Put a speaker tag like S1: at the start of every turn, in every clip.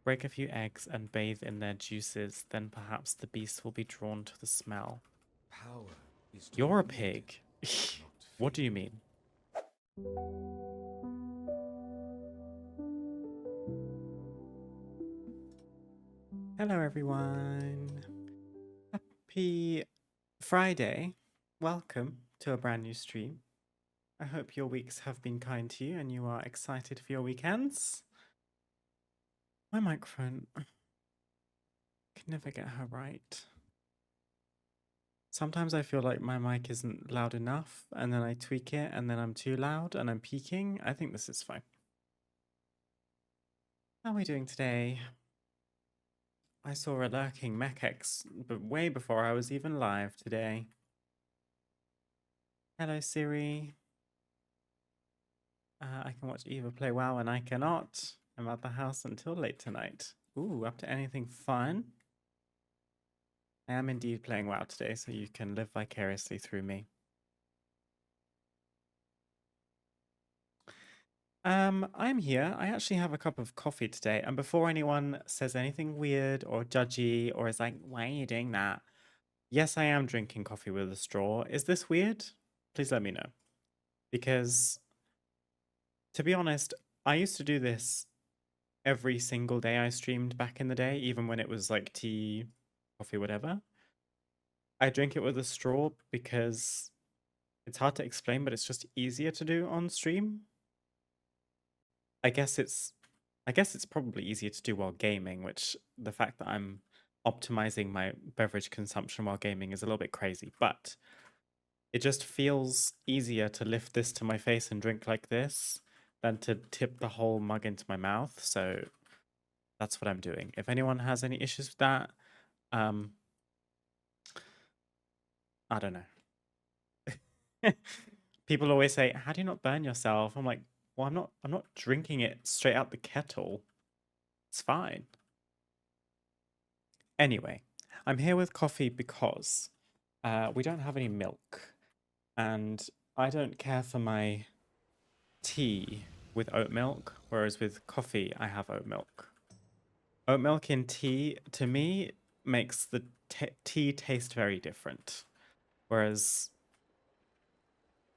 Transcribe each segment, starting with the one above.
S1: Break a few eggs and bathe in their juices, then perhaps the beast will be drawn to the smell.
S2: Power is to
S1: You're
S2: be
S1: a
S2: wielded,
S1: pig.
S2: not
S1: What do you
S2: feared.
S1: mean? Hello, everyone. Happy Friday. Welcome to a brand new stream. I hope your weeks have been kind to you and you are excited for your weekends. My microphone can never get her right. Sometimes I feel like my mic isn't loud enough, and then I tweak it, and then I'm too loud, and I'm peaking. I think this is fine. How are we doing today? I saw a lurking Mechex, but way before I was even live today. Hello, Siri. I can watch Eva play WoW, and I cannot. I'm at the house until late tonight. Ooh, up to anything fun? I am indeed playing WoW today, so you can live vicariously through me. I'm here. I actually have a cup of coffee today, and before anyone says anything weird or judgy or is like, why are you doing that? Yes, I am drinking coffee with a straw. Is this weird? Please let me know. Because, to be honest, I used to do this every single day I streamed back in the day, even when it was like tea, coffee, whatever. I drink it with a straw because it's hard to explain, but it's just easier to do on stream. I guess it's probably easier to do while gaming, which the fact that I'm optimizing my beverage consumption while gaming is a little bit crazy, but it just feels easier to lift this to my face and drink like this than to tip the whole mug into my mouth. So that's what I'm doing. If anyone has any issues with that, um, I don't know. People always say, "How do you not burn yourself?" I'm like, "Well, I'm not drinking it straight out the kettle. It's fine." Anyway, I'm here with coffee because we don't have any milk, and I don't care for my tea with oat milk, whereas with coffee, I have oat milk. Oat milk in tea, to me, makes the tea taste very different, whereas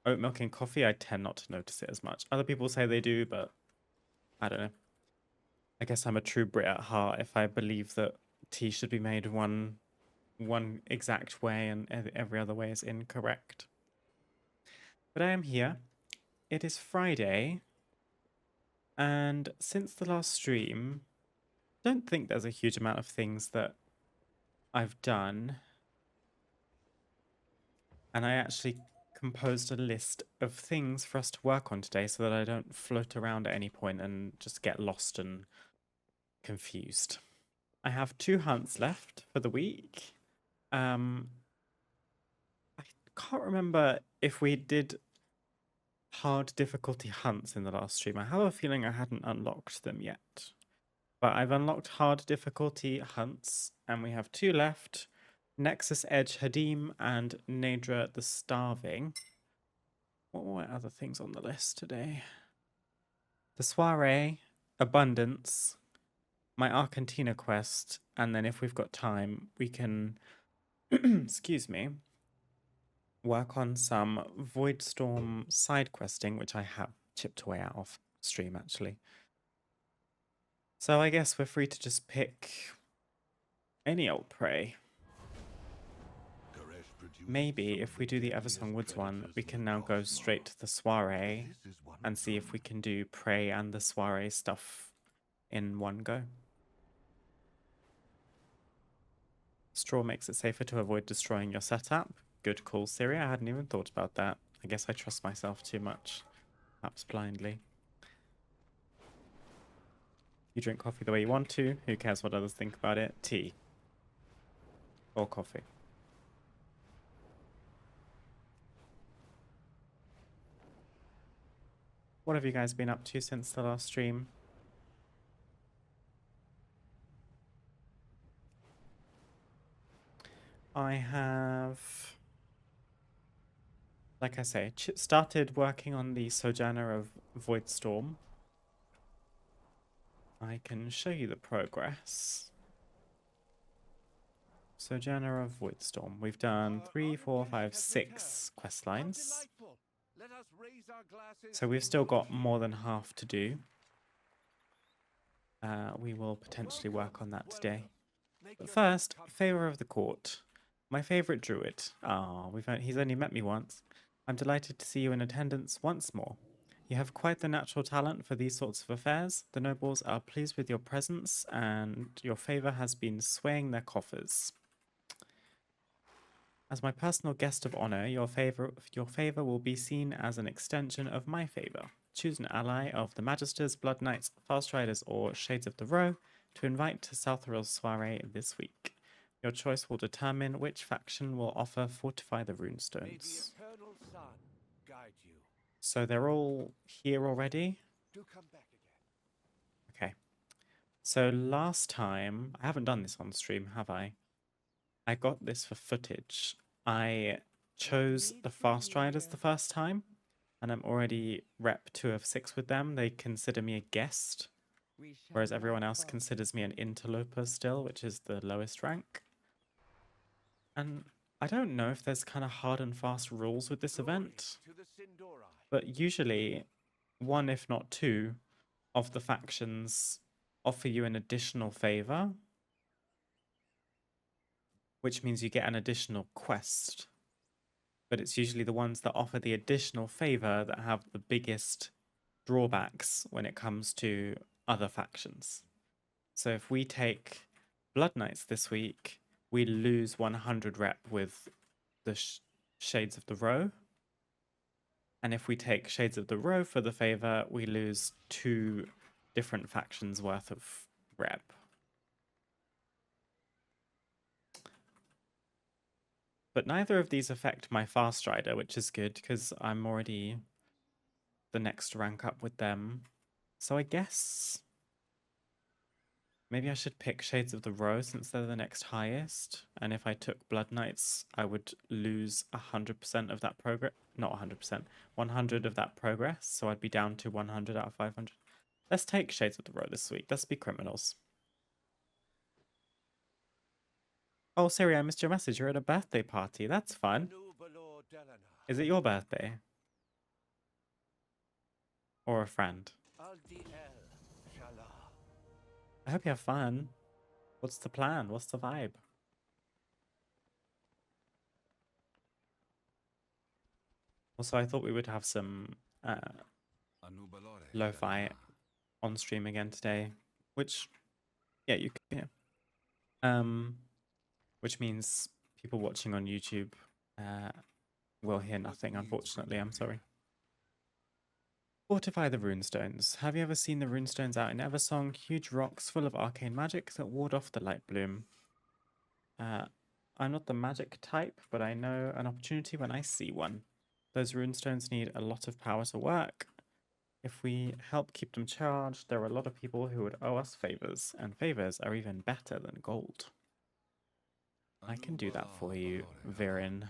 S1: oat milk in coffee, I tend not to notice it as much. Other people say they do, but I don't know. I guess I'm a true Brit at heart if I believe that tea should be made one exact way and every other way is incorrect. But I am here. It is Friday, and since the last stream, I don't think there's a huge amount of things that I've done. And I actually composed a list of things for us to work on today so that I don't float around at any point and just get lost and confused. I have 2 hunts left for the week. Um, I can't remember if we did hard difficulty hunts in the last stream. I have a feeling I hadn't unlocked them yet. But I've unlocked hard difficulty hunts, and we have 2 left. Nexus Edge Hadim and Nadra the Starving. What were other things on the list today? The Soiree, Abundance, my Argentina quest, and then if we've got time, we can, excuse me, work on some Voidstorm side questing, which I have chipped away out of stream actually. So I guess we're free to just pick any old prey. Maybe if we do the Eversong Woods one, we can now go straight to the Soiree and see if we can do prey and the Soiree stuff in one go. Straw makes it safer to avoid destroying your setup. Good call, Siri. I hadn't even thought about that. I guess I trust myself too much. Perhaps blindly. You drink coffee the way you want to. Who cares what others think about it? Tea. Or coffee. What have you guys been up to since the last stream? I have, like I say, started working on the Sojourner of Voidstorm. I can show you the progress. Sojourner of Woodstorm. We've done 3, 4, 5, 6 quest lines. So we've still got more than half to do. We will potentially work on that today. But first, Favor of the Court. My favourite druid. He's only met me once. I'm delighted to see you in attendance once more. You have quite the natural talent for these sorts of affairs. The nobles are pleased with your presence, and your favour has been swaying their coffers. As my personal guest of honor, your favor will be seen as an extension of my favor. Choose an ally of the Magisters, Blood Knights, Fast Riders, or Shades of the Row to invite to Southrill's soiree this week. Your choice will determine which faction will offer Fortify the Runestones. So they're all here already? Okay. So last time, I haven't done this on stream, have I? I got this for footage. I chose the Fast Riders the first time, and I'm already rep 2 of 6 with them. They consider me a guest, whereas everyone else considers me an interloper still, which is the lowest rank. And I don't know if there's kind of hard and fast rules with this event, but usually 1, if not 2, of the factions offer you an additional favor, which means you get an additional quest. But it's usually the ones that offer the additional favor that have the biggest drawbacks when it comes to other factions. So if we take Blood Knights this week, we lose 100 rep with the Shades of the Row. And if we take Shades of the Row for the favor, we lose 2 different factions worth of rep. But neither of these affect my Fast Rider, which is good because I'm already the next rank up with them. So I guess maybe I should pick Shades of the Row since they're the next highest. And if I took Blood Knights, I would lose 100% of that progress. Not 100%, 100 of that progress. So I'd be down to 100 out of 500. Let's take Shades of the Row this week. Let's be criminals. Oh, Siri, I missed your message. You're at a birthday party. That's fun. Is it your birthday? Or a friend? I hope you have fun. What's the plan? What's the vibe? Also, I thought we would have some lo-fi on stream again today, which, yeah, you can hear. Which means people watching on YouTube will hear nothing, unfortunately. I'm sorry. Fortify the runestones. Have you ever seen the runestones out in Eversong? Huge rocks full of arcane magic that ward off the light bloom. I'm not the magic type, but I know an opportunity when I see one. Those runestones need a lot of power to work. If we help keep them charged, there are a lot of people who would owe us favors, and favors are even better than gold. I can do that for you, Virin.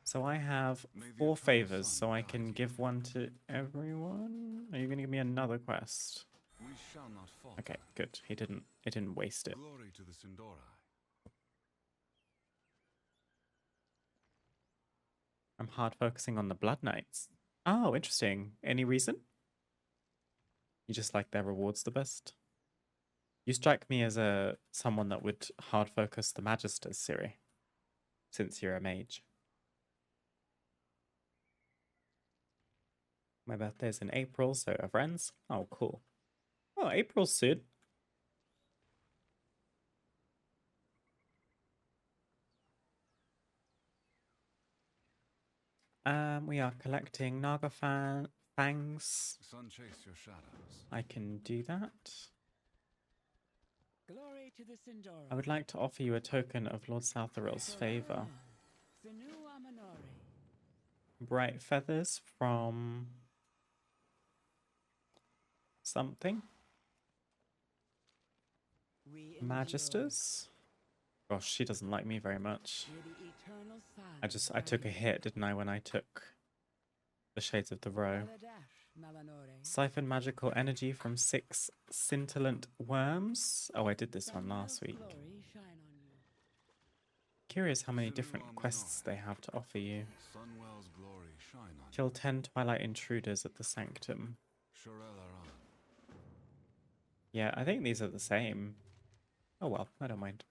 S1: So I have 4 favors, so I can give one to everyone. Are you going to give me another quest? Okay, good. It didn't waste it. I'm hard focusing on the Blood Knights. Oh, interesting. Any reason? You just like their rewards the best? You strike me as someone that would hard focus the Magisters, Siri, since you're a mage. My birthday's in April, so are friends. Oh, cool. Oh, April's soon. We are collecting Naga fangs. I can do that.
S3: Glory to the Sindora.
S1: I would like to offer you a token of Lord Southrill's favor. Bright feathers from something. Magisters. Gosh, she doesn't like me very much. I took a hit, didn't I, when I took the Shades of the Row. Siphon magical energy from 6 scintillant worms. Oh, I did this one last week. Curious how many different quests they have to offer you.
S2: Sunwell's glory shine on
S1: Kill 10 Twilight Intruders at the Sanctum.
S2: Shirel
S1: Yeah, I think these are the same. Oh well, I don't mind.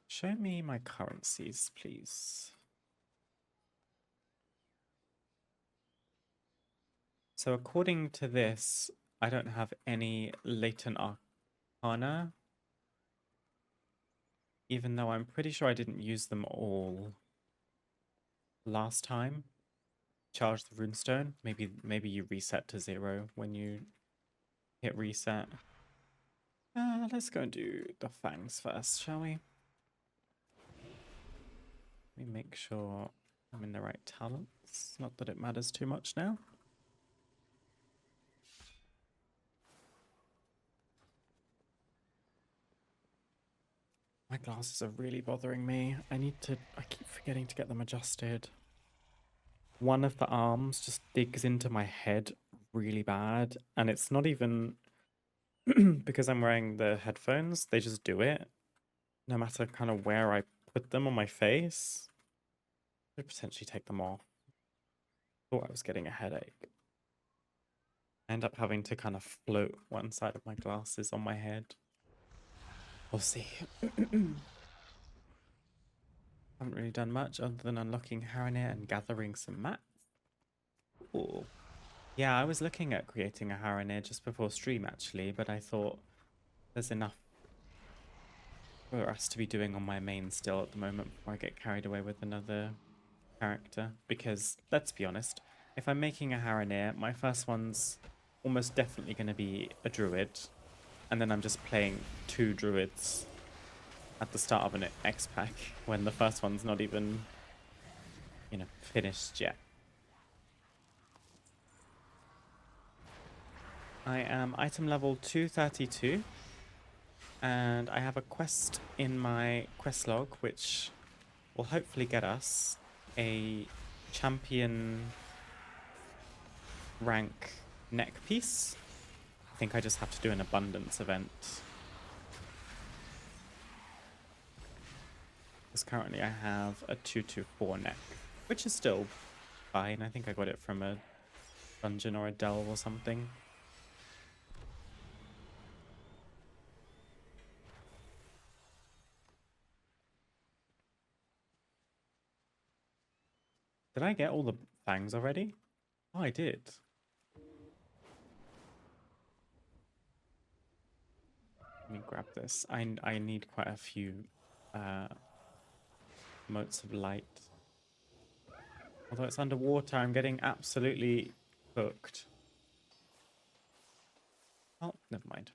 S1: Show me my currencies, please. So according to this, I don't have any latent arcana, even though I'm pretty sure I didn't use them all last time. Charge the runestone. Maybe you reset to 0 when you hit reset. Let's go and do the fangs first, shall we? Let me make sure I'm in the right talents. Not that it matters too much now. My glasses are really bothering me. I keep forgetting to get them adjusted. One of the arms just digs into my head really bad, and it's not even because I'm wearing the headphones, they just do it. No matter kind of where I put them on my face. I could potentially take them off. Thought I was getting a headache. I end up having to kind of float one side of my glasses on my head. We'll see. Haven't really done much other than unlocking Haranir and gathering some mats. Ooh. Yeah, I was looking at creating a Haranir just before stream actually, but I thought there's enough for us to be doing on my main still at the moment before I get carried away with another character. Because, let's be honest, if I'm making a Haranir, my first one's almost definitely going to be a druid, and then I'm just playing 2 druids at the start of an X pack when the first one's not even, you know, finished yet. I am item level 232, and I have a quest in my quest log which will hopefully get us a champion rank neck piece. I think I just have to do an abundance event. Because currently I have a 224 neck, which is still fine. I think I got it from a dungeon or a delve or something. Did I get all the fangs already? Oh, I did. Let me grab this. I need quite a few motes of light. Although it's underwater, I'm getting absolutely cooked. Oh, never mind.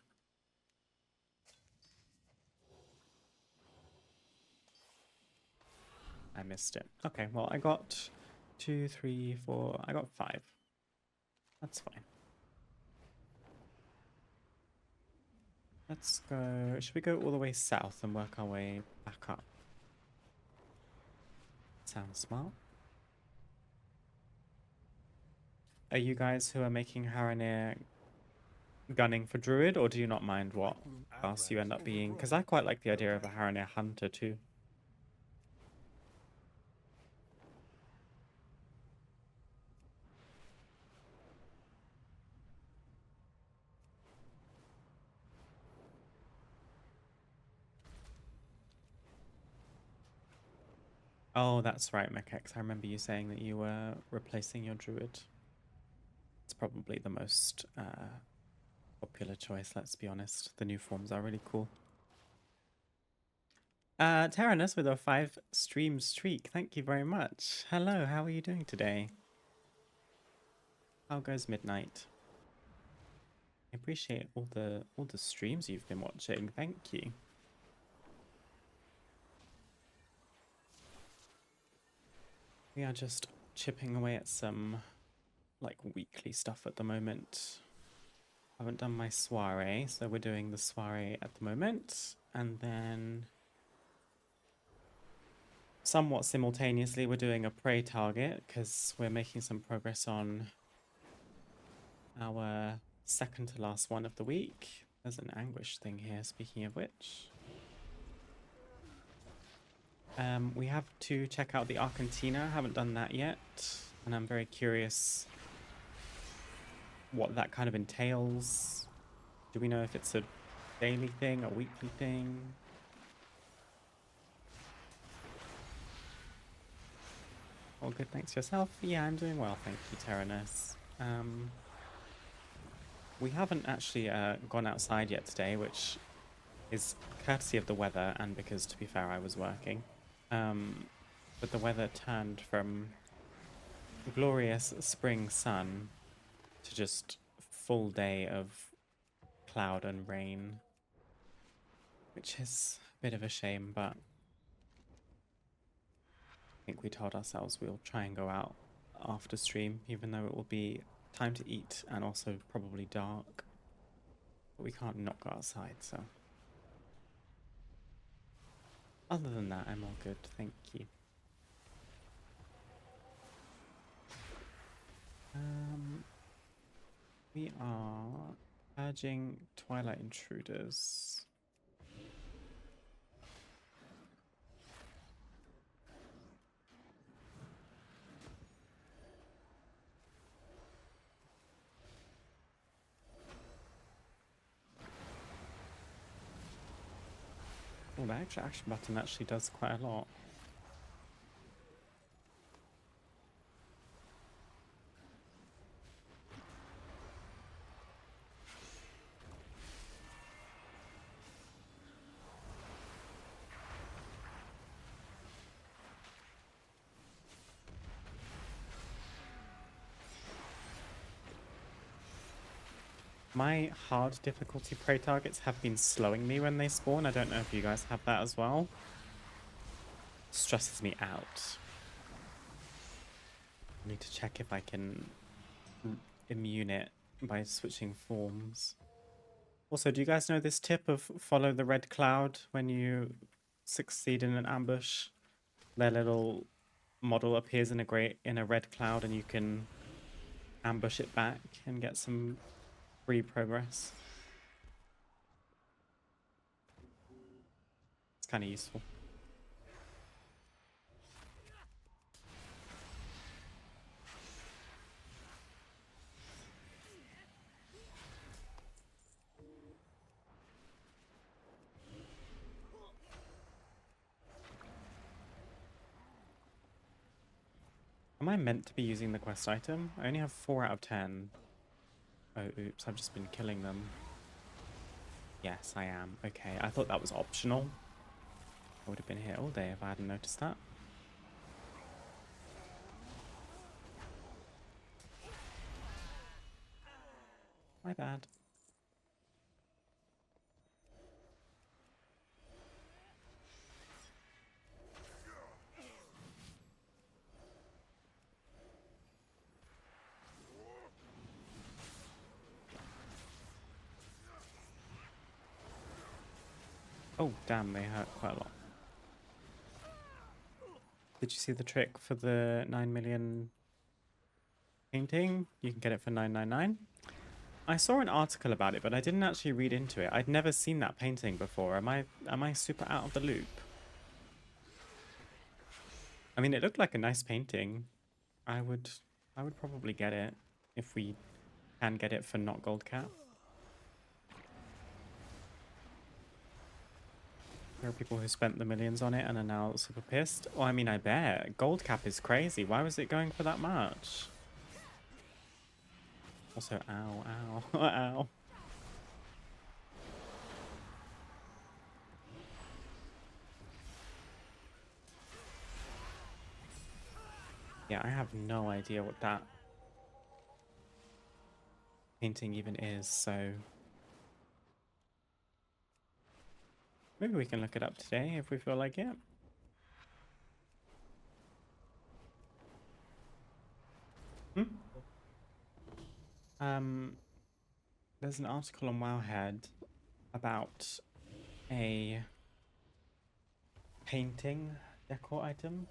S1: I missed it. Okay, well, I got 2, 3, 4. I got 5. That's fine. Let's go. Should we go all the way south and work our way back up? Sounds smart. Are you guys who are making Haranir gunning for Druid, or do you not mind what class you end up being? Because I quite like the idea of a Haranir Hunter too. Oh, that's right, Mekex. I remember you saying that you were replacing your Druid. It's probably the most popular choice, let's be honest. The new forms are really cool. Tyrannus with a 5 stream streak. Thank you very much. Hello, how are you doing today? How goes midnight? I appreciate all the streams you've been watching. Thank you. We are just chipping away at some like weekly stuff at the moment. I haven't done my soiree, so we're doing the soiree at the moment, and then somewhat simultaneously, we're doing a prey target because we're making some progress on our second to last one of the week. There's an anguish thing here, speaking of which. We have to check out the Argentina. Haven't done that yet. And I'm very curious what that kind of entails. Do we know if it's a daily thing, a weekly thing? All good, thanks yourself. Yeah, I'm doing well, thank you, Tyrannus. We haven't actually gone outside yet today, which is courtesy of the weather and because, to be fair, I was working. But the weather turned from glorious spring sun to just full day of cloud and rain, which is a bit of a shame, but I think we told ourselves we'll try and go out after stream, even though it will be time to eat and also probably dark. But we can't not go outside, so. Other than that, I'm all good, thank you. We are urging Twilight Intruders. Oh, the extra action button actually does quite a lot. My hard difficulty prey targets have been slowing me when they spawn. I don't know if you guys have that as well. Stresses me out. I need to check if I can immune it by switching forms. Also, do you guys know this tip of follow the red cloud when you succeed in an ambush? Their little model appears in a red cloud and you can ambush it back and get some free progress. It's kind of useful. Am I meant to be using the quest item? I only have 4 out of 10. Oh, oops, I've just been killing them. Yes, I am. Okay, I thought that was optional. I would have been here all day if I hadn't noticed that. My bad. Oh, damn, they hurt quite a lot. Did you see the trick for the 9 million painting? You can get it for 999. I saw an article about it, but I didn't actually read into it. I'd never seen that painting before. Am I super out of the loop? I mean, it looked like a nice painting. I would probably get it if we can get it for not gold cap. There are people who spent the millions on it and are now super pissed. Well, I mean, I bet. Gold cap is crazy. Why was it going for that much? Also, ow, ow, ow. Yeah, I have no idea what that painting even is, so maybe we can look it up today if we feel like it. There's an article on Wowhead about a painting decor item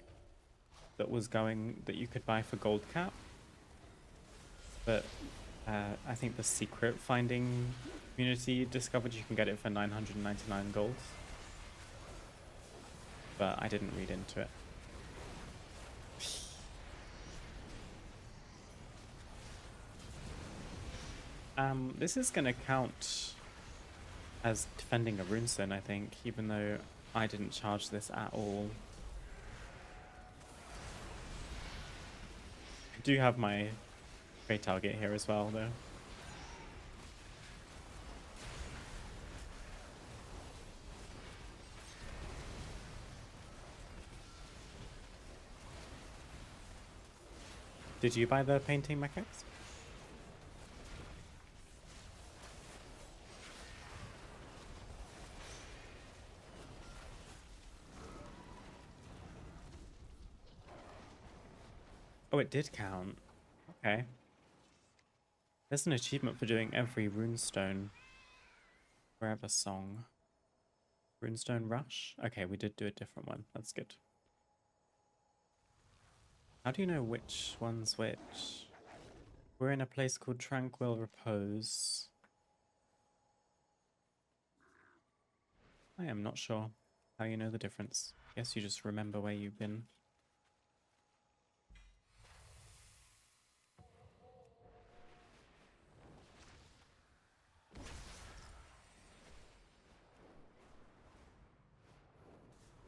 S1: that was going that you could buy for gold cap, but I think the secret finding community discovered you can get it for 999 gold, but I didn't read into it. This is gonna count as defending a runestone, I think, even though I didn't charge this at all. I do have my trade target here as well, though. Did you buy the painting mechanics? Oh, it did count. Okay. There's an achievement for doing every runestone forever song. Runestone Rush? Okay, we did do a different one. That's good. How do you know which one's which? We're in a place called Tranquil Repose. I am not sure how you know the difference. Guess you just remember where you've been.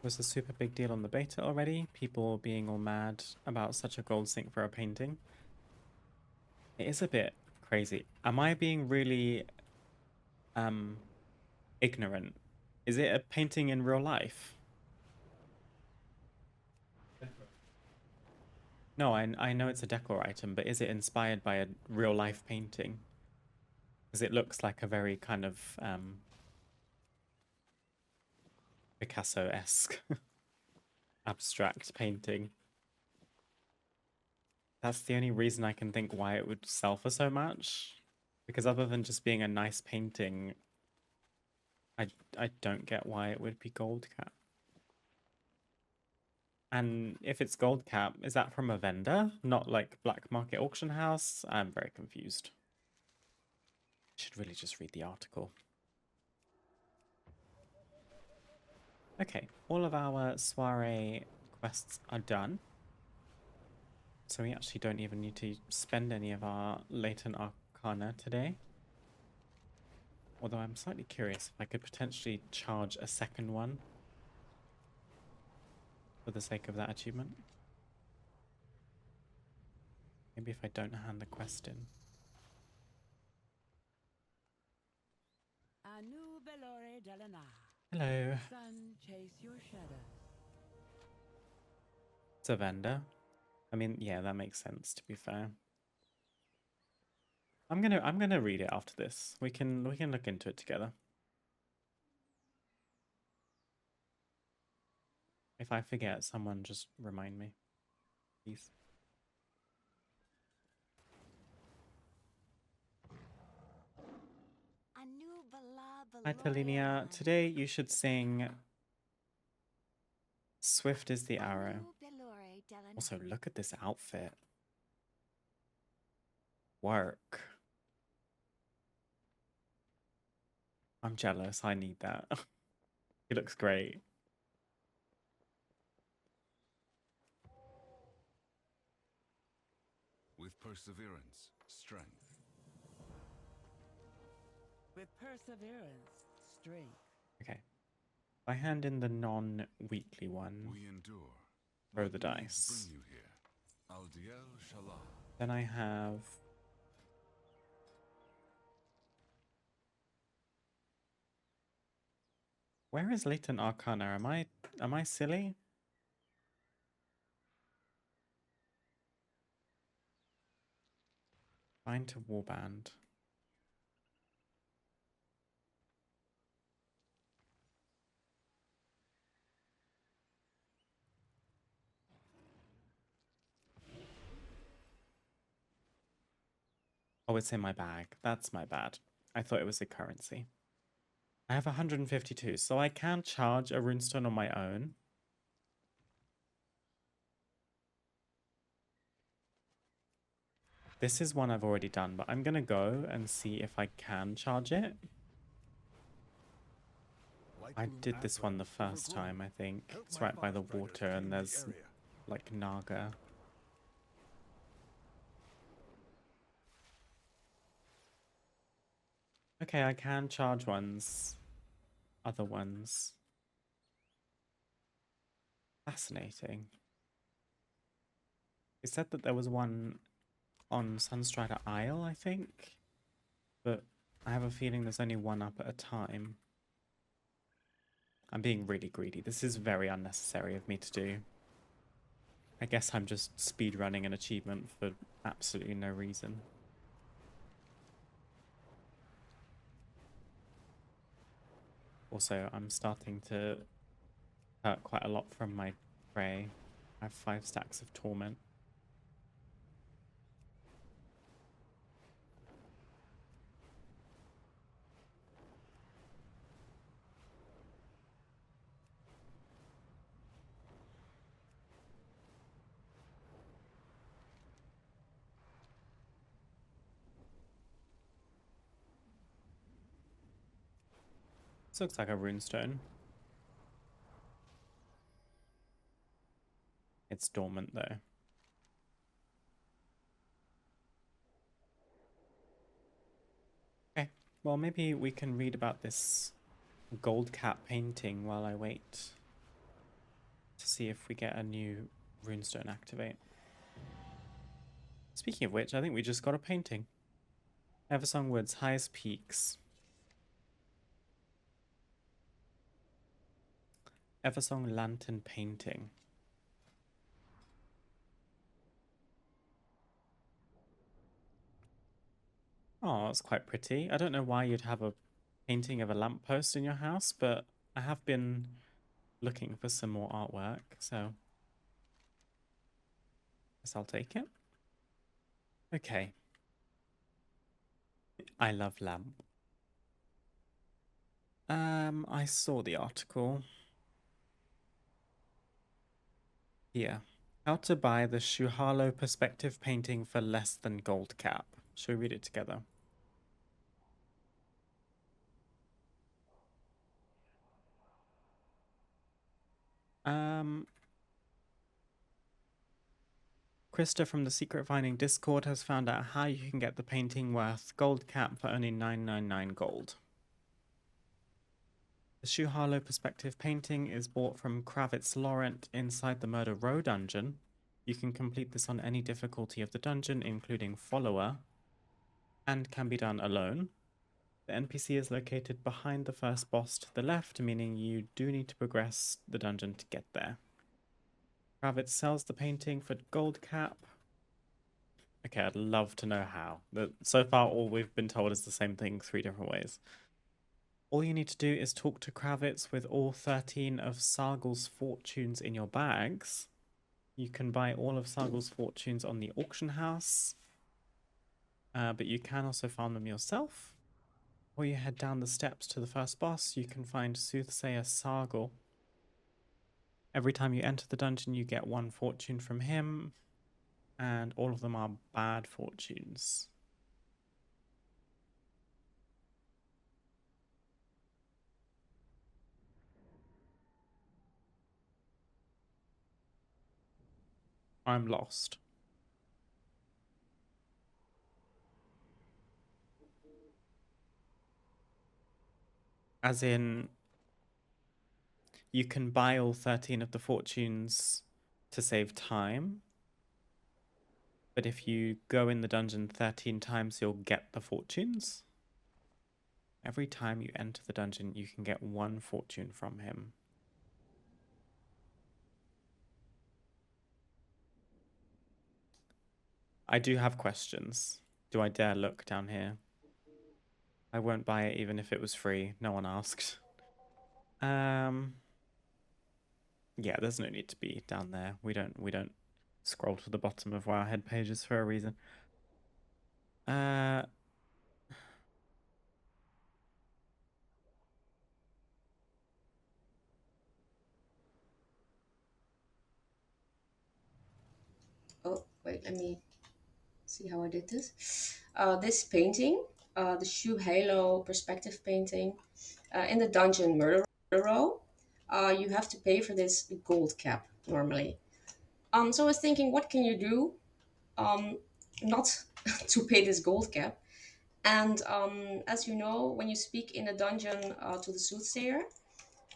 S1: Was a super big deal on the beta already. People being all mad about such a gold sink for a painting. It is a bit crazy. Am I being really ignorant? Is it a painting in real life? No, I know it's a decor item, but is it inspired by a real life painting? Because it looks like a very kind of Picasso-esque abstract painting. That's the only reason I can think why it would sell for so much. Because other than just being a nice painting, I don't get why it would be gold cap. And if it's gold cap, is that from a vendor, not like black market auction house? I'm very confused. I should really just read the article. Okay, all of our soiree quests are done. So we actually don't even need to spend any of our latent arcana today. Although I'm slightly curious if I could potentially charge a second one for the sake of that achievement. Maybe if I don't hand the quest in. Hello. It's a vendor. I mean, yeah, that makes sense, to be fair. I'm gonna read it after this. We can look into it together. If I forget, someone just remind me, please. Hi, Talinia. Today you should sing Swift is the Arrow. Also, look at this outfit. Work. I'm jealous. I need that. He looks great.
S2: With perseverance, strength.
S3: With perseverance, strength.
S1: Okay. If I hand in the non-weekly one,
S2: We endure.
S1: throw the
S2: What needs
S1: dice.
S2: bring you here? Aldiel Shalom.
S1: Then I have... Where is Latent Arcana? Am I silly? Bind to Warband. Oh, it's in my bag. That's my bad. I thought it was a currency. I have 152, so I can charge a runestone on my own. This is one I've already done, but I'm gonna go and see if I can charge it. I did this one the first time, I think. It's right by the water and there's like Naga. Okay, I can charge other ones. Fascinating. It said that there was one on Sunstrider Isle, I think, but I have a feeling there's only one up at a time. I'm being really greedy. This is very unnecessary of me to do. I guess I'm just speedrunning an achievement for absolutely no reason. Also, I'm starting to hurt quite a lot from my prey. I have 5 stacks of torment. This looks like a runestone. It's dormant though. Okay, well maybe we can read about this gold cap painting while I wait to see if we get a new runestone activate. Speaking of which, I think we just got a painting. Eversong Woods, highest peaks. Eversong Lantern painting. Oh, that's quite pretty. I don't know why you'd have a painting of a lamppost in your house, but I have been looking for some more artwork, so guess I'll take it. Okay. I love lamp. I saw the article. Here. How to buy the Shuhalo perspective painting for less than gold cap. Should we read it together? Krista from the Secret Finding Discord has found out how you can get the painting worth gold cap for only 999 gold. The Shuhalo perspective painting is bought from Kravitz Laurent inside the Murder Row dungeon. You can complete this on any difficulty of the dungeon, including follower, and can be done alone. The NPC is located behind the first boss to the left, meaning you do need to progress the dungeon to get there. Kravitz sells the painting for gold cap. Okay, I'd love to know how. So far, all we've been told is the same thing 3 different ways. All you need to do is talk to Kravitz with all 13 of Sargle's fortunes in your bags. You can buy all of Sargle's fortunes on the auction house, but you can also farm them yourself. Or you head down the steps to the first boss, you can find Soothsayer Sargle. Every time you enter the dungeon, you get 1 fortune from him, and all of them are bad fortunes. I'm lost. As in, you can buy all 13 of the fortunes to save time. But if you go in the dungeon 13 times, you'll get the fortunes. Every time you enter the dungeon, you can get 1 fortune from him. I do have questions. Do I dare look down here? I won't buy it even if it was free. No one asked. Yeah, there's no need to be down there. We don't scroll to the bottom of our head pages for a reason.
S4: Oh, wait, let me see how I did this. This painting, the Shoe Halo perspective painting, in the dungeon Murder Row, you have to pay for this gold cap normally. So I was thinking, what can you do not to pay this gold cap? And as you know, when you speak in a dungeon to the soothsayer,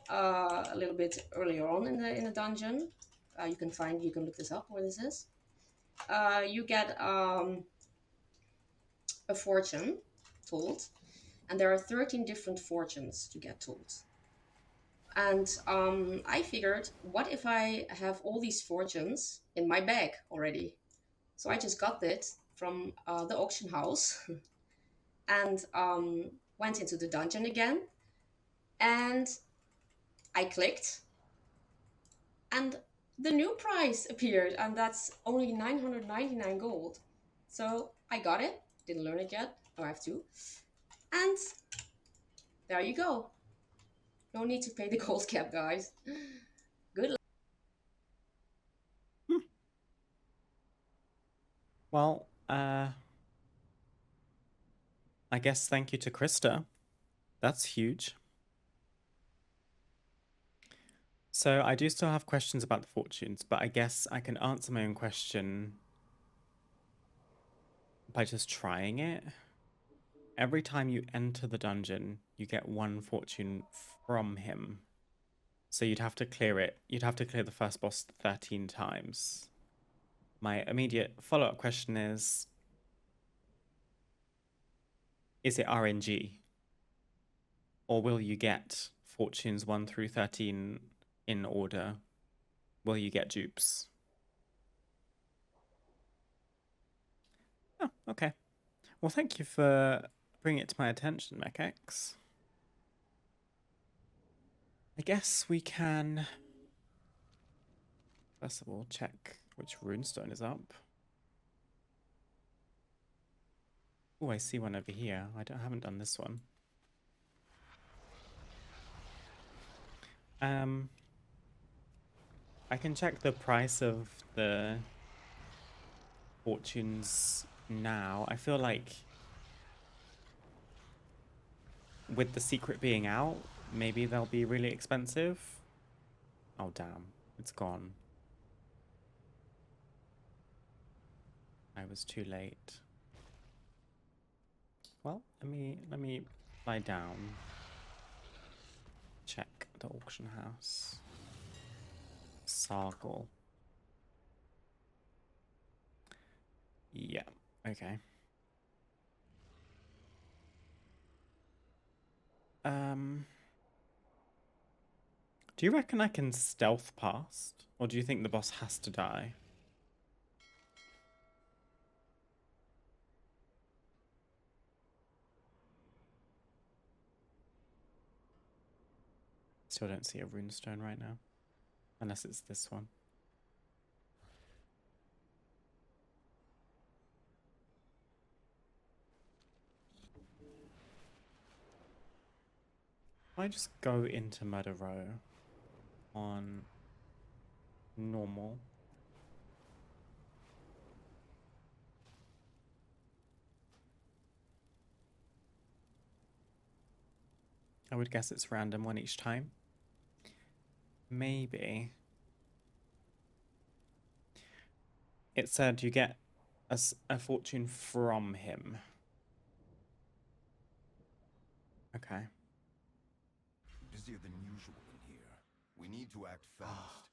S4: a little bit earlier on in the dungeon, you can look this up where this is. You get a fortune told, and there are 13 different fortunes to get told. And I figured, what if I have all these fortunes in my bag already? So I just got it from the auction house and went into the dungeon again. And I clicked, and the new price appeared, and that's only 999 gold. So I got it, didn't learn it yet. Oh, I have to. And there you go. No need to pay the gold cap, guys. Good luck.
S1: Hmm. Well, I guess thank you to Krista. That's huge. So I do still have questions about the fortunes, but I guess I can answer my own question by just trying it. Every time you enter the dungeon, you get one fortune from him. So you'd have to clear it. You'd have to clear the first boss 13 times. My immediate follow-up question is it RNG? Or will you get fortunes 1 through 13 in order? Will you get dupes? Oh, okay. Well, thank you for bringing it to my attention, MechX. I guess we can, first of all, check which runestone is up. Oh, I see one over here. Haven't done this one. I can check the price of the fortunes now. I feel like with the secret being out, maybe they'll be really expensive. Oh, damn. It's gone. I was too late. Well, let me lie down. Check the auction house. Sargle. Yeah, okay. Do you reckon I can stealth past? Or do you think the boss has to die? Still don't see a runestone right now. Unless it's this one. I just go into Murder Row on normal. I would guess it's random one each time. Maybe. It said you get a fortune from him. Okay.
S2: Busier than usual in here. We need to act fast.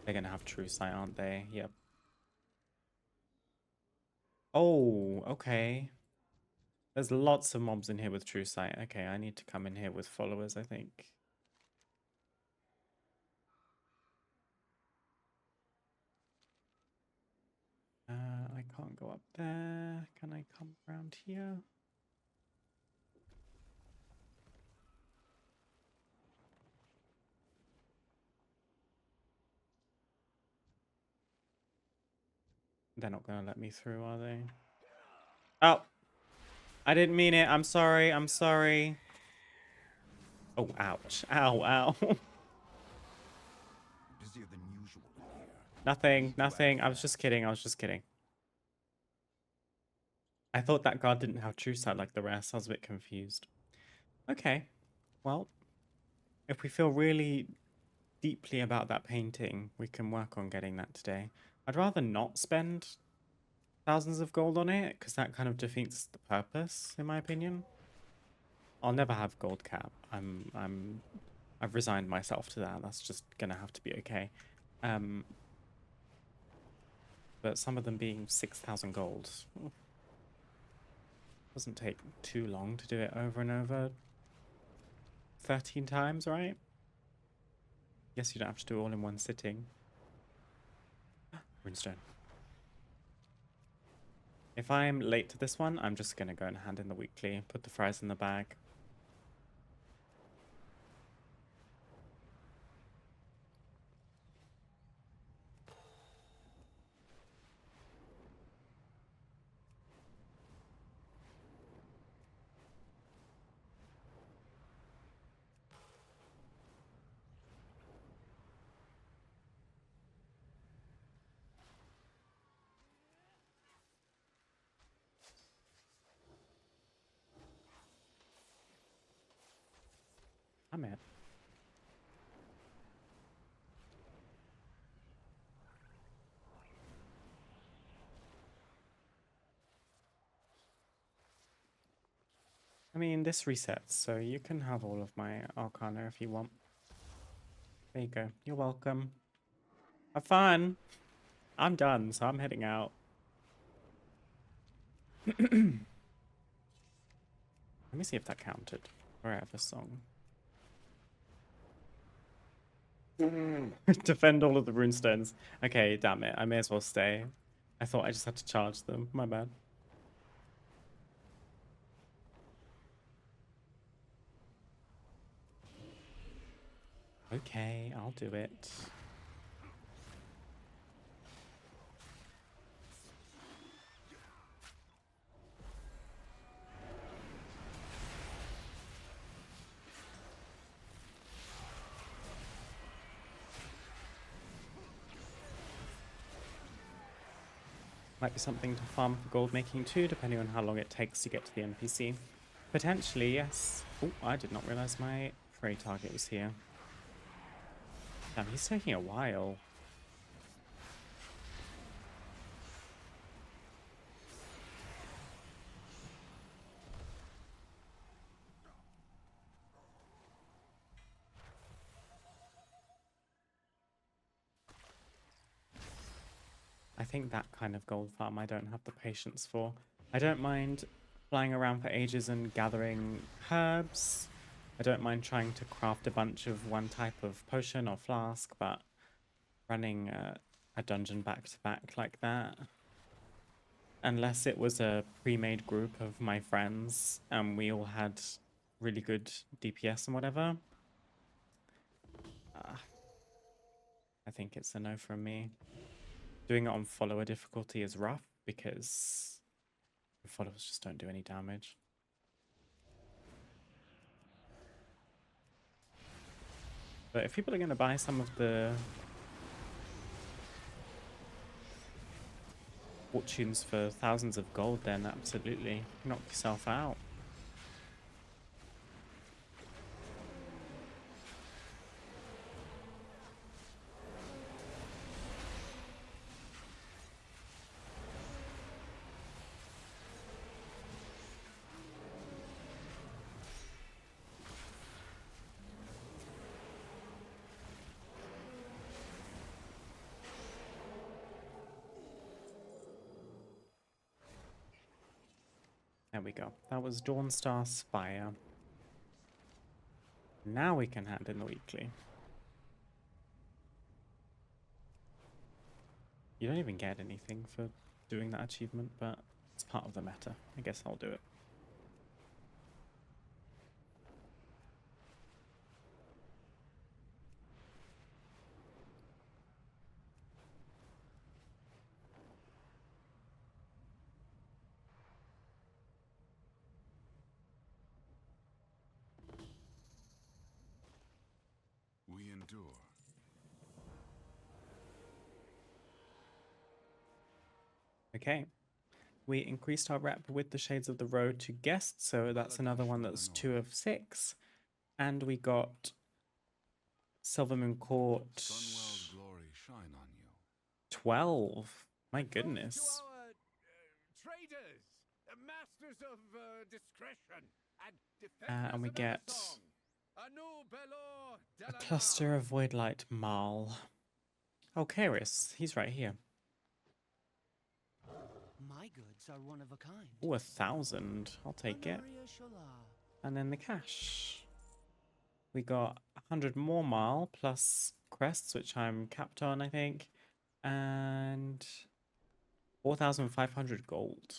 S1: They're gonna have true sight, aren't they? Yep. Oh, okay. There's lots of mobs in here with true sight. Okay, I need to come in here with followers, I think. I can't go up there. Can I come around here? They're not gonna let me through, are they? Oh! I didn't mean it. I'm sorry. I'm sorry. Oh, ouch. Ow, ow.
S2: Busier than usual in here.
S1: Nothing, nothing. I was just kidding. I was just kidding. I thought that guard didn't have true sight like the rest. I was a bit confused. Okay, well, if we feel really deeply about that painting, we can work on getting that today. I'd rather not spend thousands of gold on it, because that kind of defeats the purpose, in my opinion. I'll never have gold cap. I've resigned myself to that. That's just gonna have to be okay. But some of them being 6,000 gold doesn't take too long to do it over and over. 13 times, right? Guess you don't have to do it all in one sitting. Runestone. If I'm late to this one, I'm just gonna go and hand in the weekly, put the fries in the bag. I'm in. I mean, this resets, so you can have all of my Arcana if you want. There you go. You're welcome. Have fun. I'm done, so I'm heading out. Let me see if that counted. Forever song. Defend all of the runestones. Okay, damn it. I may as well stay. I thought I just had to charge them. My bad. Okay, I'll do it. Might be something to farm for gold making too, depending on how long it takes to get to the NPC. Potentially, yes. Oh, I did not realize my prey target was here. Damn, he's taking a while. I think that kind of gold farm I don't have the patience for. I don't mind flying around for ages and gathering herbs. I don't mind trying to craft a bunch of one type of potion or flask, but running a dungeon back to back like that, unless it was a pre-made group of my friends and we all had really good DPS and whatever, I think it's a no from me. Doing it on follower difficulty is rough because the followers just don't do any damage. But if people are going to buy some of the fortunes for thousands of gold, then absolutely knock yourself out. There we go. That was Dawnstar Spire. Now we can hand in the weekly. You don't even get anything for doing that achievement, but it's part of the meta. I guess I'll do it.
S2: We endure.
S1: Okay. We increased our rep with the Shades of the Road to guest, so that's another one that's 2 of 6. And we got Silvermoon Court
S2: Sunwell's glory shine on you.
S1: 12. My
S5: To
S1: goodness.
S5: our traders, masters of discretion and defenders
S1: And we
S5: of
S1: get
S5: Eversong. A new Belor
S1: a
S5: Delanar.
S1: cluster of Voidlight Marl. Oh, Karis, he's right here.
S6: My goods are one of a kind.
S1: Oh, 1,000. I'll take it.
S6: Honoria Shala.
S1: And then the cash. We got 100 more Marl plus crests, which I'm capped on, I think. And 4,500 gold.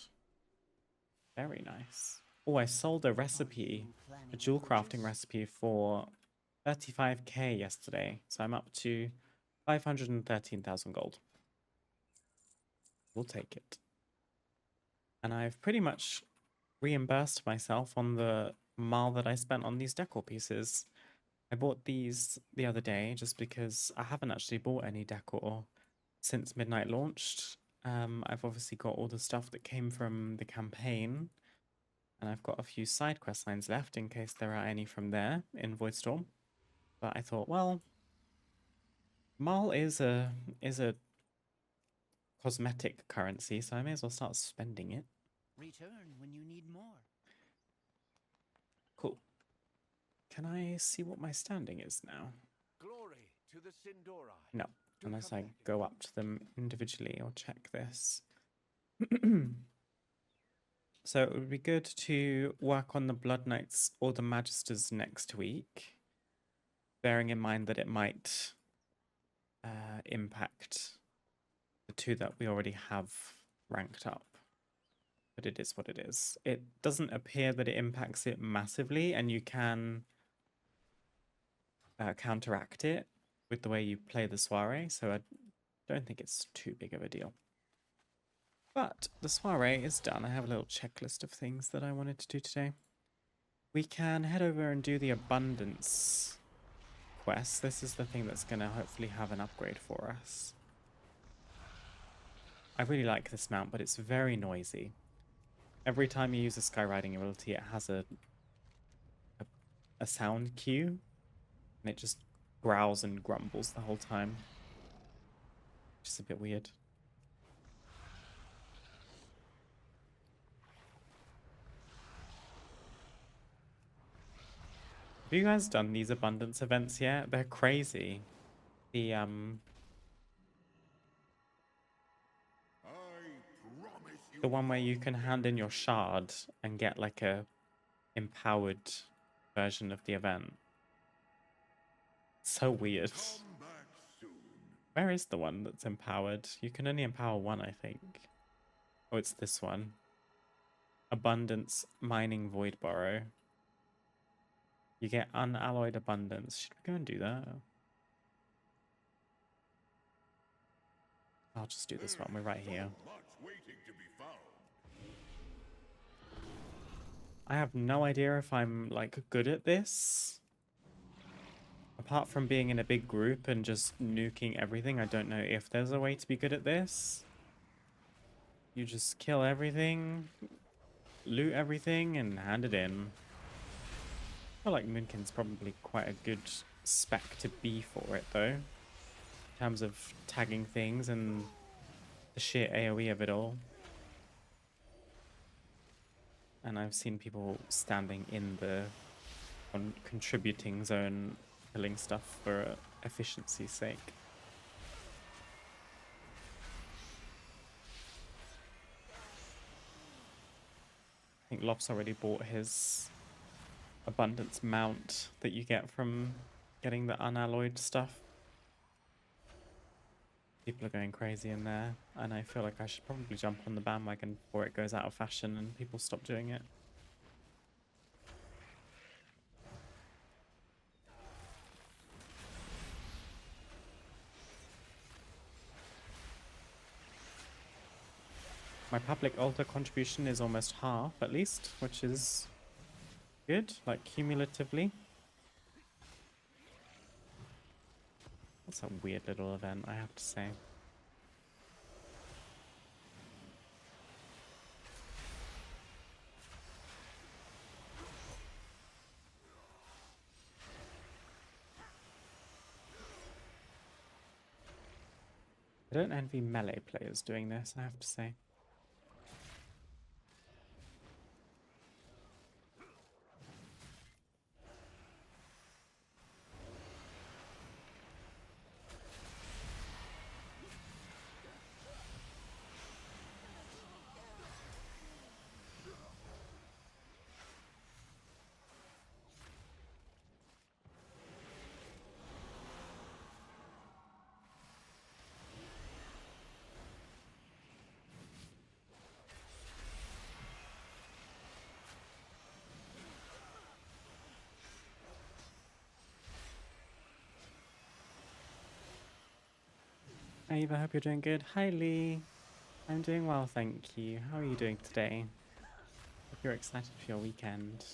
S1: Very nice. Oh, I sold a recipe, a jewel crafting recipe for 35k yesterday. So I'm up to 513,000 gold. We'll take it. And I've pretty much reimbursed myself on the Marl that I spent on these decor pieces. I bought these the other day just because I haven't actually bought any decor since Midnight launched. I've obviously got all the stuff that came from the campaign, and I've got a few side quest lines left in case there are any from there in Voidstorm. But I thought, well, Marl is a cosmetic currency, so I may as well start spending it.
S6: Return when you need more.
S1: Cool. Can I see what my standing is now?
S5: Glory to the Sindori.
S1: No,
S5: Do
S1: unless
S5: come
S1: I
S5: back
S1: go
S5: again.
S1: up to them individually or check this. So it would be good to work on the Blood Knights or the Magisters next week, bearing in mind that it might impact the 2 that we already have ranked up. But it is what it is. It doesn't appear that it impacts it massively, and you can counteract it with the way you play the soiree, so I don't think it's too big of a deal. But the soiree is done. I have a little checklist of things that I wanted to do today. We can head over and do the Abundance quest. This is the thing that's going to hopefully have an upgrade for us. I really like this mount, but it's very noisy. Every time you use a skywriting ability, it has a sound cue, and it just growls and grumbles the whole time. Which is a bit weird. Have you guys done these Abundance events yet? They're crazy. The
S2: I promise you.
S1: the one where you can hand in your shard and get like a empowered version of the event. So weird.
S2: Come back soon.
S1: Where is the one that's empowered? You can only empower one, I think. Oh, it's this one. Abundance Mining Void Borrow. You get unalloyed abundance. Should we go and do that? I'll just do this one. We're right here.
S2: Much waiting to be found.
S1: I have no idea if I'm like good at this. Apart from being in a big group and just nuking everything, I don't know if there's a way to be good at this. You just kill everything, loot everything, and hand it in. I feel like Moonkin's probably quite a good spec to be for it, though. In terms of tagging things and the sheer AoE of it all. And I've seen people standing in the contributing zone killing stuff for efficiency's sake. I think Lop's already bought his abundance mount that you get from getting the unalloyed stuff. People are going crazy in there, and I feel like I should probably jump on the bandwagon before it goes out of fashion and people stop doing it. My public altar contribution is almost half, at least, which is good, like cumulatively. That's a weird little event, I have to say. I don't envy melee players doing this, I have to say. Hi Eva, hope you're doing good. Hi Lee. I'm doing well, thank you. How are you doing today? Hope you're excited for your weekend.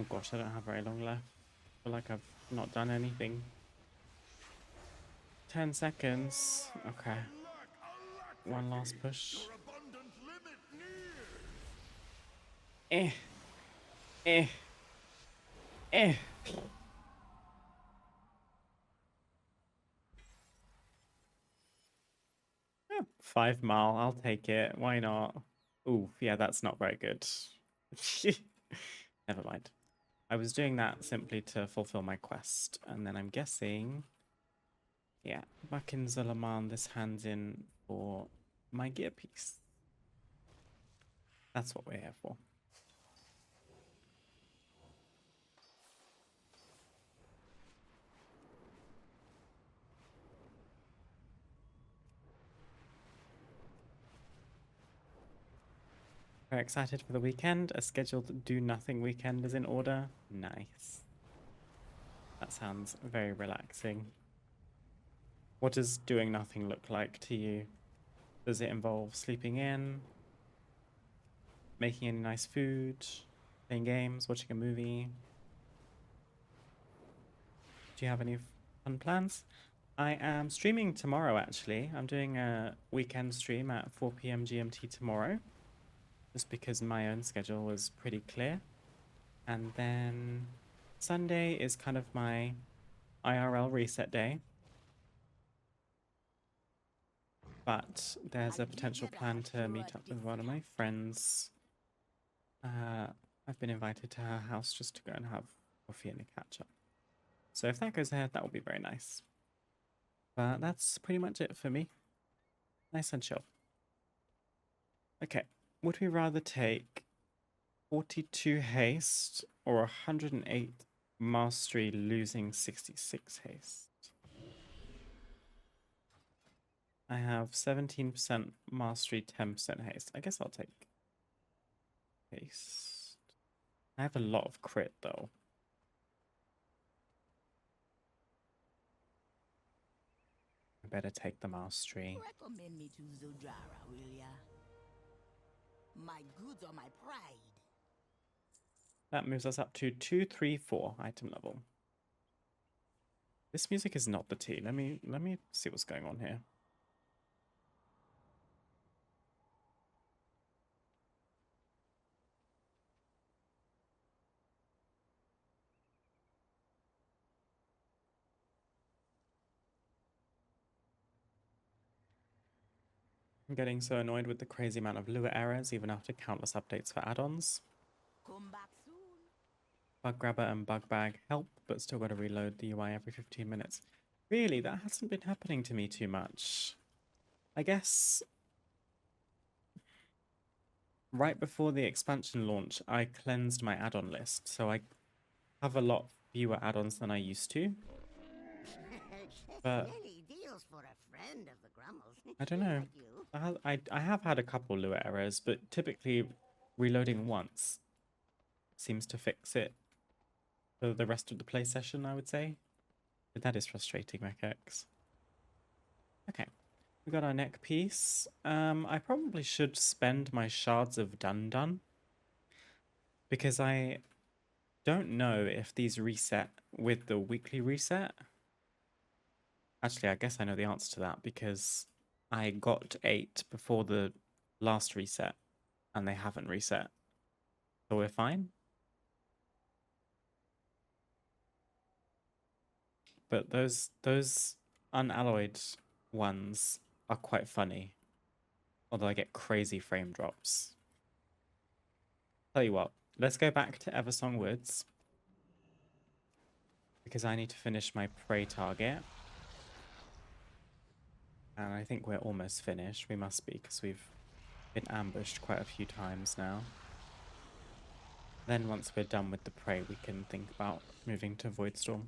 S1: Oh gosh, I don't have very long left. I feel like I've not done anything. 10 seconds. Okay. One last push. Eh. Eh. Eh. Yeah, 5 mile, I'll take it. Why not? Ooh, yeah, that's not very good. Never mind. I was doing that simply to fulfill my quest, and then I'm guessing, yeah, back in Zulaman, this hands in for my gear piece. That's what we're here for. Very excited for the weekend. A scheduled do-nothing weekend is in order. Nice. That sounds very relaxing. What does doing nothing look like to you? Does it involve sleeping in, making any nice food, playing games, watching a movie? Do you have any fun plans? I am streaming tomorrow, actually. I'm doing a weekend stream at 4 p.m. GMT tomorrow, just because my own schedule was pretty clear. And then Sunday is kind of my IRL reset day. But there's a potential plan to meet up with one of my friends. I've been invited to her house just to go and have coffee and a catch up. So if that goes ahead, that will be very nice. But that's pretty much it for me. Nice and chill. Okay, would we rather take 42 haste or 108 mastery losing 66 haste? I have 17% mastery, 10% haste. I guess I'll take haste. I have a lot of crit though. I better take the mastery.
S7: Recommend me to Zudara, will ya? My goods are my pride.
S1: That moves us up to 234 item level. This music is not the tea. Let me see what's going on here. I'm getting so annoyed with the crazy amount of Lua errors even after countless updates for add-ons.
S7: Come back soon.
S1: Bug Grabber and Bug Bag help, but still got to reload the UI every 15 minutes. Really, that hasn't been happening to me too much. I guess right before the expansion launch, I cleansed my add-on list, so I have a lot fewer add-ons than I used to. But
S7: Many deals for a friend of the Grummels.
S1: I don't know. I have had a couple Lua errors, but typically reloading once seems to fix it for the rest of the play session, I would say. But that is frustrating, Mechex. Okay, we got our neck piece. I probably should spend my shards of Dun because I don't know if these reset with the weekly reset. Actually, I guess I know the answer to that because I got 8 before the last reset and they haven't reset. So we're fine. but those unalloyed ones are quite funny. Although I get crazy frame drops. Tell you what, let's go back to Eversong Woods. Because I need to finish my prey target. And I think we're almost finished. We must be, because we've been ambushed quite a few times now. Then once we're done with the prey, we can think about moving to Voidstorm.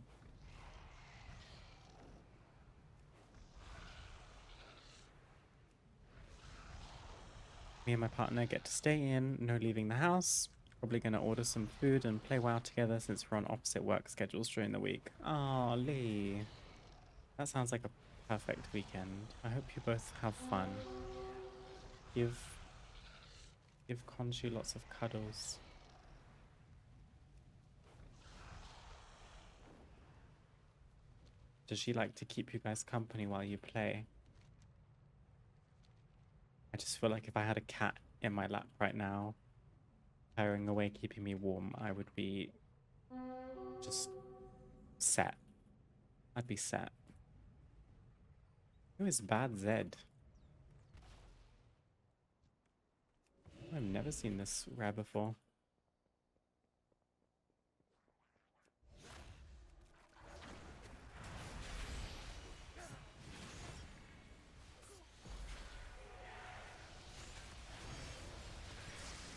S1: Me and my partner get to stay in, no leaving the house. Probably going to order some food and play WoW together since we're on opposite work schedules during the week. Aw, Lee. That sounds like a perfect weekend. I hope you both have fun. Give Khonshu lots of cuddles. Does she like to keep you guys company while you play? I just feel like if I had a cat in my lap right now, purring away, keeping me warm, I would be just set. I'd be set. Who is Bad Zed? I've never seen this rare before.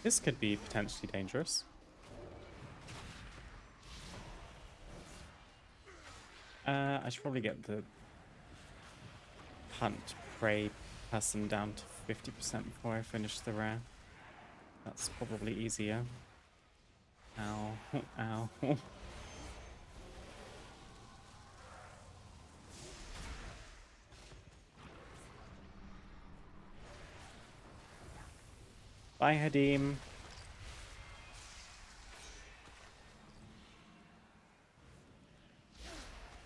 S1: This could be potentially dangerous. I should probably get the hunt prey person down to 50% before I finish the rare. That's probably easier. Ow. Ow. Bye, Hadim.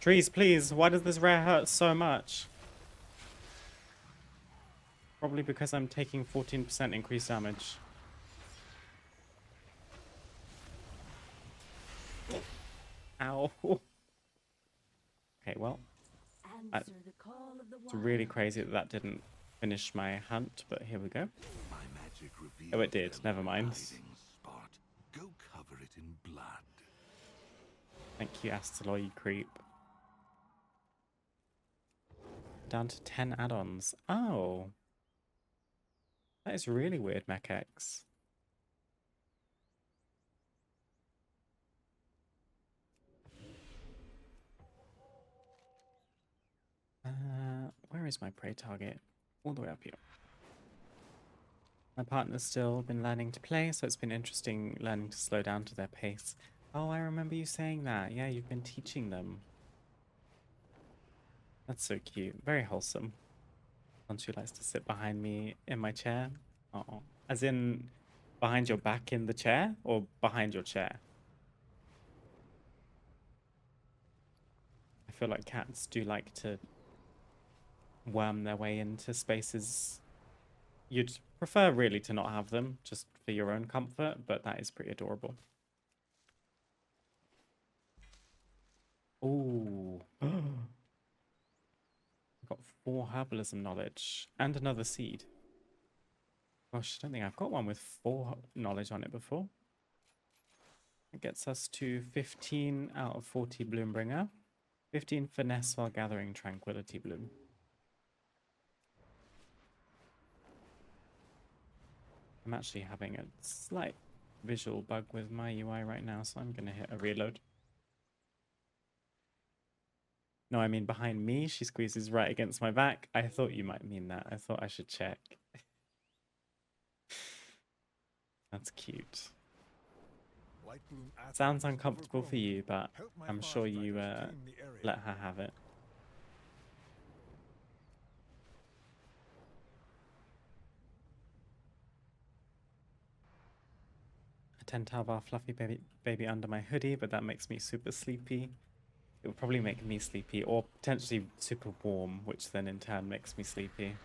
S1: Trees, please. Why does this rare hurt so much? Probably because I'm taking 14% increased damage. Ow. Okay, well. It's really crazy that that didn't finish my hunt, but here we go. Oh, it did. Never mind.
S2: Go cover it in blood.
S1: Thank you, Astaloy, you creep. Down to 10 add-ons. Oh. That is really weird, MechX. Where is my prey target? All the way up here. My partner's still been learning to play, so it's been interesting learning to slow down to their pace. Oh, I remember you saying that. Yeah, you've been teaching them. That's so cute. Very wholesome. She likes to sit behind me in my chair. Oh, as in behind your back in the chair or behind your chair? I feel like cats do like to worm their way into spaces you'd prefer really to not have them, just for your own comfort, but that is pretty adorable. Ooh. Got 4 herbalism knowledge and another seed. Gosh, I don't think I've got one with 4 knowledge on it before. It gets us to 15 out of 40 Bloombringer. 15 finesse while gathering Tranquility Bloom. I'm actually having a slight visual bug with my UI right now, so I'm going to hit a reload. No, I mean behind me. She squeezes right against my back. I thought you might mean that. I thought I should check. That's cute. Sounds uncomfortable for you, but I'm sure you let her have it. I tend to have our fluffy baby under my hoodie, but that makes me super sleepy. It would probably make me sleepy, or potentially super warm, which then in turn makes me sleepy.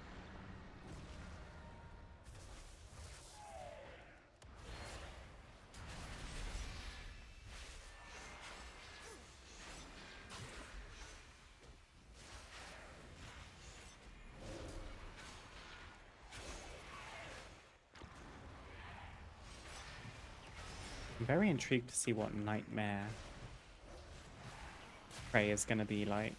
S1: very intrigued to see what Nightmare Prey is going to be like.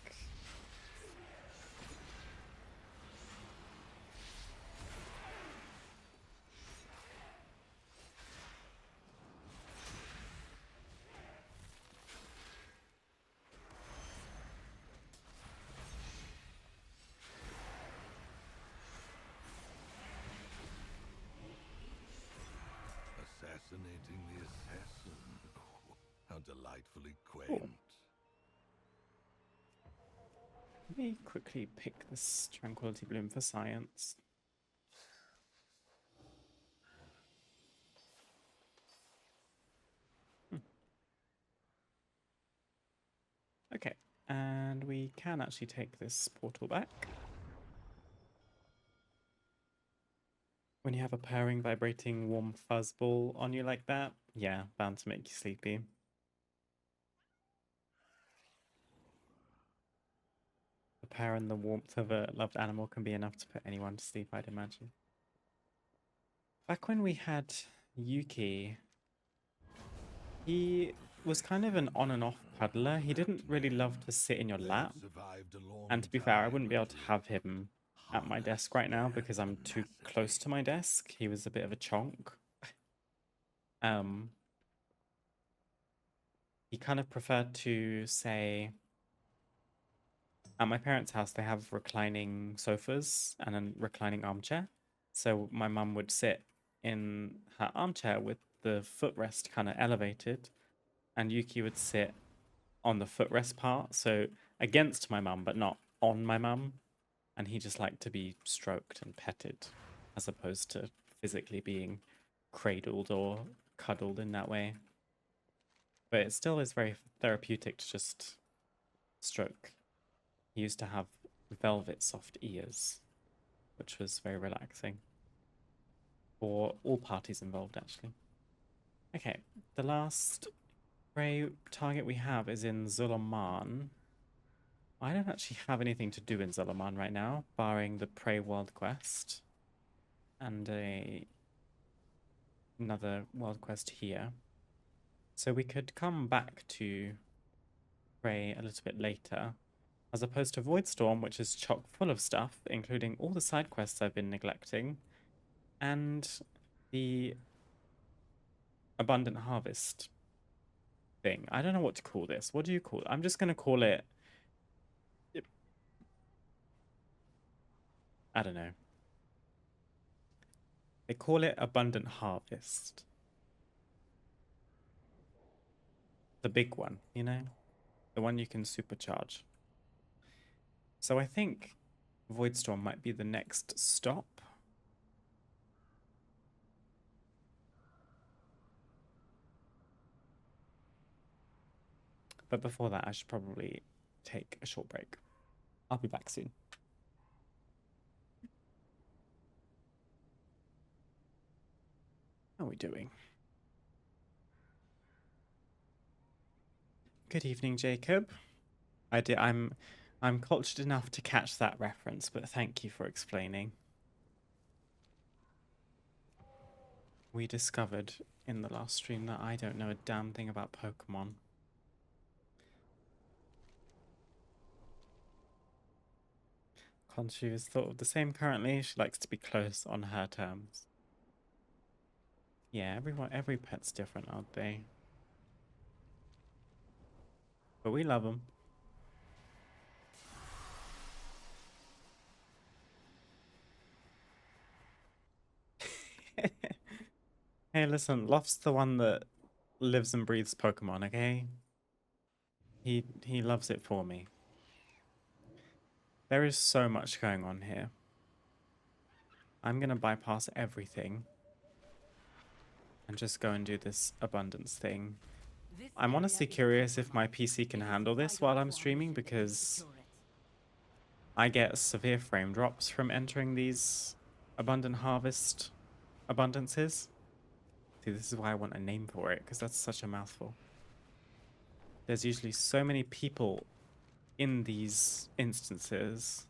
S5: Assassinating the assassin. Oh, how delightfully quaint.
S1: Cool. Let me quickly pick this Tranquility Bloom for science. Okay, and we can actually take this portal back. When you have a purring, vibrating, warm fuzzball on you like that, yeah, bound to make you sleepy. The purr and the warmth of a loved animal can be enough to put anyone to sleep, I'd imagine. Back when we had Yuki, he was kind of an on and off cuddler. He didn't really love to sit in your lap. And to be fair, I wouldn't be able to have him at my desk right now because I'm too close to my desk. He was a bit of a chonk. He kind of preferred to say, at my parents' house, they have reclining sofas and a reclining armchair. So my mum would sit in her armchair with the footrest kind of elevated, and Yuki would sit on the footrest part, so against my mum, but not on my mum. And he just liked to be stroked and petted, as opposed to physically being cradled or cuddled in that way. But it still is very therapeutic to just stroke. He used to have velvet soft ears, which was very relaxing. For all parties involved, actually. Okay, the last prey target we have is in Zulaman. I don't actually have anything to do in Zulaman right now, barring the Prey World Quest and another World Quest here. So we could come back to Prey a little bit later, as opposed to Voidstorm, which is chock full of stuff, including all the side quests I've been neglecting, and the Abundant Harvest thing. I don't know what to call this. What do you call it? I'm just going to call it... I don't know. They call it Abundant Harvest. The big one, you know? The one you can supercharge. So I think Voidstorm might be the next stop. But before that, I should probably take a short break. I'll be back soon. How are we doing? Good evening, Jacob. I'm cultured enough to catch that reference, but thank you for explaining. We discovered in the last stream that I don't know a damn thing about Pokemon. Khonshu is thought of the same currently. She likes to be close on her terms. Yeah, every pet's different, aren't they? But we love them. Hey, listen, Luff's the one that lives and breathes Pokemon, okay? He loves it for me. There is so much going on here. I'm gonna bypass everything and just go and do this abundance thing. I'm honestly curious if my PC can handle this while I'm streaming, because I get severe frame drops from entering these abundant harvest abundances. See, this is why I want a name for it, because that's such a mouthful. There's usually so many people in these instances,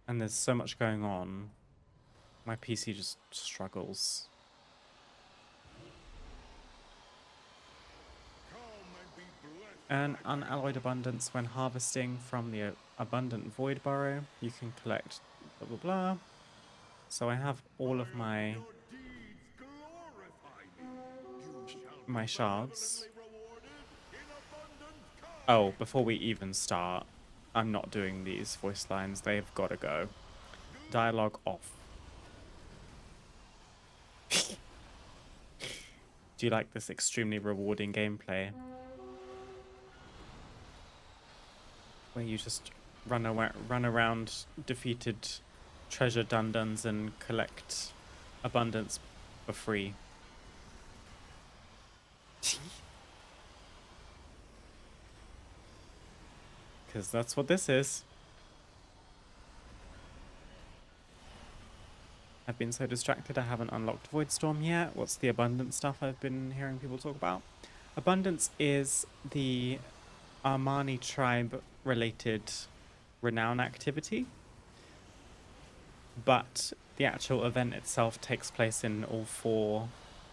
S1: and there's so much going on. My PC just struggles. Earn unalloyed abundance when harvesting from the abundant void burrow. You can collect blah blah blah. So I have all of my shards. Oh, before we even start, I'm not doing these voice lines. They've got to go. Dialogue off. Do you like this extremely rewarding gameplay? Where you just run around defeated treasure dungeons and collect abundance for free. Because that's what this is. I've been so distracted I haven't unlocked Voidstorm yet. What's the abundance stuff I've been hearing people talk about? Abundance is the Armani tribe related renown activity, but the actual event itself takes place in all 4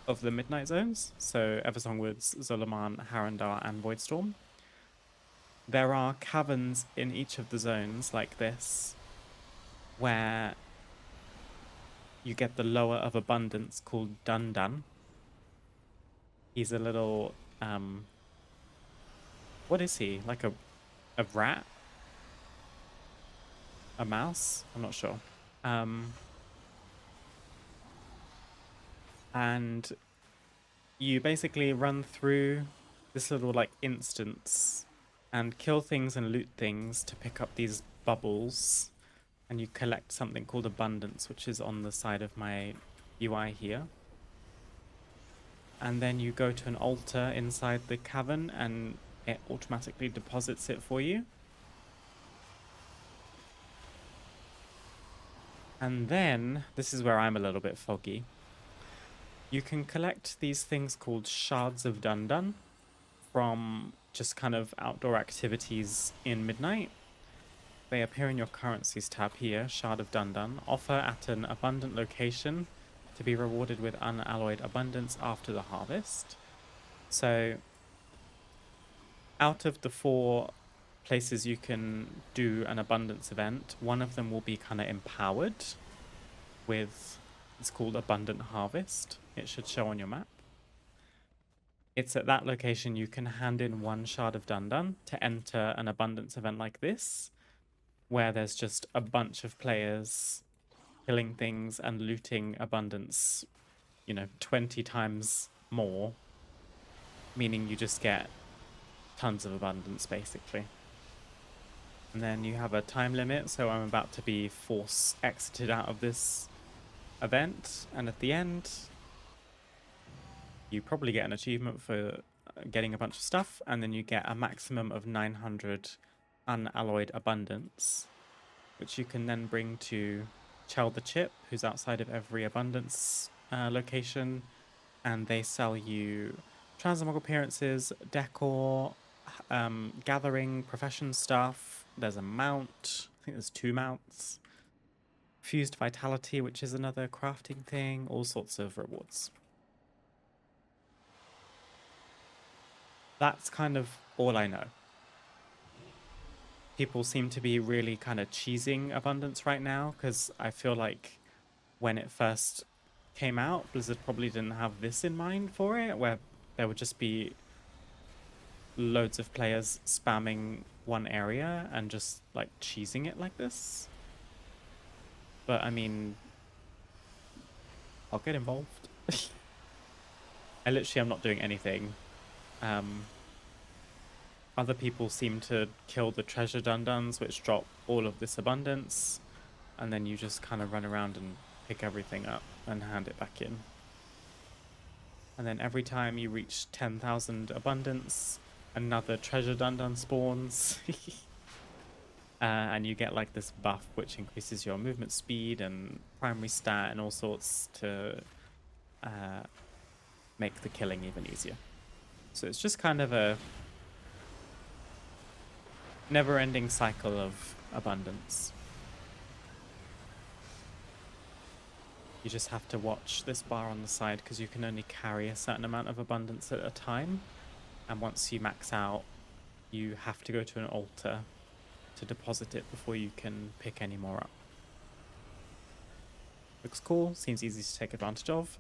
S1: of the Midnight Zones, so Eversong Woods, Zolaman, Harandar, and Voidstorm. There are caverns in each of the zones like this, where you get the lower of abundance called Dundan. He's a little, what is he? Like a rat? A mouse? I'm not sure. And you basically run through this little like instance and kill things and loot things to pick up these bubbles, and you collect something called abundance, which is on the side of my UI here. And then you go to an altar inside the cavern and it automatically deposits it for you. And then, this is where I'm a little bit foggy. You can collect these things called shards of Dundan from just kind of outdoor activities in Midnight. They appear in your currencies tab here, Shard of Dundan. Offer at an abundant location to be rewarded with unalloyed abundance after the harvest. So, out of the 4 places you can do an abundance event, one of them will be kind of empowered with, it's called Abundant Harvest. It should show on your map. It's at that location you can hand in 1 Shard of Dundan to enter an abundance event like this, where there's just a bunch of players killing things and looting abundance, 20 times more, meaning you just get tons of abundance basically. And then you have a time limit, so I'm about to be force exited out of this event, and at the end you probably get an achievement for getting a bunch of stuff, and then you get a maximum of 900 unalloyed abundance, which you can then bring to Chell the Chip, who's outside of every abundance location, and they sell you transmog appearances, decor, gathering, profession stuff. There's a mount. I think there's 2 mounts. Fused Vitality, which is another crafting thing. All sorts of rewards. That's kind of all I know. People seem to be really kind of cheesing abundance right now, because I feel like when it first came out, Blizzard probably didn't have this in mind for it, where there would just be loads of players spamming one area and just like cheesing it like this. But I mean, I'll get involved. I literally am not doing anything. Other people seem to kill the treasure dunduns, which drop all of this abundance, and then you just kind of run around and pick everything up and hand it back in. And then every time you reach 10,000 abundance, another treasure dundun spawns. And you get like this buff which increases your movement speed and primary stat and all sorts to make the killing even easier. So it's just kind of a never-ending cycle of abundance. You just have to watch this bar on the side because you can only carry a certain amount of abundance at a time. And once you max out you have to go to an altar to deposit it before you can pick any more up. Looks cool, seems easy to take advantage of.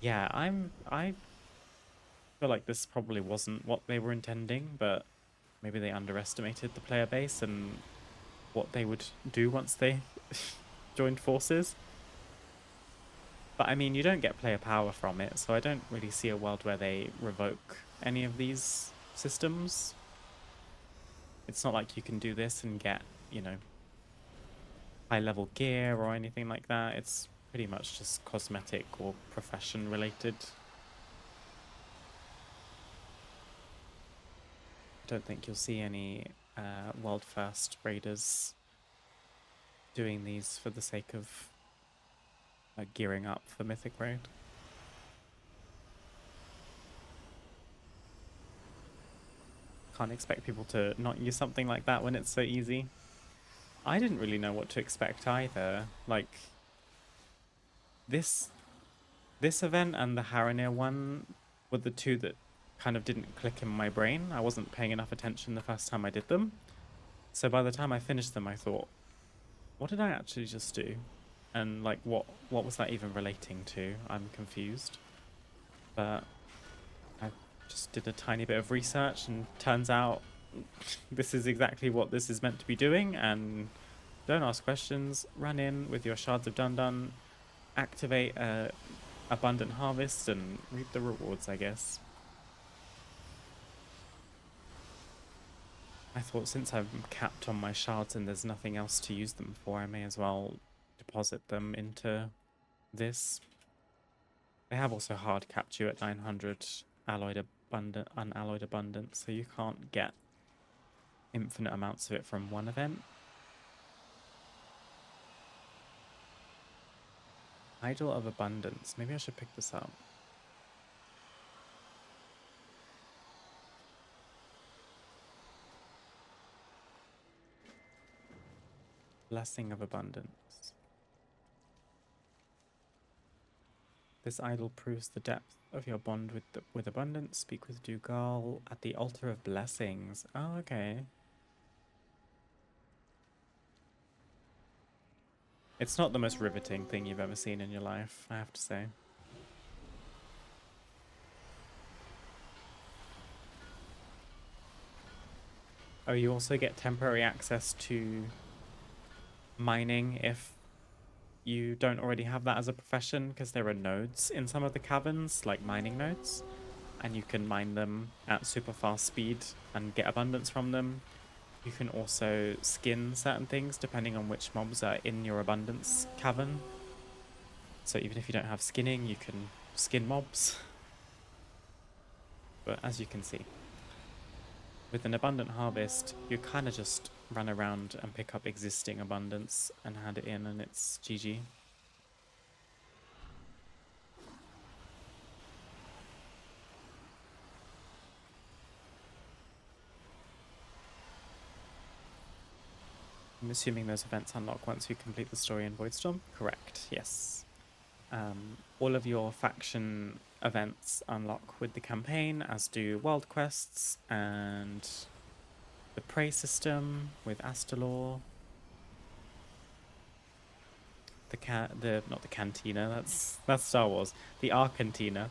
S1: Yeah, I feel like this probably wasn't what they were intending, but maybe they underestimated the player base and what they would do once they joined forces. But I mean, you don't get player power from it, so I don't really see a world where they revoke any of these systems. It's not like you can do this and get, you know, high level gear or anything like that. It's pretty much just cosmetic or profession related. I don't think you'll see any world first raiders doing these for the sake of gearing up for Mythic Raid. Can't expect people to not use something like that when it's so easy. I didn't really know what to expect either. Like, this event and the Haranir one were the two that kind of didn't click in my brain. I wasn't paying enough attention the first time I did them. So by the time I finished them, I thought, what did I actually just do? And like, what was that even relating to? I'm confused. But I just did a tiny bit of research, and turns out this is exactly what this is meant to be doing. And don't ask questions. Run in with your shards of Dun-Dun, activate abundant harvest, and reap the rewards, I guess. I thought since I'm capped on my shards and there's nothing else to use them for, I may as well deposit them into this. They have also hard capped you at 900 unalloyed abundance, so you can't get infinite amounts of it from one event. Idol of Abundance. Maybe I should pick this up. Blessing of Abundance. This idol proves the depth of your bond with abundance. Speak with Dougal at the altar of blessings. Oh, okay. It's not the most riveting thing you've ever seen in your life, I have to say. Oh, you also get temporary access to mining if you don't already have that as a profession, because there are nodes in some of the caverns, like mining nodes, and you can mine them at super fast speed and get abundance from them. You can also skin certain things depending on which mobs are in your abundance cavern. So even if you don't have skinning, you can skin mobs. But as you can see, with an abundant harvest, you kind of just run around and pick up existing abundance and hand it in, and it's GG. I'm assuming those events unlock once you complete the story in Voidstorm? Correct, yes. All of your faction events unlock with the campaign, as do world quests and the prey system with Astalor. Not the cantina, that's Star Wars. The Arcantina.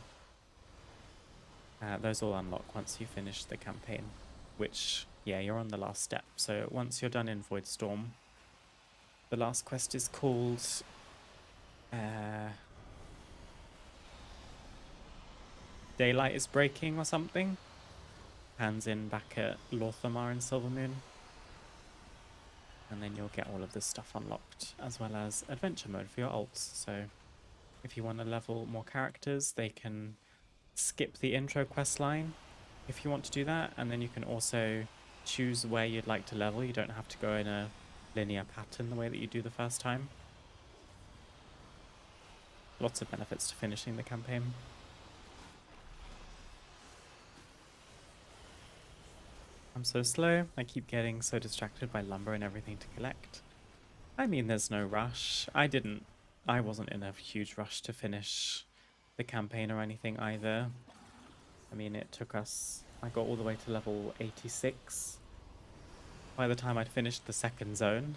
S1: Those all unlock once you finish the campaign, which, yeah, you're on the last step. So once you're done in Voidstorm, the last quest is called Daylight is Breaking or something. Hands in back at Lorthamar in Silvermoon. And then you'll get all of this stuff unlocked, as well as adventure mode for your ults. So if you want to level more characters, they can skip the intro quest line if you want to do that, and then you can also choose where you'd like to level. You don't have to go in a linear pattern the way that you do the first time. Lots of benefits to finishing the campaign. I'm so slow. I keep getting so distracted by lumber and everything to collect. I mean, there's no rush. I wasn't in a huge rush to finish the campaign or anything either. I mean, it took us, I got all the way to level 86 by the time I'd finished the second zone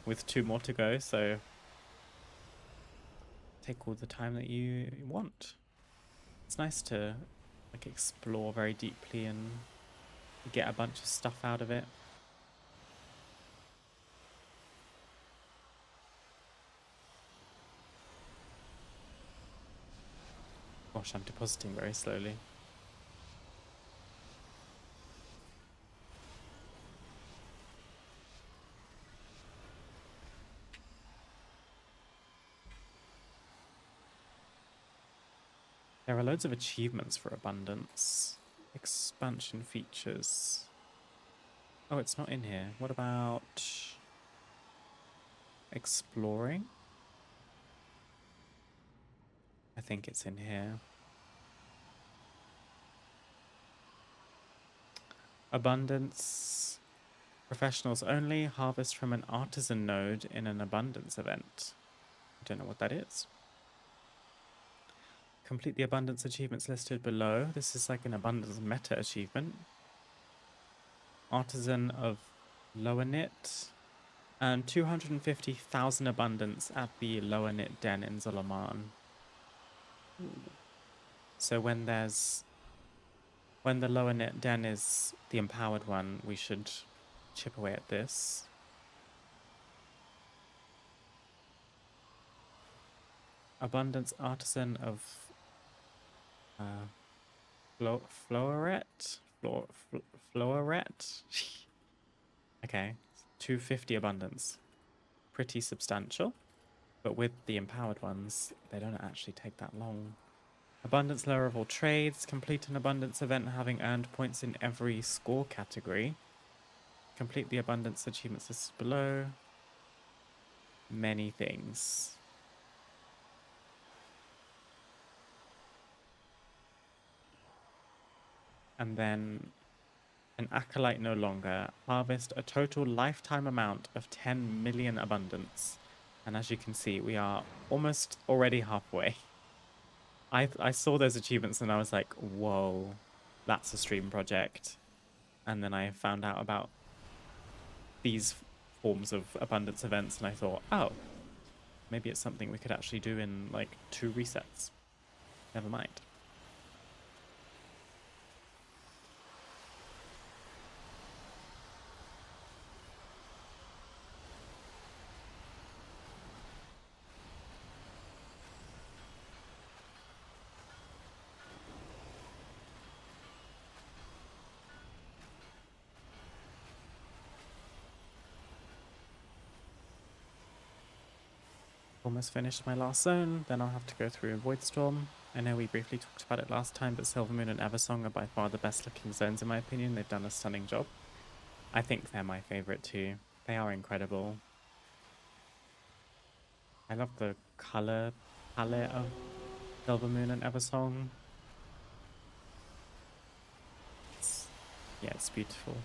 S1: with 2 more to go, so take all the time that you want. It's nice to like explore very deeply and get a bunch of stuff out of it. Gosh, I'm depositing very slowly. There are loads of achievements for abundance. Expansion features. Oh, it's not in here. What about exploring? I think it's in here. Abundance. Professionals only. Harvest from an artisan node in an abundance event. I don't know what that is. Complete the abundance achievements listed below. This is like an abundance meta achievement. Artisan of Lower Knit. And 250,000 abundance at the Lower Knit Den in Zulaman. So when the Lower Knit Den is the empowered one, we should chip away at this. Abundance Artisan of Floret? Floret? Okay, 250 abundance. Pretty substantial, but with the empowered ones, they don't actually take that long. Abundance lower of all trades. Complete an abundance event having earned points in every score category. Complete the abundance achievements listed below. Many things. And then an acolyte no longer. Harvest a total lifetime amount of 10 million abundance. And as you can see, we are almost already halfway. I saw those achievements and I was like, whoa, that's a stream project. And then I found out about these forms of abundance events and I thought, oh, maybe it's something we could actually do in like 2 resets. Never mind. Almost finished my last zone, then I'll have to go through Voidstorm. I know we briefly talked about it last time, but Silvermoon and Eversong are by far the best looking zones in my opinion. They've done a stunning job. I think they're my favourite too. They are incredible. I love the colour palette of Silvermoon and Eversong. Yeah, it's beautiful.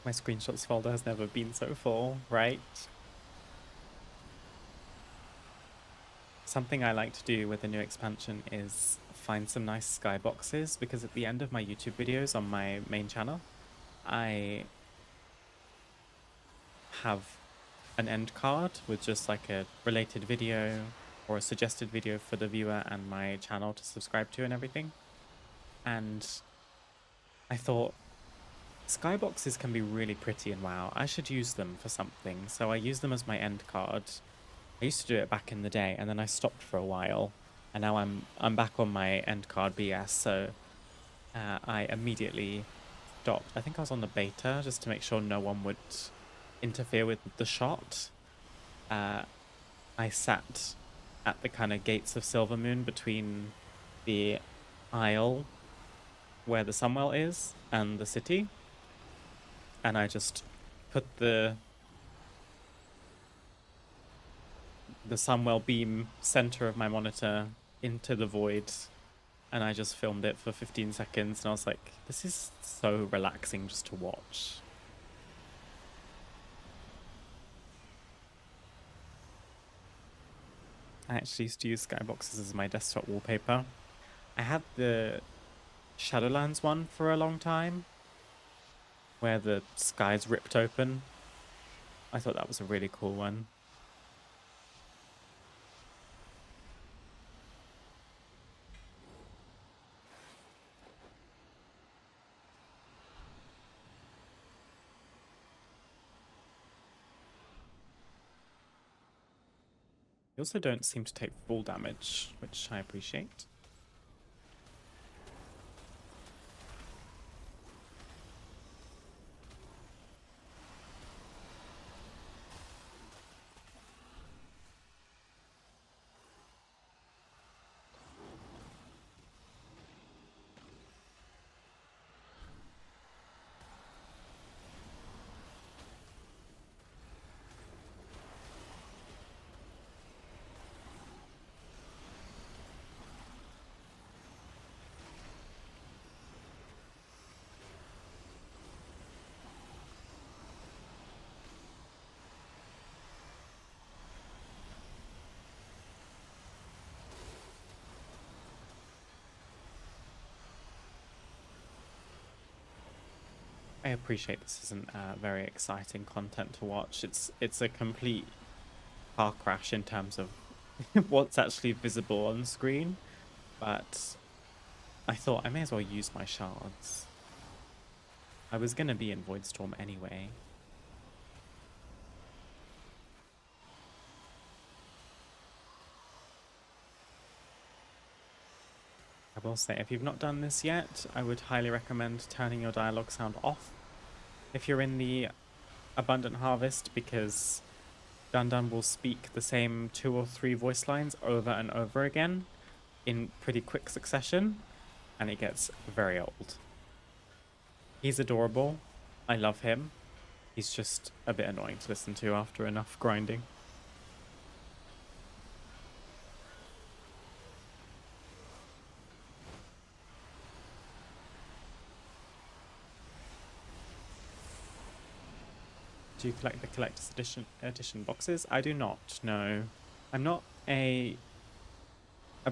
S1: My screenshots folder has never been so full, right? Something I like to do with the new expansion is find some nice skyboxes, because at the end of my YouTube videos on my main channel, I have an end card with just like a related video or a suggested video for the viewer and my channel to subscribe to and everything. And I thought, skyboxes can be really pretty and wow, I should use them for something. So I use them as my end card. I used to do it back in the day and then I stopped for a while. And now I'm back on my end card BS, so I immediately stopped. I think I was on the beta just to make sure no one would interfere with the shot. I sat at the kind of gates of Silvermoon between the isle where the Sunwell is and the city. And I just put the Sunwell beam center of my monitor into the void and I just filmed it for 15 seconds, and I was like, this is so relaxing just to watch. I actually used to use skyboxes as my desktop wallpaper. I had the Shadowlands one for a long time, where the skies ripped open. I thought that was a really cool one. You also don't seem to take full damage, which I appreciate. I appreciate this isn't very exciting content to watch. It's a complete car crash in terms of what's actually visible on screen, but I thought I may as well use my shards. I was gonna be in Voidstorm anyway. I will say, if you've not done this yet, I would highly recommend turning your dialogue sound off if you're in the Abundant Harvest, because Dun will speak the same 2 or 3 voice lines over and over again in pretty quick succession, and it gets very old. He's adorable. I love him. He's just a bit annoying to listen to after enough grinding. Do you collect the collector's edition boxes? I do not, no. I'm not a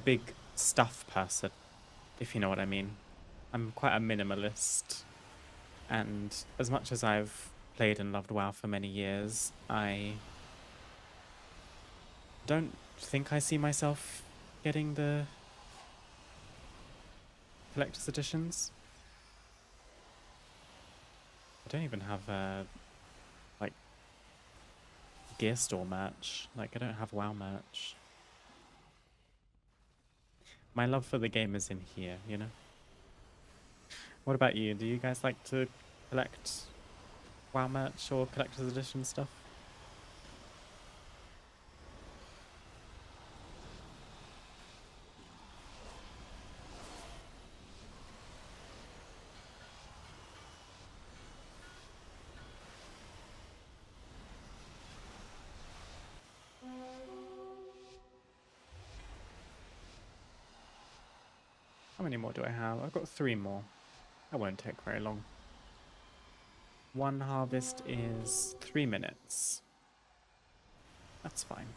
S1: big stuff person, if you know what I mean. I'm quite a minimalist, and as much as I've played and loved WoW for many years, I don't think I see myself getting the collector's editions. I don't even have a like gear store merch. Like, I don't have WoW merch. My love for the game is in here, you know? What about you? Do you guys like to collect WoW merch or collector's edition stuff? How many more do I have? I've got 3 more. That won't take very long. One harvest is 3 minutes. That's fine.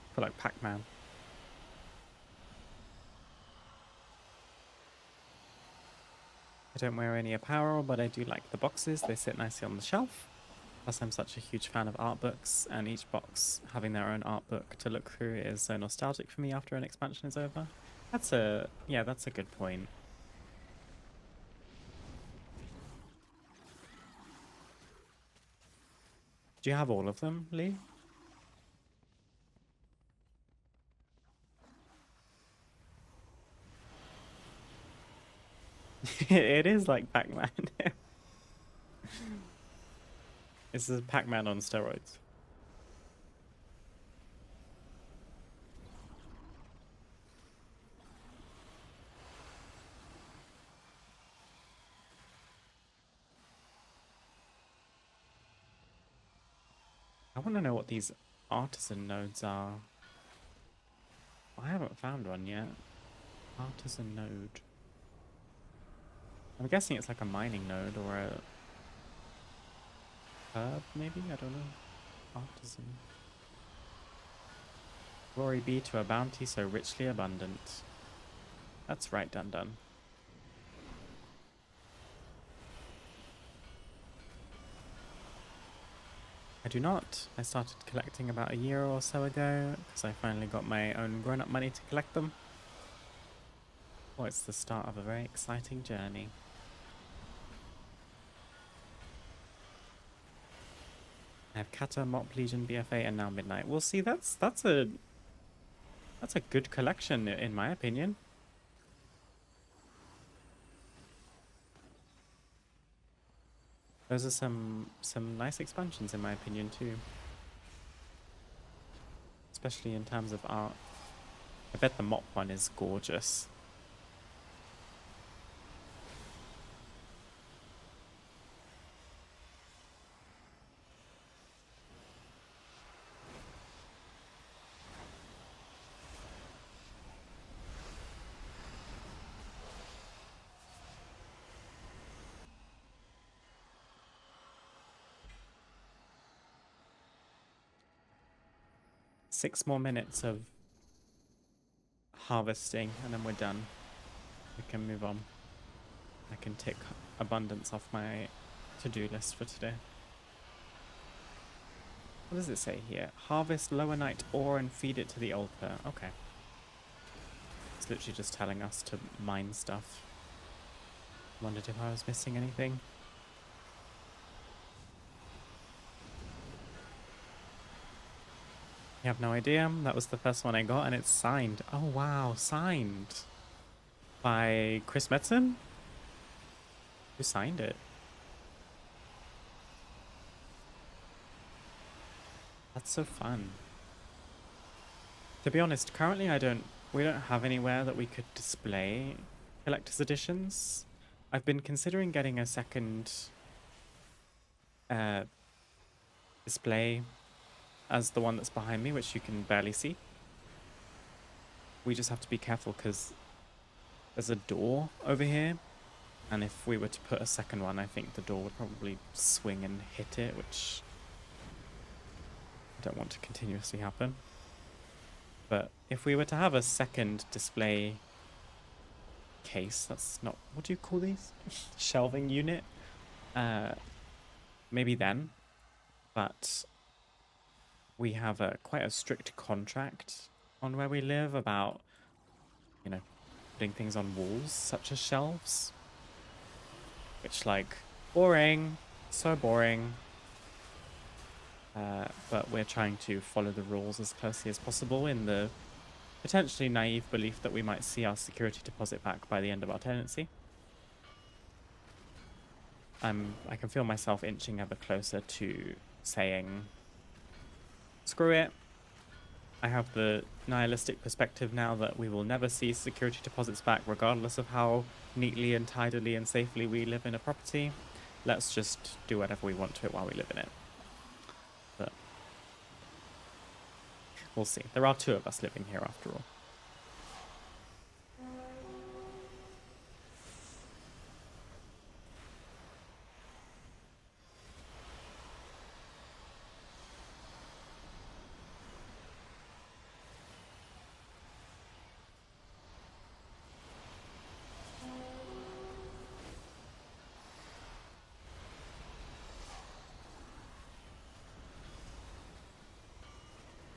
S1: I feel like Pac-Man. I don't wear any apparel, but I do like the boxes. They sit nicely on the shelf. Plus, I'm such a huge fan of art books, and each box having their own art book to look through is so nostalgic for me after an expansion is over. That's a good point. Do you have all of them, Lee? It is like Pac-Man. This is Pac-Man on steroids. I want to know what these artisan nodes are. I haven't found one yet. Artisan node. I'm guessing it's like a mining node or a herb, maybe? I don't know. Artisan. Glory be to a bounty so richly abundant. That's right, done done. I do not. I started collecting about a year or so ago because I finally got my own grown-up money to collect them. Oh, it's the start of a very exciting journey. I have Kata, Mop, Legion, BFA, and now Midnight. We'll see. That's a good collection in my opinion. Those are some nice expansions in my opinion too. Especially in terms of art. I bet the Mop one is gorgeous. Six more minutes of harvesting and then we're done. We can move on. I can tick abundance off my to-do list for today. What does it say here? Harvest lower night ore and feed it to the altar. Okay. It's literally just telling us to mine stuff. Wondered if I was missing anything. You have no idea. That was the first one I got and it's signed. Oh wow, signed. By Chris Metzen? Who signed it? That's so fun. To be honest, currently we don't have anywhere that we could display collector's editions. I've been considering getting a second display as the one that's behind me, which you can barely see. We just have to be careful because there's a door over here, and if we were to put a second one, I think the door would probably swing and hit it, which I don't want to continuously happen. But if we were to have a second display case, that's not, what do you call these? Shelving unit? Maybe then, but we have quite a strict contract on where we live about, you know, putting things on walls such as shelves, which, like, boring, so boring, but we're trying to follow the rules as closely as possible in the potentially naive belief that we might see our security deposit back by the end of our tenancy. I can feel myself inching ever closer to saying, screw it. I have the nihilistic perspective now that we will never see security deposits back regardless of how neatly and tidily and safely we live in a property. Let's just do whatever we want to it while we live in it. But we'll see. There are two of us living here after all.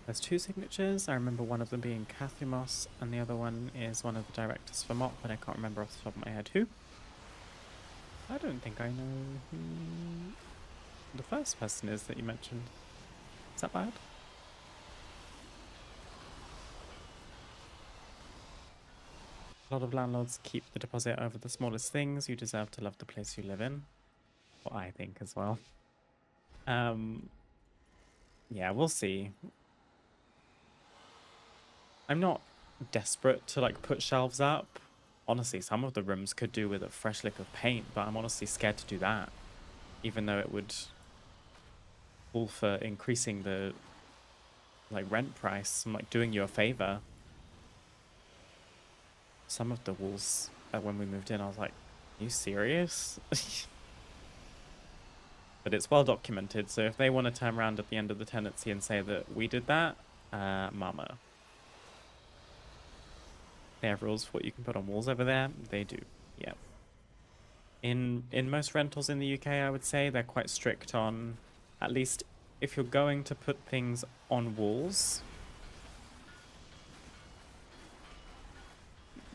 S1: There's two signatures. I remember one of them being Kathumos, and the other one is one of the directors for MOP, but I can't remember off the top of my head who. I don't think I know who the first person is that you mentioned. Is that bad? A lot of landlords keep the deposit over the smallest things. You deserve to love the place you live in. What I think as well. Yeah, we'll see. I'm not desperate to like put shelves up. Honestly, some of the rooms could do with a fresh lick of paint, but I'm honestly scared to do that. Even though it would call for increasing the like rent price. I'm like doing you a favor. Some of the walls when we moved in, I was like, are you serious? But it's well documented, so if they want to turn around at the end of the tenancy and say that we did that, mama. They have rules for what you can put on walls over there. They do, yeah. In most rentals in the UK, I would say they're quite strict on, at least if you're going to put things on walls,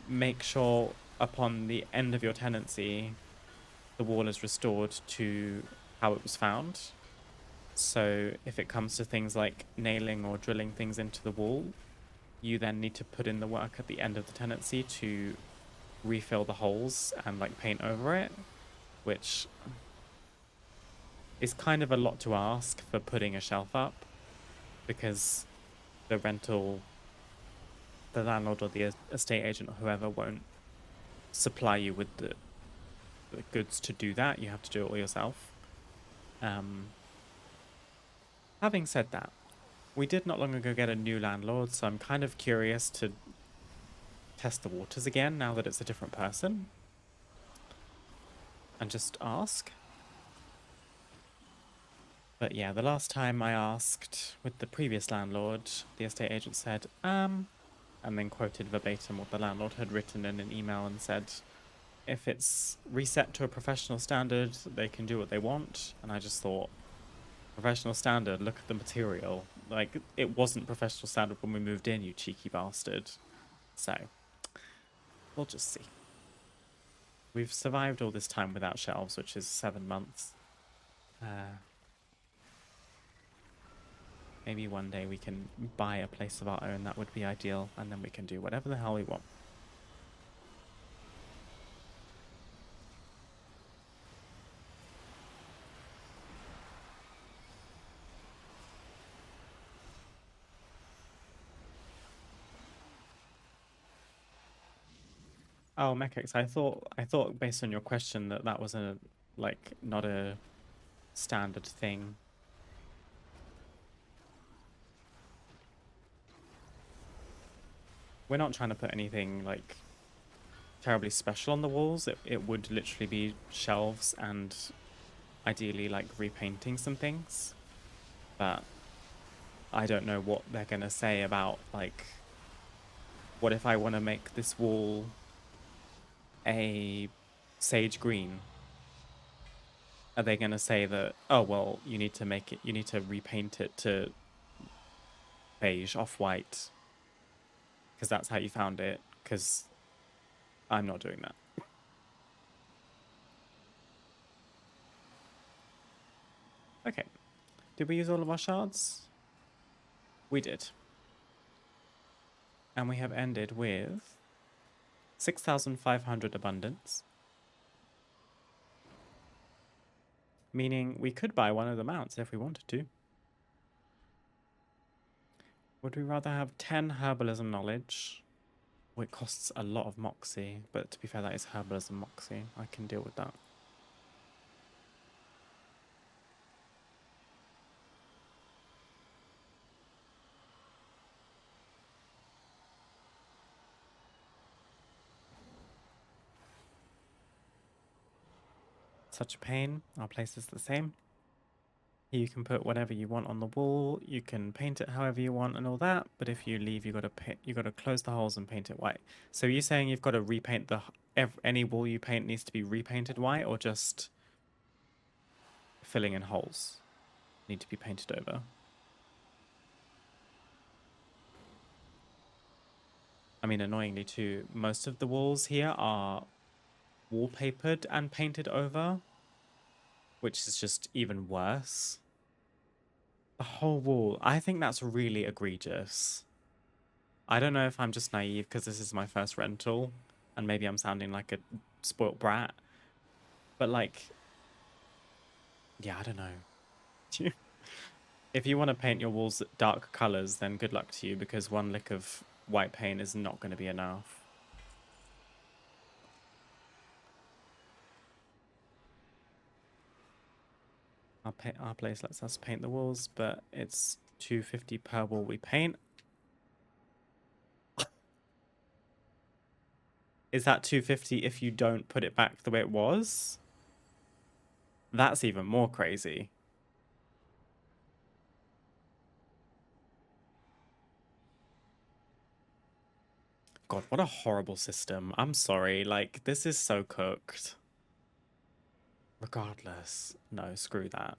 S1: make sure upon the end of your tenancy, the wall is restored to how it was found. So if it comes to things like nailing or drilling things into the wall, you then need to put in the work at the end of the tenancy to refill the holes and like paint over it, which is kind of a lot to ask for putting a shelf up, because the landlord or the estate agent or whoever won't supply you with the goods to do that. You have to do it all yourself. Having said that, we did not long ago get a new landlord, so I'm kind of curious to test the waters again now that it's a different person. And just ask. But yeah, the last time I asked with the previous landlord, the estate agent said, and then quoted verbatim what the landlord had written in an email and said, if it's reset to a professional standard, they can do what they want. And I just thought, professional standard, look at the material. Like, it wasn't professional standard when we moved in, you cheeky bastard. So, we'll just see. We've survived all this time without shelves, which is 7 months. Maybe one day we can buy a place of our own. That would be ideal, and then we can do whatever the hell we want. Oh, Mechex, I thought based on your question that was not a standard thing. We're not trying to put anything like terribly special on the walls. It would literally be shelves and ideally like repainting some things. But I don't know what they're gonna say about like, what if I want to make this wall a sage green? Are they gonna say that, oh well, you need to repaint it to beige, off-white, because that's how you found it? Because I'm not doing that. Okay, did we use all of our shards? We did. And we have ended with 6,500 abundance. Meaning we could buy one of the mounts if we wanted to. Would we rather have 10 herbalism knowledge? Well, it costs a lot of moxie, but to be fair, that is herbalism moxie. I can deal with that. Such a pain. Our place is the same. You can put whatever you want on the wall. You can paint it however you want and all that. But if you leave, you gotta close the holes and paint it white. So you're saying you've got to repaint any wall you paint needs to be repainted white, or just filling in holes need to be painted over? I mean, annoyingly too, most of the walls here are wallpapered and painted over, which is just even worse. The whole wall. I think that's really egregious. I don't know if I'm just naive because this is my first rental, And maybe I'm sounding like a spoilt brat. But like, yeah, I don't know. If you want to paint your walls dark colors, then good luck to you, because one lick of white paint is not going to be enough. Our place lets us paint the walls, but it's $2.50 per wall we paint. Is that $2.50 if you don't put it back the way it was? That's even more crazy. God, what a horrible system. I'm sorry. Like, this is so cooked. Regardless. No, screw that.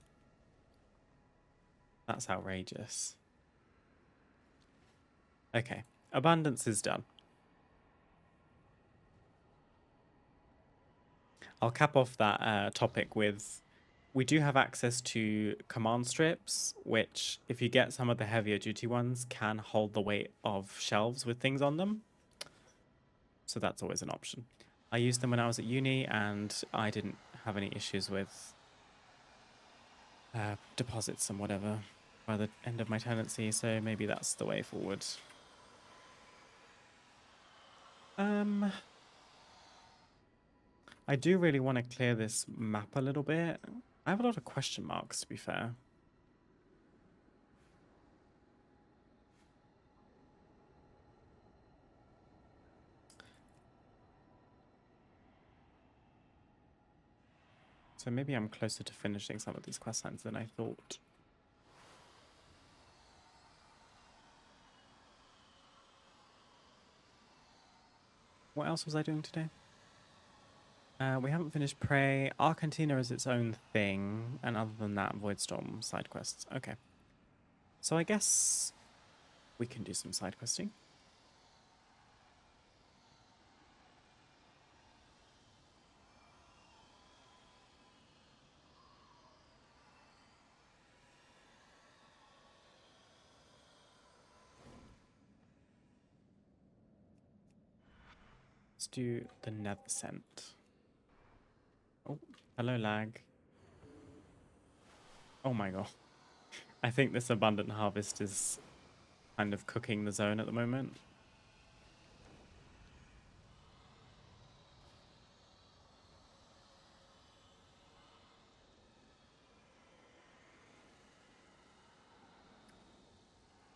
S1: That's outrageous. Okay. Abundance is done. I'll cap off that topic with, we do have access to command strips, which, if you get some of the heavier duty ones, can hold the weight of shelves with things on them. So that's always an option. I used them when I was at uni, and I didn't have any issues with deposits and whatever by the end of my tenancy, so maybe that's the way forward. I do really want to clear this map a little bit. I have a lot of question marks, to be fair. So maybe I'm closer to finishing some of these quest lines than I thought. What else was I doing today? We haven't finished Prey. Argentina is its own thing, and other than that, Voidstorm side quests. Okay. So I guess we can do some side questing. Let's do the Nether Scent. Oh, hello lag. Oh my god. I think this abundant harvest is kind of cooking the zone at the moment.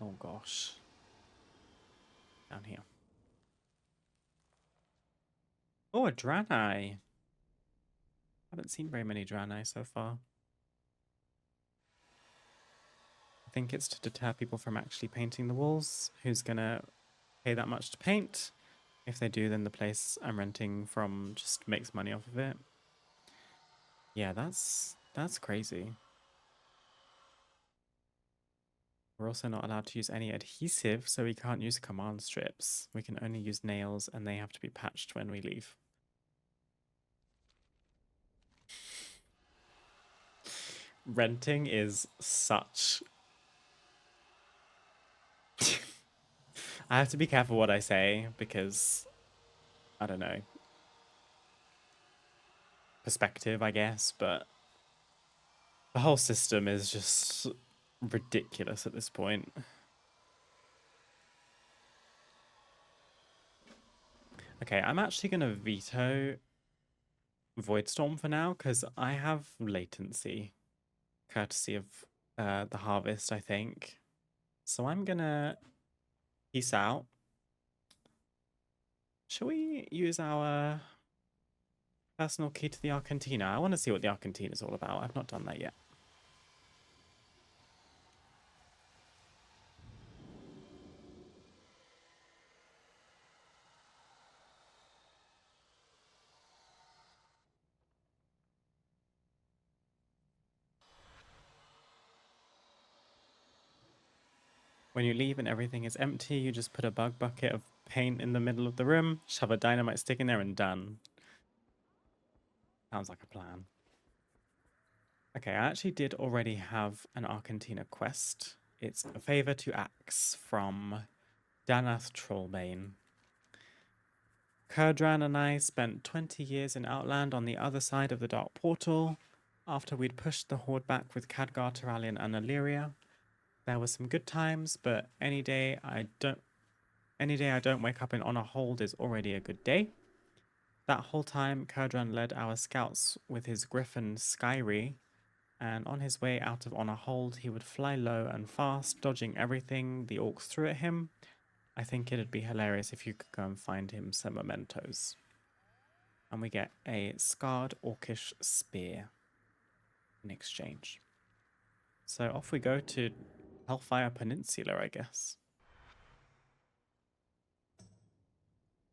S1: Oh gosh. Down here. Oh, a Draenei. Haven't seen very many Draenei so far. I think it's to deter people from actually painting the walls. Who's gonna pay that much to paint? If they do, then the place I'm renting from just makes money off of it. Yeah, that's crazy. We're also not allowed to use any adhesive, so we can't use command strips. We can only use nails, and they have to be patched when we leave. Renting is such... I have to be careful what I say, because, I don't know, perspective, I guess, but the whole system is just ridiculous at this point. Okay, I'm actually going to veto Voidstorm for now, because I have latency, courtesy of the harvest, I think. So I'm going to peace out. Shall we use our personal key to the Argentina? I want to see what the Argentina is all about. I've not done that yet. When you leave and everything is empty, you just put a bug bucket of paint in the middle of the room, shove a dynamite stick in there, and done. Sounds like a plan. Okay, I actually did already have an Argentina quest. It's a favor to Axe from Danath Trollbane. Kurdran and I spent 20 years in Outland on the other side of the Dark Portal. After we'd pushed the Horde back with Khadgar, Turalyon, and Illyria, there were some good times, but any day I don't wake up in Honor Hold is already a good day. That whole time, Kurdran led our scouts with his griffin Skyri, and on his way out of Honor Hold, he would fly low and fast, dodging everything the orcs threw at him. I think it'd be hilarious if you could go and find him some mementos. And we get a scarred orcish spear in exchange. So off we go to Hellfire Peninsula, I guess.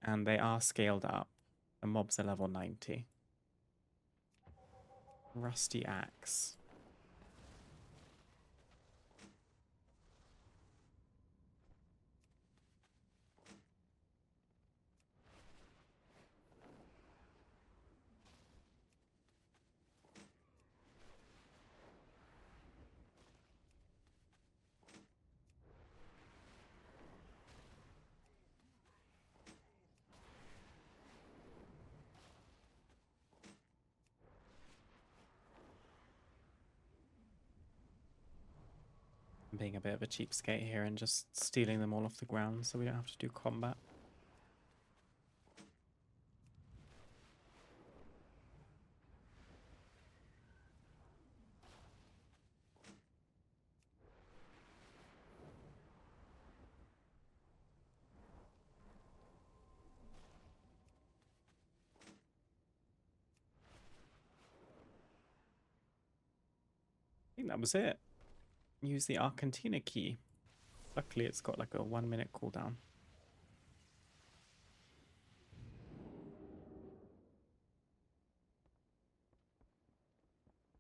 S1: And they are scaled up. The mobs are level 90. Rusty Axe. I'm being a bit of a cheapskate here and just stealing them all off the ground so we don't have to do combat. I think that was it. Use the Argentina key. Luckily it's got like a 1-minute cooldown.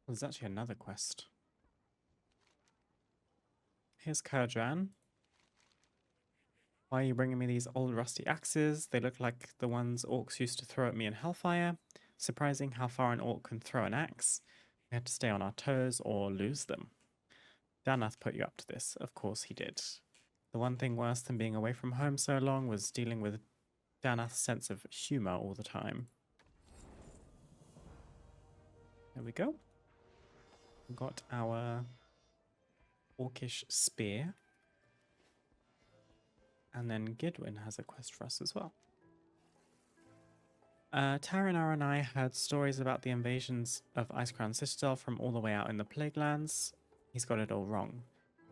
S1: There's actually another quest. Here's Kurdran. Why are you bringing me these old rusty axes? They look like the ones orcs used to throw at me in Hellfire. Surprising how far an orc can throw an axe. We had to stay on our toes or lose them. Danath put you up to this. Of course he did. The one thing worse than being away from home so long was dealing with Danath's sense of humor all the time. There we go. We've got our orcish spear. And then Gidwin has a quest for us as well. Taranar and I heard stories about the invasions of Icecrown Citadel from all the way out in the Plaguelands. He's got it all wrong.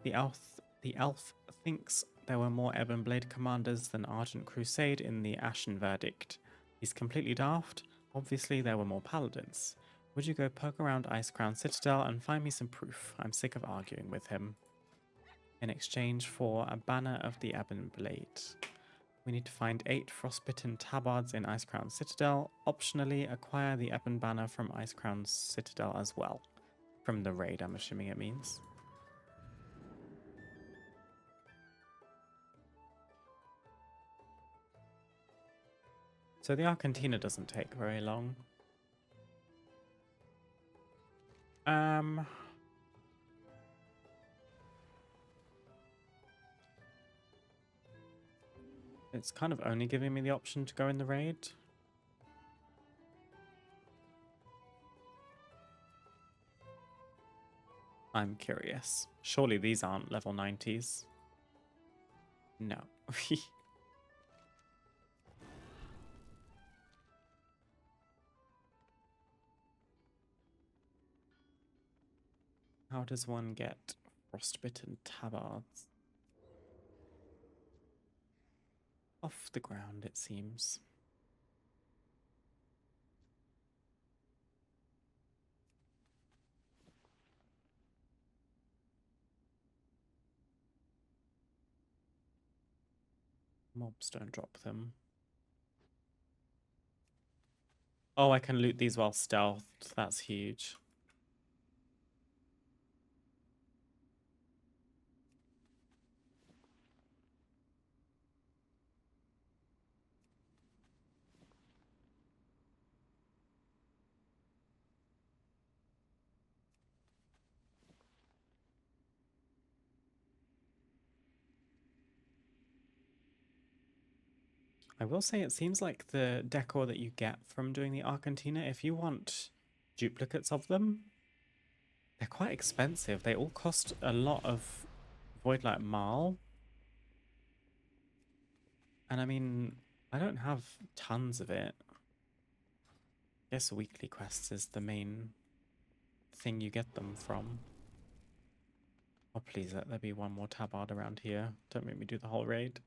S1: The elf thinks there were more Ebon Blade commanders than Argent Crusade in the Ashen Verdict. He's completely daft. Obviously, there were more paladins. Would you go poke around Icecrown Citadel and find me some proof? I'm sick of arguing with him. In exchange for a banner of the Ebon Blade. We need to find 8 frostbitten tabards in Icecrown Citadel. Optionally, acquire the Ebon banner from Icecrown Citadel as well. From the raid, I'm assuming it means. So the Argentina doesn't take very long. It's kind of only giving me the option to go in the raid. I'm curious. Surely these aren't level 90s. No. How does one get frostbitten tabards? Off the ground, it seems. Mobs don't drop them. Oh, I can loot these while stealthed. That's huge. I will say it seems like the decor that you get from doing the Argentina, if you want duplicates of them, they're quite expensive. They all cost a lot of Voidlight Marl. And I mean, I don't have tons of it. I guess weekly quests is the main thing you get them from. Oh, please let there be one more tabard around here. Don't make me do the whole raid.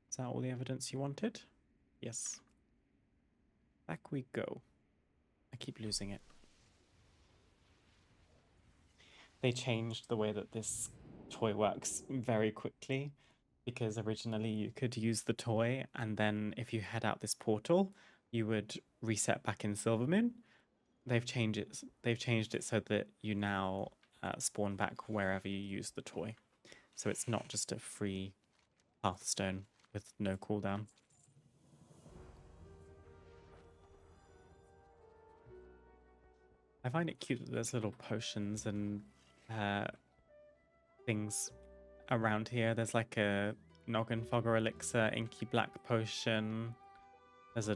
S1: Is that all the evidence you wanted? Yes. Back we go. I keep losing it. They changed the way that this toy works very quickly, because originally you could use the toy and then if you head out this portal, you would reset back in Silvermoon. They've changed it so that you now spawn back wherever you use the toy. So it's not just a free Hearthstone with no cooldown. I find it cute that there's little potions and things around here. There's like a Noggin Fogger Elixir, Inky Black Potion. There's a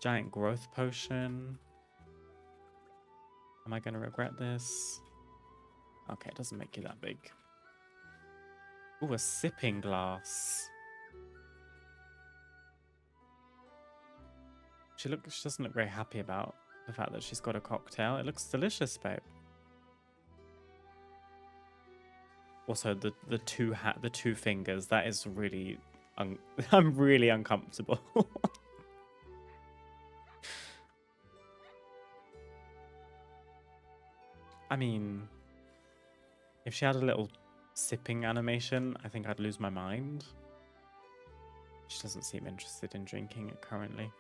S1: giant growth potion. Am I going to regret this? Okay, it doesn't make you that big. Ooh, a sipping glass. She doesn't look very happy about the fact that she's got a cocktail. It looks delicious, babe. Also, the two fingers. That is really, I'm really uncomfortable. I mean, if she had a little sipping animation, I think I'd lose my mind. She doesn't seem interested in drinking it currently.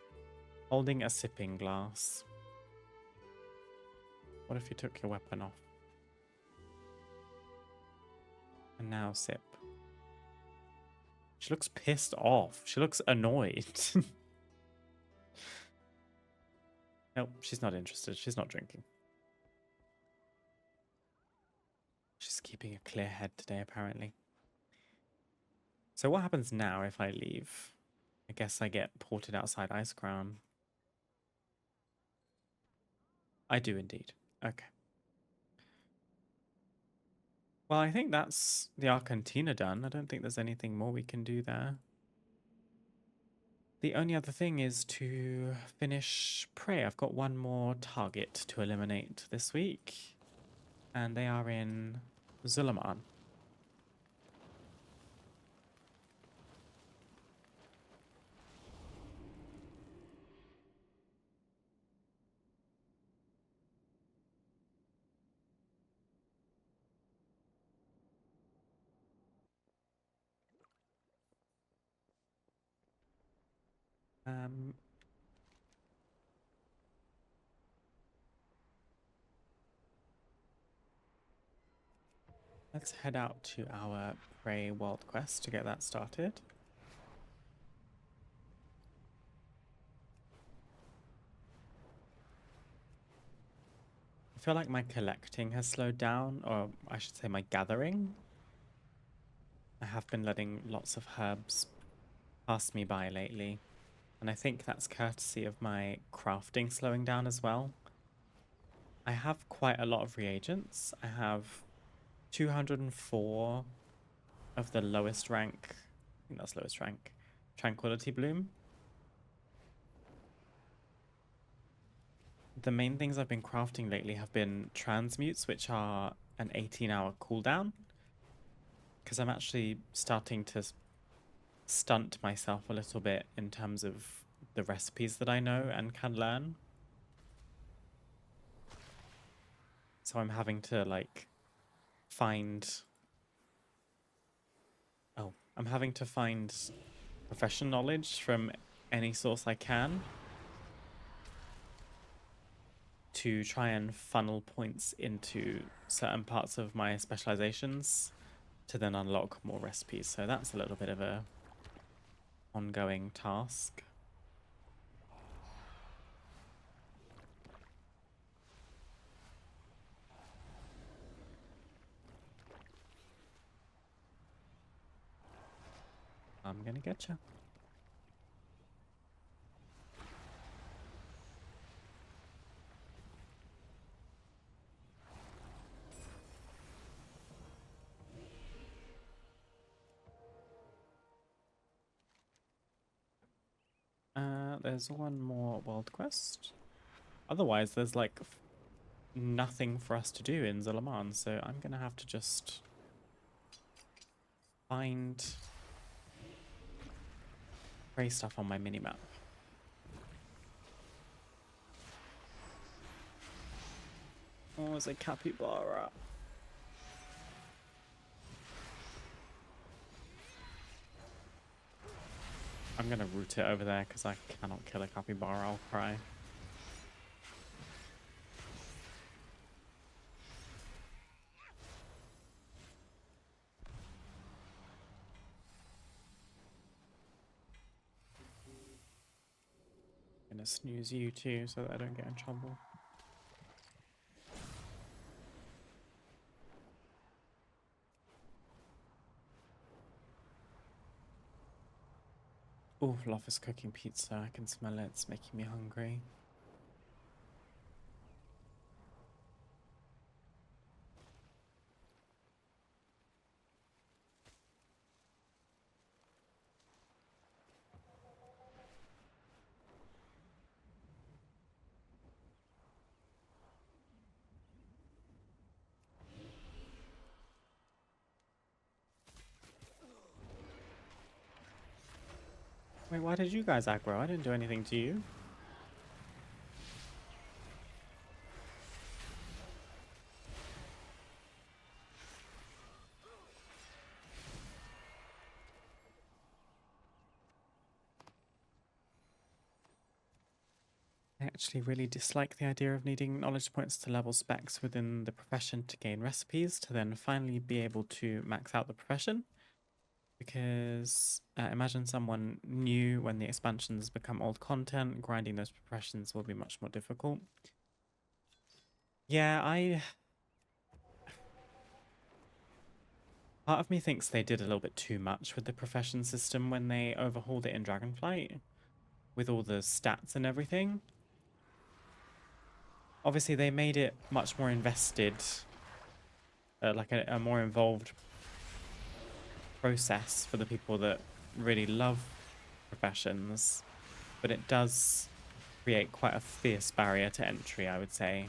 S1: Holding a sipping glass. What if you took your weapon off? And now sip. She looks pissed off. She looks annoyed. Nope, she's not interested. She's not drinking. She's keeping a clear head today, apparently. So what happens now if I leave? I guess I get ported outside Icecrown. I do indeed. Okay. Well, I think that's the Argentina done. I don't think there's anything more we can do there. The only other thing is to finish Prey. I've got one more target to eliminate this week. And they are in Zulaman. Let's head out to our Prey World Quest to get that started. I feel like my collecting has slowed down, or I should say my gathering. I have been letting lots of herbs pass me by lately, and I think that's courtesy of my crafting slowing down as well. I have quite a lot of reagents. I have 204 of the lowest rank, I think that's lowest rank, Tranquility Bloom. The main things I've been crafting lately have been transmutes, which are an 18-hour cooldown, because I'm actually starting to stunt myself a little bit in terms of the recipes that I know and can learn. So I'm having to like I'm having to find professional knowledge from any source I can to try and funnel points into certain parts of my specializations to then unlock more recipes. So that's a little bit of a ongoing task. I'm gonna get you. There's one more world quest. Otherwise, there's like nothing for us to do in Zalaman, so I'm gonna have to just find prey stuff on my minimap. Oh, it's a capybara. I'm gonna route it over there because I cannot kill a capybara, I'll cry. I'm gonna snooze you too so that I don't get in trouble. Ooh, Love is cooking pizza. I can smell it. It's making me hungry. Wait, why did you guys aggro? I didn't do anything to you. I actually really dislike the idea of needing knowledge points to level specs within the profession to gain recipes to then finally be able to max out the profession. Because imagine someone new when the expansions become old content, grinding those professions will be much more difficult. Yeah, part of me thinks they did a little bit too much with the profession system when they overhauled it in Dragonflight, with all the stats and everything. Obviously, they made it much more invested, like a more involved process for the people that really love professions, but it does create quite a fierce barrier to entry, I would say,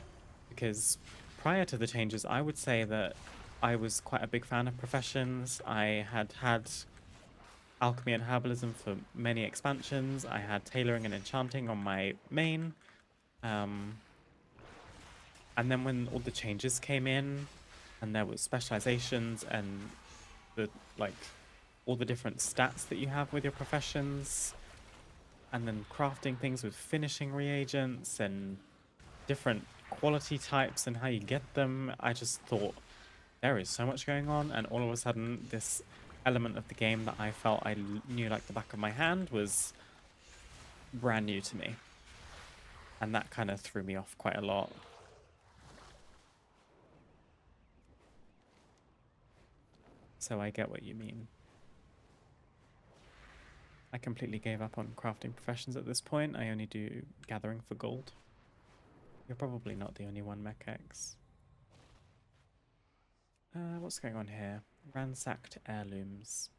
S1: because prior to the changes, I would say that I was quite a big fan of professions. I had alchemy and herbalism for many expansions. I had tailoring and enchanting on my main. And then when all the changes came in and there was specializations and the all the different stats that you have with your professions, and then crafting things with finishing reagents and different quality types and how you get them, I just thought there is so much going on, and all of a sudden this element of the game that I felt I knew like the back of my hand was brand new to me, and that kind of threw me off quite a lot. So I get what you mean. I completely gave up on crafting professions at this point. I only do gathering for gold. You're probably not the only one, Mechex. What's going on here? Ransacked heirlooms.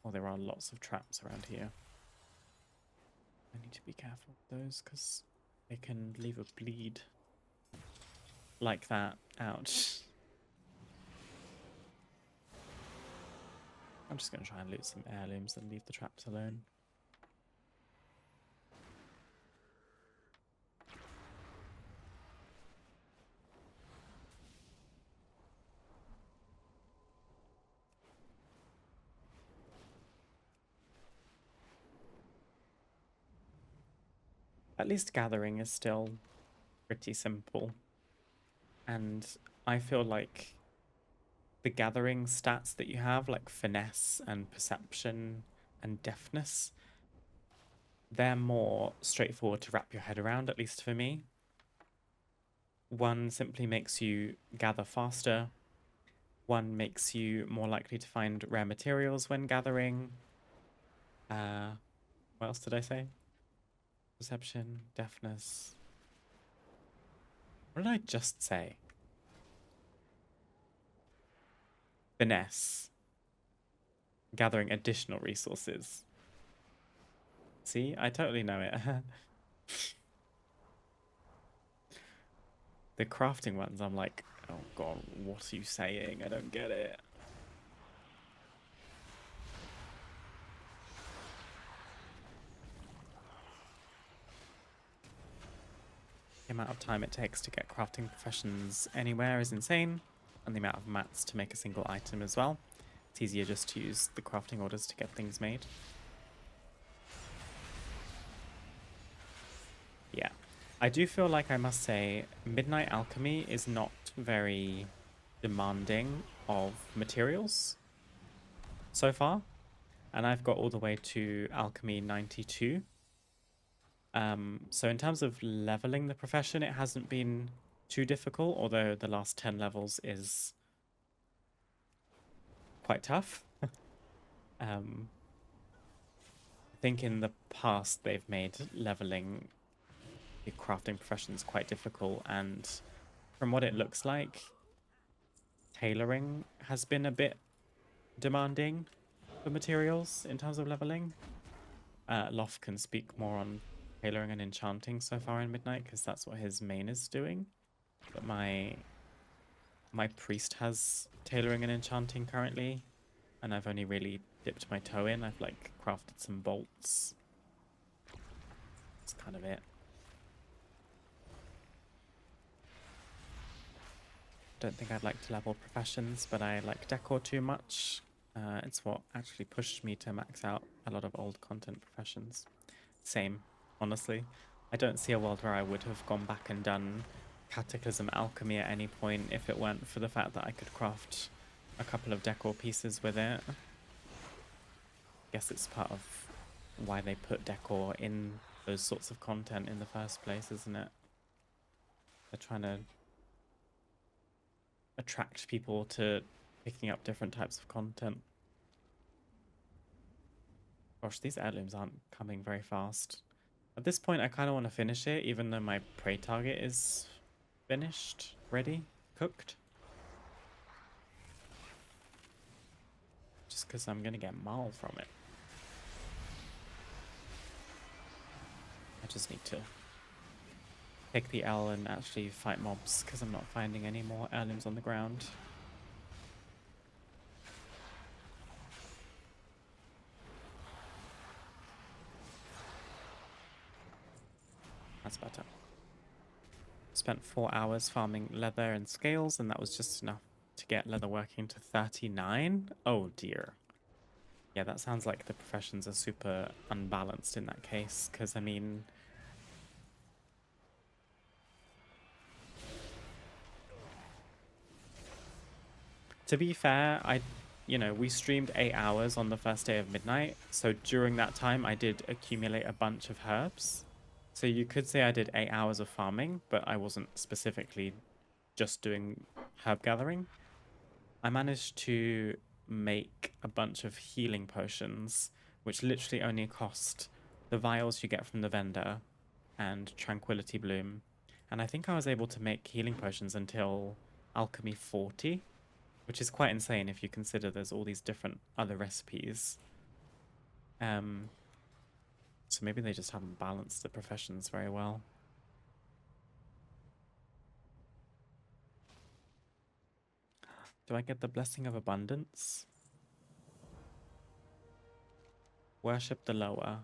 S1: Oh, there are lots of traps around here. I need to be careful with those because they can leave a bleed like that. Ouch. I'm just going to try and loot some heirlooms and leave the traps alone. At least gathering is still pretty simple. And I feel like the gathering stats that you have, like finesse and perception and deafness, they're more straightforward to wrap your head around, at least for me. One simply makes you gather faster. One makes you more likely to find rare materials when gathering. What else did I say? Perception, deafness. What did I just say? Finesse. Gathering additional resources. See, I totally know it. The crafting ones, I'm like, oh god, what are you saying? I don't get it. The amount of time it takes to get crafting professions anywhere is insane, and the amount of mats to make a single item as well. It's easier just to use the crafting orders to get things made. Yeah. I do feel like I must say Midnight Alchemy is not very demanding of materials so far. And I've got all the way to Alchemy 92. So in terms of leveling the profession, it hasn't been too difficult, although the last 10 levels is quite tough. I think in the past they've made leveling the crafting professions quite difficult, and from what it looks like, tailoring has been a bit demanding for materials in terms of leveling. Loth can speak more on tailoring and enchanting so far in Midnight, because that's what his main is doing. But my priest has tailoring and enchanting currently, and I've only really dipped my toe in. I've like crafted some bolts. That's kind of it. Don't think I'd like to level professions, but I like decor too much. It's what actually pushed me to max out a lot of old content professions. Same, honestly. I don't see a world where I would have gone back and done Cataclysm Alchemy at any point if it weren't for the fact that I could craft a couple of decor pieces with it. Guess it's part of why they put decor in those sorts of content in the first place, isn't it? They're trying to attract people to picking up different types of content. Gosh, these heirlooms aren't coming very fast. At this point, I kind of want to finish it, even though my prey target is finished, ready, cooked. Just because I'm going to get maul from it. I just need to take the L and actually fight mobs, because I'm not finding any more heirlooms on the ground. That's better. Spent 4 hours farming leather and scales, and that was just enough to get leather working to 39. Oh dear. Yeah, that sounds like the professions are super unbalanced in that case, because I mean, to be fair, we streamed 8 hours on the first day of Midnight, so during that time I did accumulate a bunch of herbs. So you could say I did 8 hours of farming, but I wasn't specifically just doing herb gathering. I managed to make a bunch of healing potions, which literally only cost the vials you get from the vendor and Tranquility Bloom. And I think I was able to make healing potions until Alchemy 40, which is quite insane if you consider there's all these different other recipes. So maybe they just haven't balanced the professions very well. Do I get the Blessing of Abundance? Worship the lower.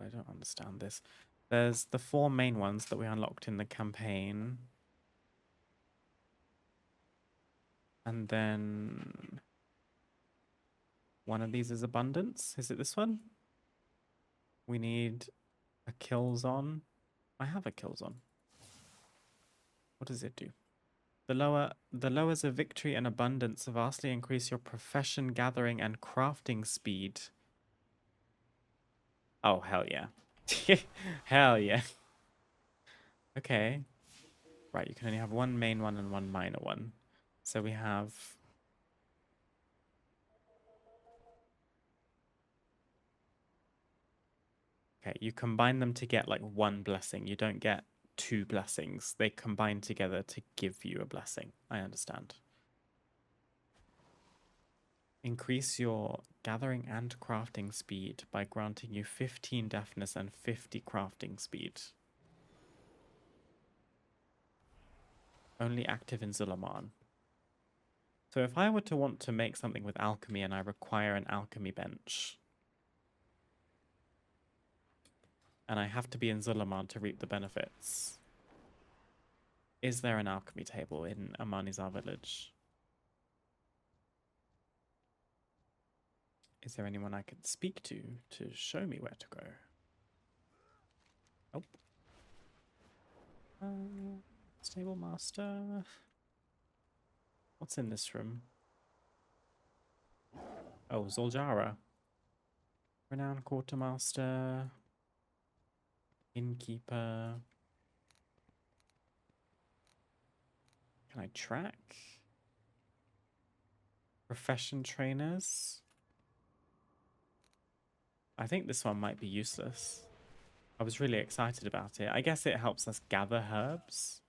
S1: I don't understand this. There's the 4 main ones that we unlocked in the campaign. And then one of these is abundance. Is it this one? We need a Killzone. I have a Killzone. What does it do? The lowers of victory and abundance vastly increase your profession gathering and crafting speed. Oh, hell yeah. Hell yeah. Okay. Right, you can only have one main one and one minor one. So we have Okay, you combine them to get like one blessing. You don't get two blessings. They combine together to give you a blessing. I understand. Increase your gathering and crafting speed by granting you 15 deafness and 50 crafting speed. Only active in Zulaman. So if I were to want to make something with alchemy and I require an alchemy bench, and I have to be in Zulaman to reap the benefits, is there an alchemy table in Amanizar village? Is there anyone I could speak to show me where to go? Nope. Stable master. What's in this room? Oh, Zoljara. Renowned quartermaster. Innkeeper. Can I track? Profession trainers. I think this one might be useless. I was really excited about it. I guess it helps us gather herbs.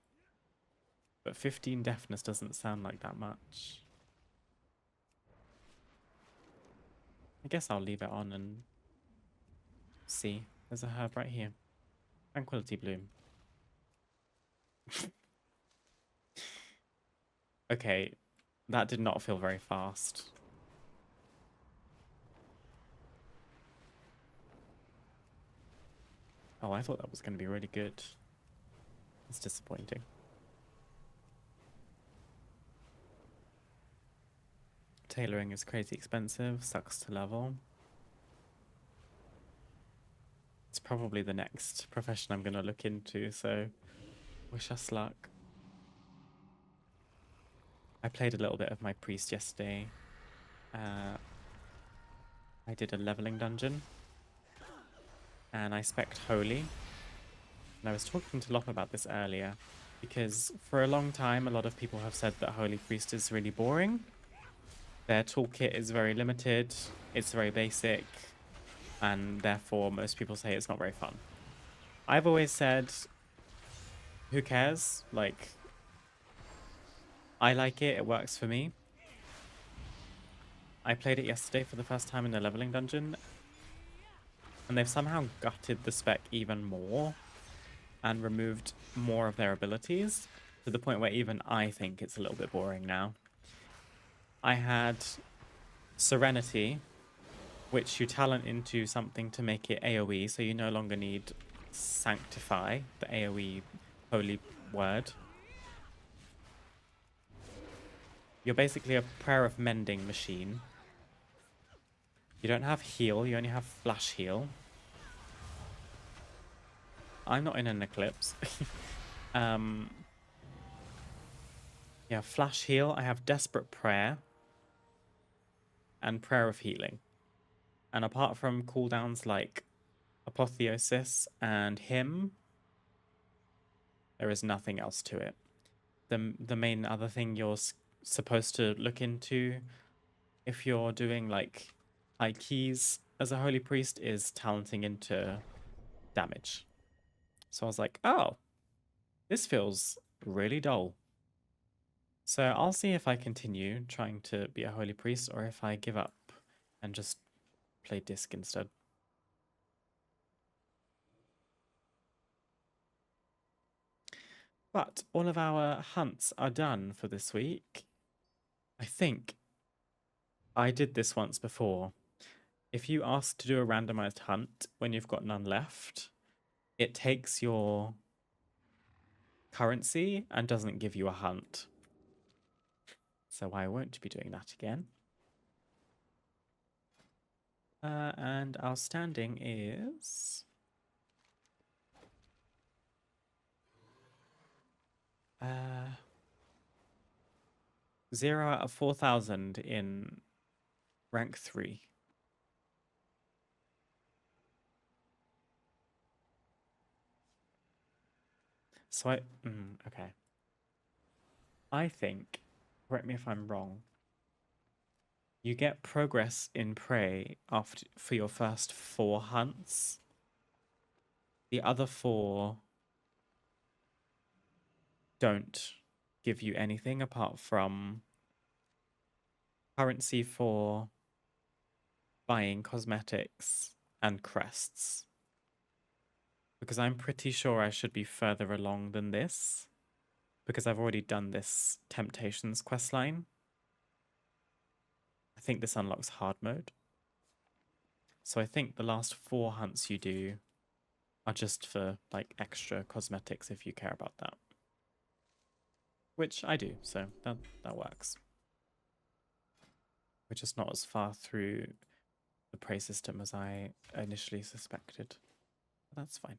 S1: But 15 deafness doesn't sound like that much. I guess I'll leave it on and see. There's a herb right here. Tranquility Bloom. Okay, that did not feel very fast. Oh, I thought that was going to be really good. It's disappointing. Tailoring is crazy expensive, sucks to level. It's probably the next profession I'm going to look into, so wish us luck. I played a little bit of my priest yesterday. I did a leveling dungeon. And I spec'd Holy. And I was talking to Lop about this earlier, because for a long time, a lot of people have said that Holy Priest is really boring. Their toolkit is very limited, it's very basic, and therefore most people say it's not very fun. I've always said, who cares? Like, I like it, it works for me. I played it yesterday for the first time in the leveling dungeon, and they've somehow gutted the spec even more and removed more of their abilities to the point where even I think it's a little bit boring now. I had Serenity, which you talent into something to make it AoE, so you no longer need Sanctify, the AoE holy word. You're basically a Prayer of Mending machine. You don't have heal, you only have flash heal. I'm not in an eclipse. Yeah, flash heal. I have Desperate Prayer and Prayer of Healing. And apart from cooldowns like Apotheosis and Hymn, there is nothing else to it. The main other thing you're supposed to look into if you're doing like high keys as a holy priest is talenting into damage. So I was like, oh, this feels really dull. So I'll see if I continue trying to be a holy priest or if I give up and just play disc instead. But all of our hunts are done for this week. I think I did this once before. If you ask to do a randomized hunt when you've got none left, it takes your currency and doesn't give you a hunt. So I won't be doing that again. And our standing is... 0 out of 4,000 in rank 3. So okay. I think, correct me if I'm wrong, you get progress in prey for your first 4 hunts. The other 4 don't give you anything apart from currency for buying cosmetics and crests. Because I'm pretty sure I should be further along than this, because I've already done this Temptations questline. I think this unlocks hard mode. So I think the last 4 hunts you do are just for like extra cosmetics if you care about that. Which I do, so that works. We're just not as far through the prey system as I initially suspected. That's fine.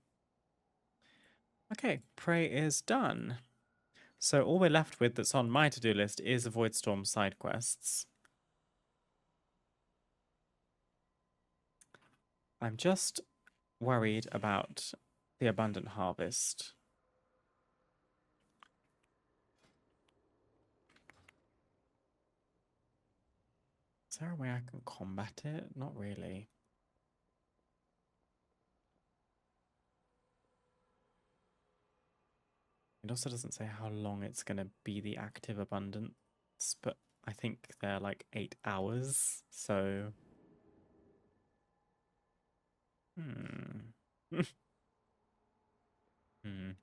S1: Okay, prey is done. So all we're left with that's on my to-do list is Avoid Storm side quests. I'm just worried about the Abundant Harvest. Is there a way I can combat it? Not really. It also doesn't say how long it's going to be the active abundance, but I think they're like 8 hours, so... Hmm. Hmm.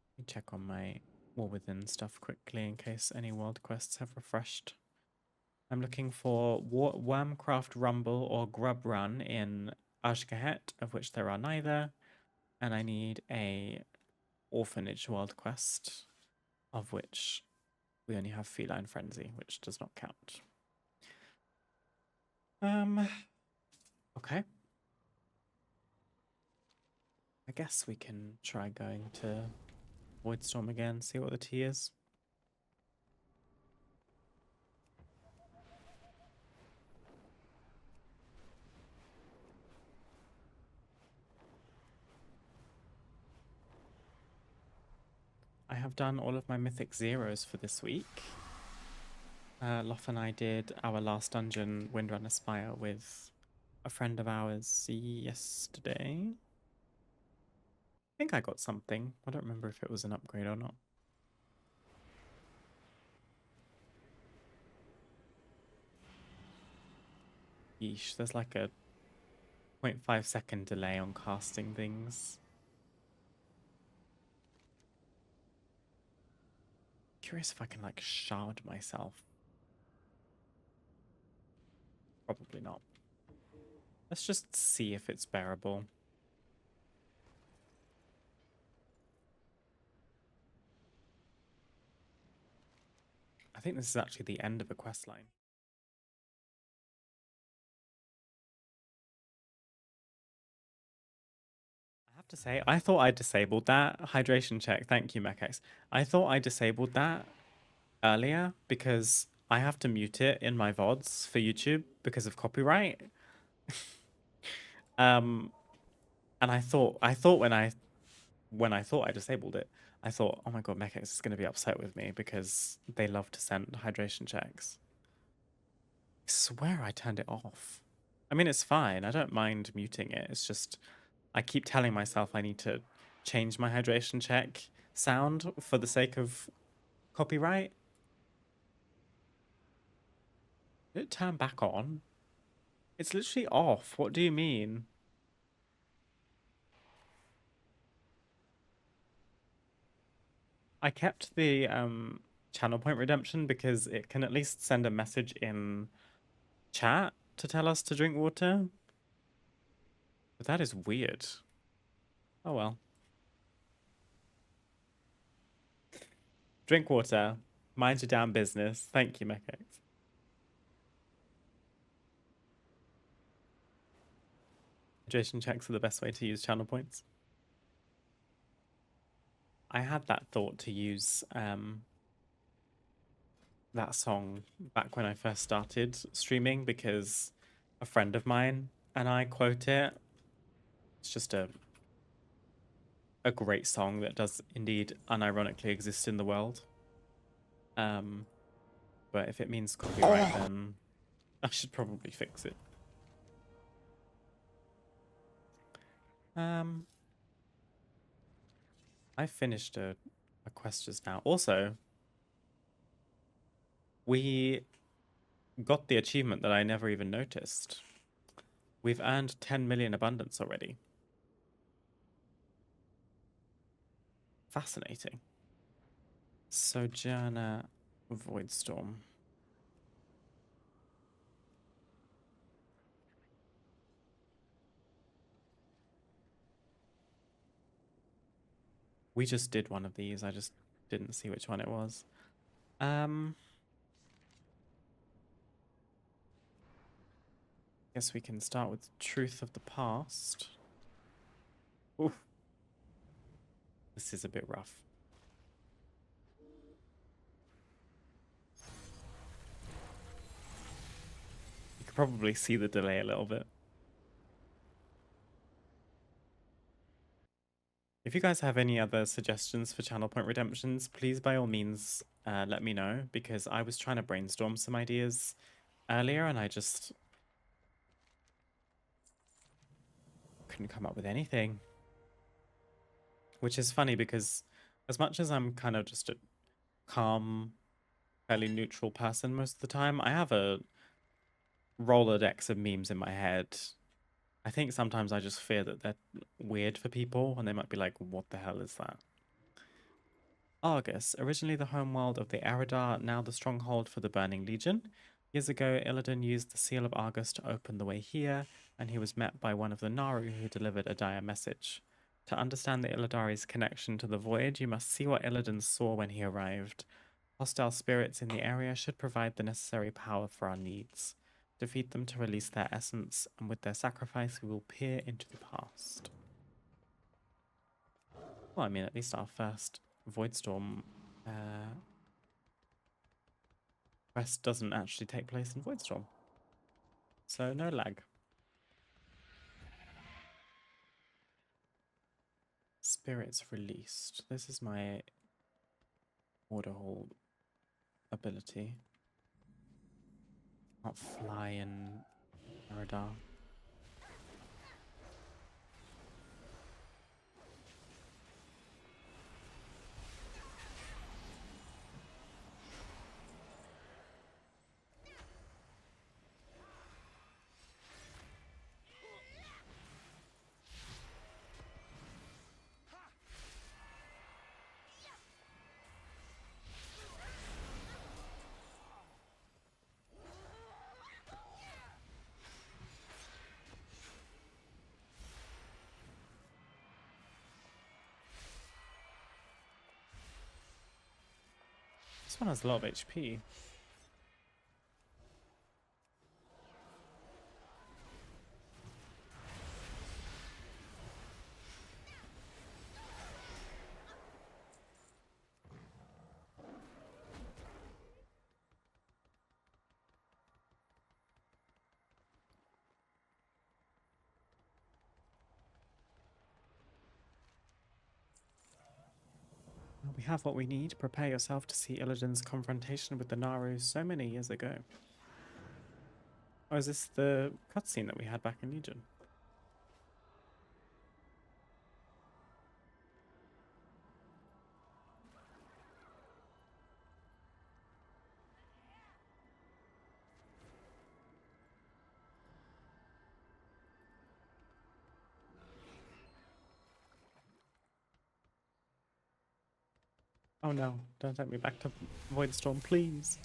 S1: Let me check on my War Within stuff quickly in case any world quests have refreshed. I'm looking for Wormcraft Rumble or Grub Run in Ashkahet, of which there are neither, and I need a Orphanage world quest, of which we only have Feline Frenzy, which does not count. Okay. I guess we can try going to Voidstorm again, see what the tea is. I have done all of my Mythic Zeros for this week. Loth and I did our last dungeon, Windrunner Spire, with a friend of ours yesterday. I think I got something. I don't remember if it was an upgrade or not. Yeesh, there's like a 0.5 second delay on casting things. Curious if I can like shard myself. Probably not. Let's just see if it's bearable. I think this is actually the end of a quest line. I have to say, I thought I disabled that hydration check. Thank you, Mechex. I thought I disabled that earlier because I have to mute it in my VODs for YouTube because of copyright. And I thought when I thought I disabled it, I thought, oh my god, Mechex is going to be upset with me because they love to send hydration checks. I swear I turned it off. I mean, it's fine. I don't mind muting it. It's just I keep telling myself I need to change my hydration check sound for the sake of copyright. Did it turn back on? It's literally off. What do you mean? I kept the channel point redemption because it can at least send a message in chat to tell us to drink water. But that is weird. Oh well. Drink water. Mind your damn business. Thank you, Mechex. Hydration checks are the best way to use channel points. I had that thought to use that song back when I first started streaming because a friend of mine and I quote it. It's just a great song that does indeed unironically exist in the world. But if it means copyright, then I should probably fix it. I finished a quest just now. Also, we got the achievement that I never even noticed. We've earned 10 million abundance already. Fascinating. Sojourner Voidstorm. We just did one of these. I just didn't see which one it was. Guess we can start with Truth of the Past. Oof. This is a bit rough. You could probably see the delay a little bit. If you guys have any other suggestions for channel point redemptions, please by all means let me know, because I was trying to brainstorm some ideas earlier and I just couldn't come up with anything. Which is funny because as much as I'm kind of just a calm, fairly neutral person most of the time, I have a Rolodex of memes in my head. I think sometimes I just fear that they're weird for people and they might be like, what the hell is that? Argus, originally the homeworld of the Eridar, now the stronghold for the Burning Legion. Years ago, Illidan used the Seal of Argus to open the way here, and he was met by one of the Naru who delivered a dire message. To understand the Illidari's connection to the Void, you must see what Illidan saw when he arrived. Hostile spirits in the area should provide the necessary power for our needs. Defeat them to release their essence, and with their sacrifice we will peer into the past. Well, I mean, at least our first Voidstorm quest doesn't actually take place in Voidstorm. So no lag. Spirits released. This is my order hold ability. Can't fly in Eridar. This one has a lot of HP. We have what we need. Prepare yourself to see Illidan's confrontation with the Naru so many years ago. Oh, is this the cutscene that we had back in Legion? Oh no, don't take me back to Voidstorm, please.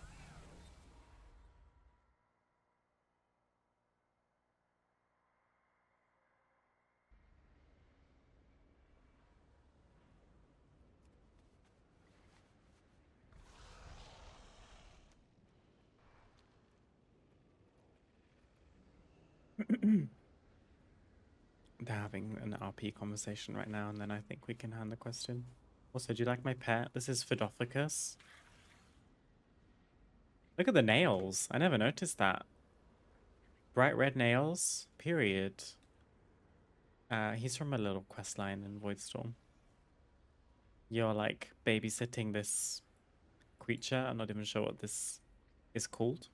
S1: They're having an RP conversation right now, and then I think we can hand the question. Also, do you like my pet? This is Fedophicus. Look at the nails. I never noticed that. Bright red nails. Period. He's from a little quest line in Voidstorm. You're like babysitting this creature. I'm not even sure what this is called.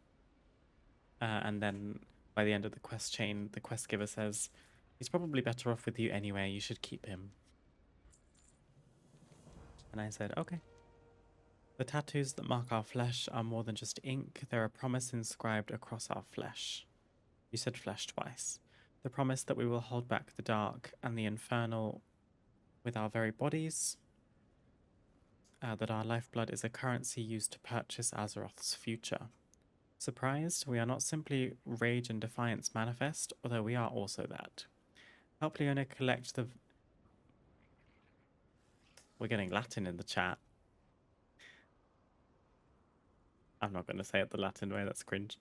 S1: And then by the end of the quest chain, the quest giver says, He's probably better off with you anyway. You should keep him. And I said, okay. The tattoos that mark our flesh are more than just ink. They're a promise inscribed across our flesh. You said flesh twice. The promise that we will hold back the dark and the infernal with our very bodies. That our lifeblood is a currency used to purchase Azeroth's future. Surprised? We are not simply rage and defiance manifest, although we are also that. Help Leona collect the... We're getting Latin in the chat. I'm not going to say it the Latin way, that's cringe.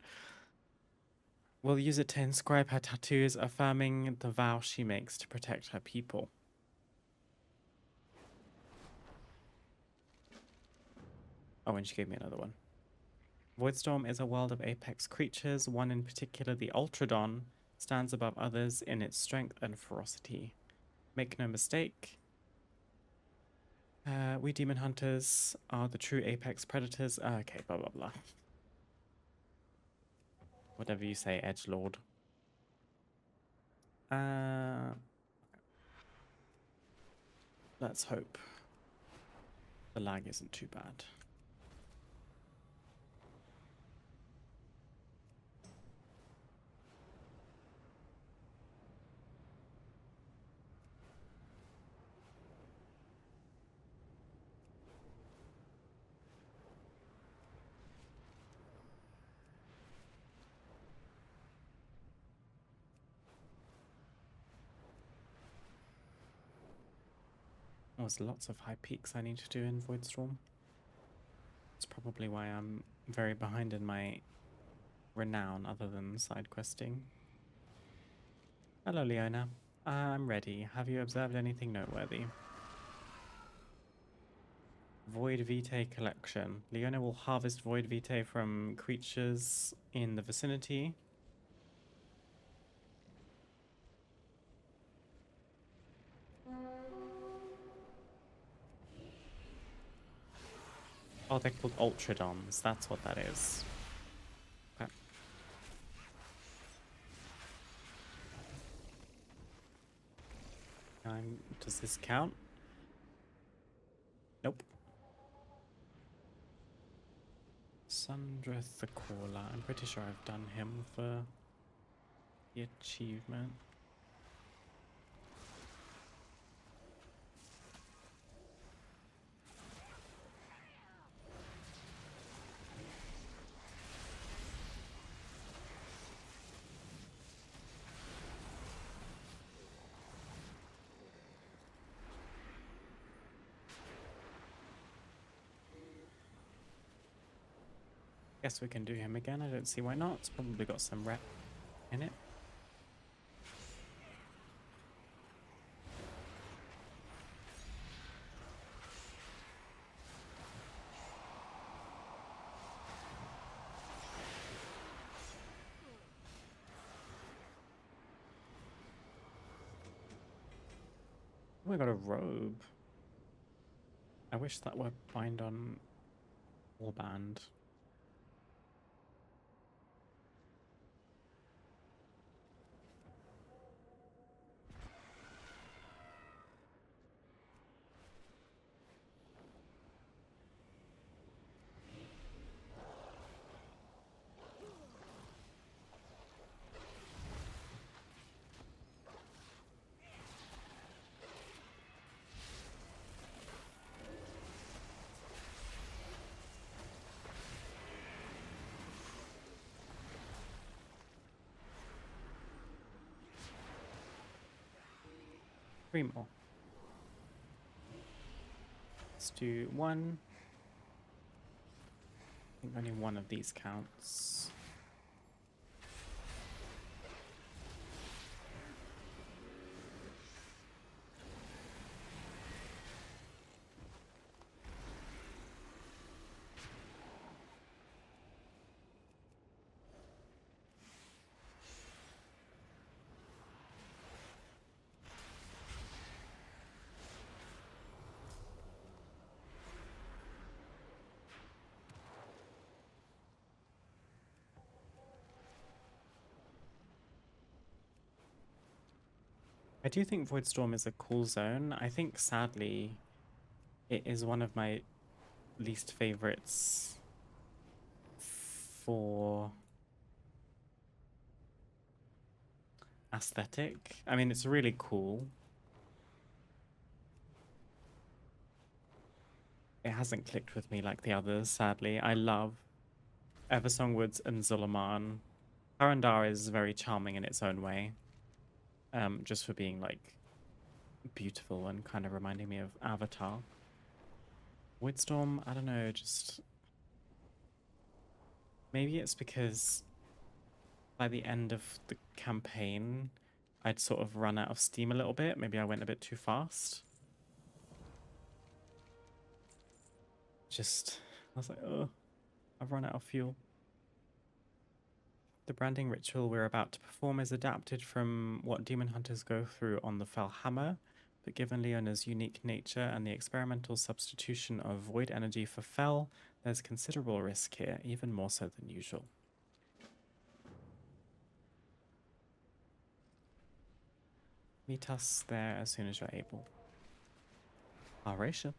S1: We'll use it to inscribe her tattoos, affirming the vow she makes to protect her people. Oh, and she gave me another one. Voidstorm is a world of apex creatures. One in particular, the Ultradon, stands above others in its strength and ferocity. Make no mistake, we demon hunters are the true apex predators. Okay, blah, blah, blah. Whatever you say, edgelord. Let's hope the lag isn't too bad. There's lots of high peaks I need to do in Voidstorm. That's probably why I'm very behind in my renown other than side questing. Hello, Leona. I'm ready. Have you observed anything noteworthy? Void Vitae collection. Leona will harvest Void Vitae from creatures in the vicinity. Oh, they're called Ultradons. That's what that is. Okay. Does this count? Nope. Sundra the Caller. I'm pretty sure I've done him for the achievement. Guess we can do him again. I don't see why not. It's probably got some rep in it. Oh, I got a robe. I wish that were bind on warband. Three more. Let's do one. I think only one of these counts. I do think Voidstorm is a cool zone. I think, sadly, it is one of my least favorites for aesthetic. I mean, it's really cool. It hasn't clicked with me like the others, sadly. I love Eversong Woods and Zulaman. Harandar is very charming in its own way. Just for being like beautiful and kind of reminding me of Avatar. Woodstorm, I don't know, just maybe it's because by the end of the campaign I'd sort of run out of steam a little bit. Maybe I went a bit too fast. Just I was like, oh, I've run out of fuel. The branding ritual we're about to perform is adapted from what demon hunters go through on the Felhammer, but given Leona's unique nature and the experimental substitution of void energy for Fel, there's considerable risk here, even more so than usual. Meet us there as soon as you're able. Aration.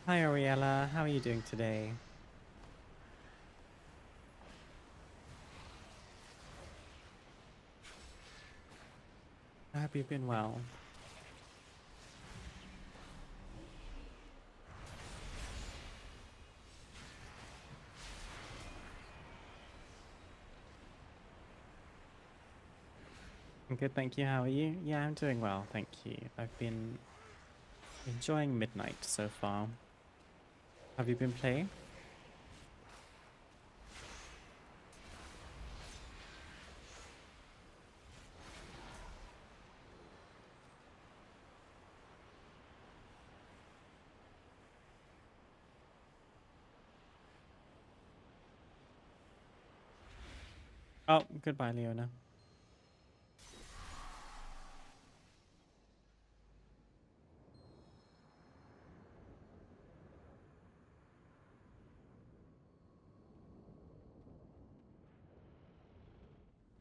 S1: Hi Ariella, how are you doing today? I hope you've been well. I'm good, thank you. How are you? Yeah, I'm doing well, thank you. I've been enjoying Midnight so far. Have you been playing? Oh, goodbye, Leona.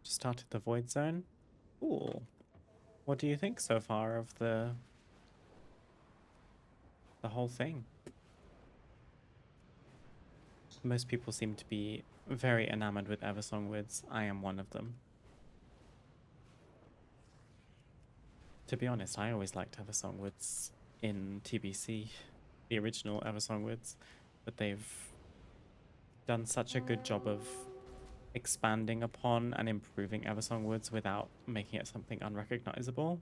S1: Just started the Void Zone. Cool. What do you think so far of the whole thing? Most people seem to be very enamored with Eversong Woods. I am one of them. To be honest, I always liked Eversong Woods in TBC, the original Eversong Woods, but they've done such a good job of expanding upon and improving Eversong Woods without making it something unrecognizable.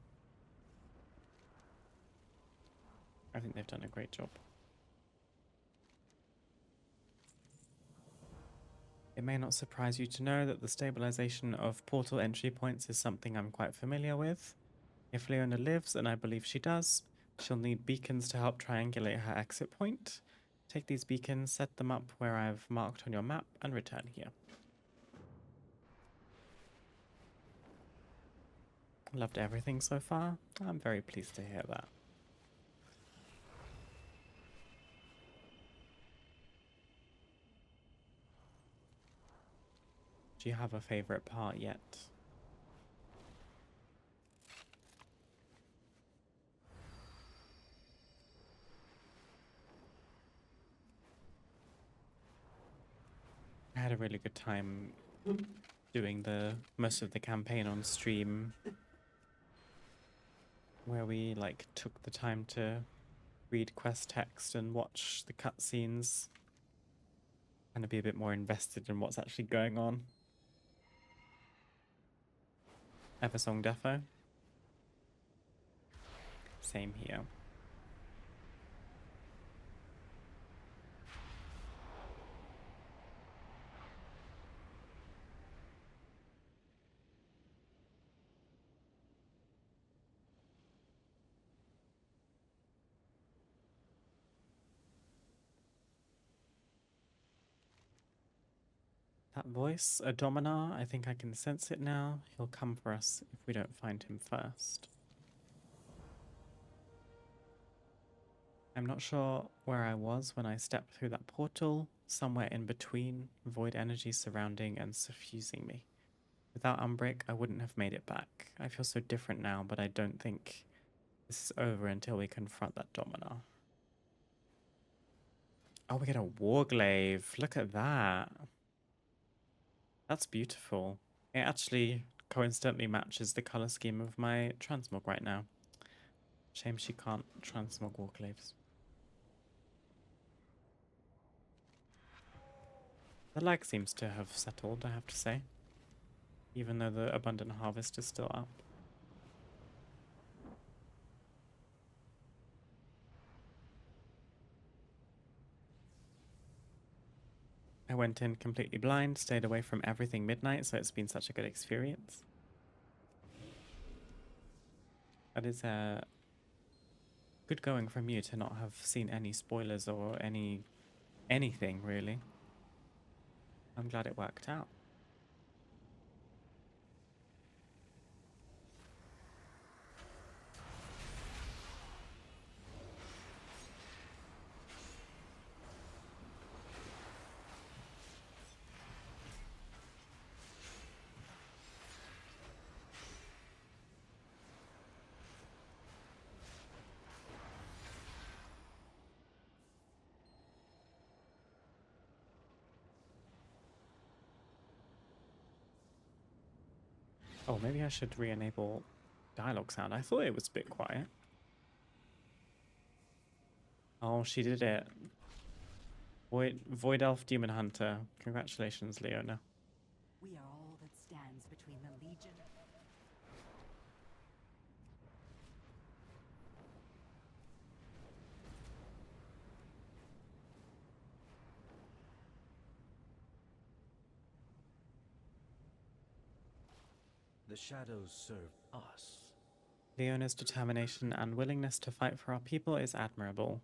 S1: I think they've done a great job. It may not surprise you to know that the stabilization of portal entry points is something I'm quite familiar with. If Leona lives, and I believe she does, she'll need beacons to help triangulate her exit point. Take these beacons, set them up where I've marked on your map, and return here. Loved everything so far. I'm very pleased to hear that. Do you have a favorite part yet? I had a really good time doing the most of the campaign on stream. where we like took the time to read quest text and watch the cutscenes, kind of be a bit more invested in what's actually going on. Eversong Defo. Same here. That voice, a Dominar, I think I can sense it now. He'll come for us if we don't find him first. I'm not sure where I was when I stepped through that portal, somewhere in between, void energy surrounding and suffusing me. Without Umbric, I wouldn't have made it back. I feel so different now, but I don't think this is over until we confront that Dominar. Oh, we get a Warglaive. Look at that. That's beautiful. It actually coincidentally matches the color scheme of my transmog right now. Shame she can't transmog Warglaives. The lag seems to have settled, I have to say. Even though the abundant harvest is still up. I went in completely blind, stayed away from everything midnight, so it's been such a good experience. That is good going from you to not have seen any spoilers or anything really. I'm glad it worked out. Oh, maybe I should re-enable dialogue sound. I thought it was a bit quiet. Oh, she did it. Void Elf Demon Hunter. Congratulations, Leona.
S8: We are all that stands between the Legion.
S9: The shadows serve us.
S1: Leona's determination and willingness to fight for our people is admirable.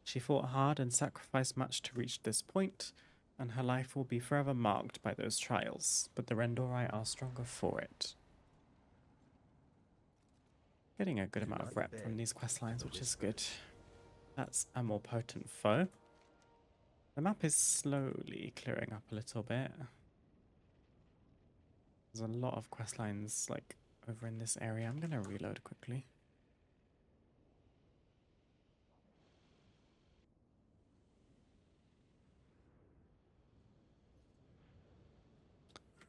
S1: She fought hard and sacrificed much to reach this point, and her life will be forever marked by those trials, but the Rendori are stronger for it. Getting a good amount of rep from these quest lines, which is good. That's a more potent foe. The map is slowly clearing up a little bit. There's a lot of quest lines like over in this area. I'm gonna reload quickly.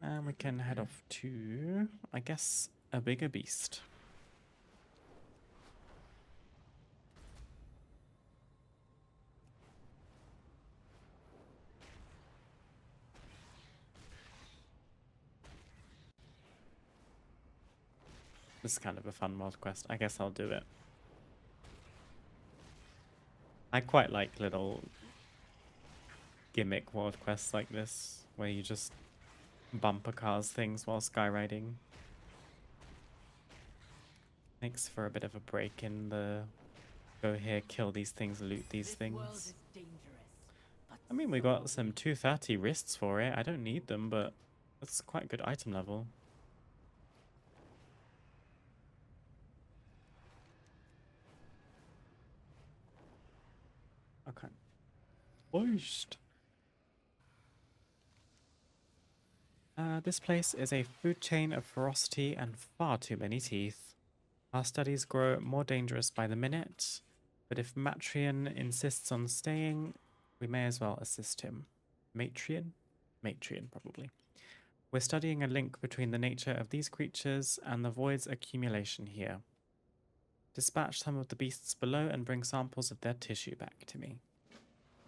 S1: And we can head off to, I guess, a bigger beast. This is kind of a fun world quest. I guess I'll do it. I quite like little gimmick world quests like this, where you just bumper cars things while skyriding. Makes for a bit of a break in the go here, kill these things, loot these things. I mean, we got some 230 wrists for it. I don't need them, but that's quite a good item level. Okay. Beast. This place is a food chain of ferocity and far too many teeth. Our studies grow more dangerous by the minute, but if Matrion insists on staying, we may as well assist him. Matrion? Matrion, probably. We're studying a link between the nature of these creatures and the void's accumulation here. Dispatch some of the beasts below and bring samples of their tissue back to me.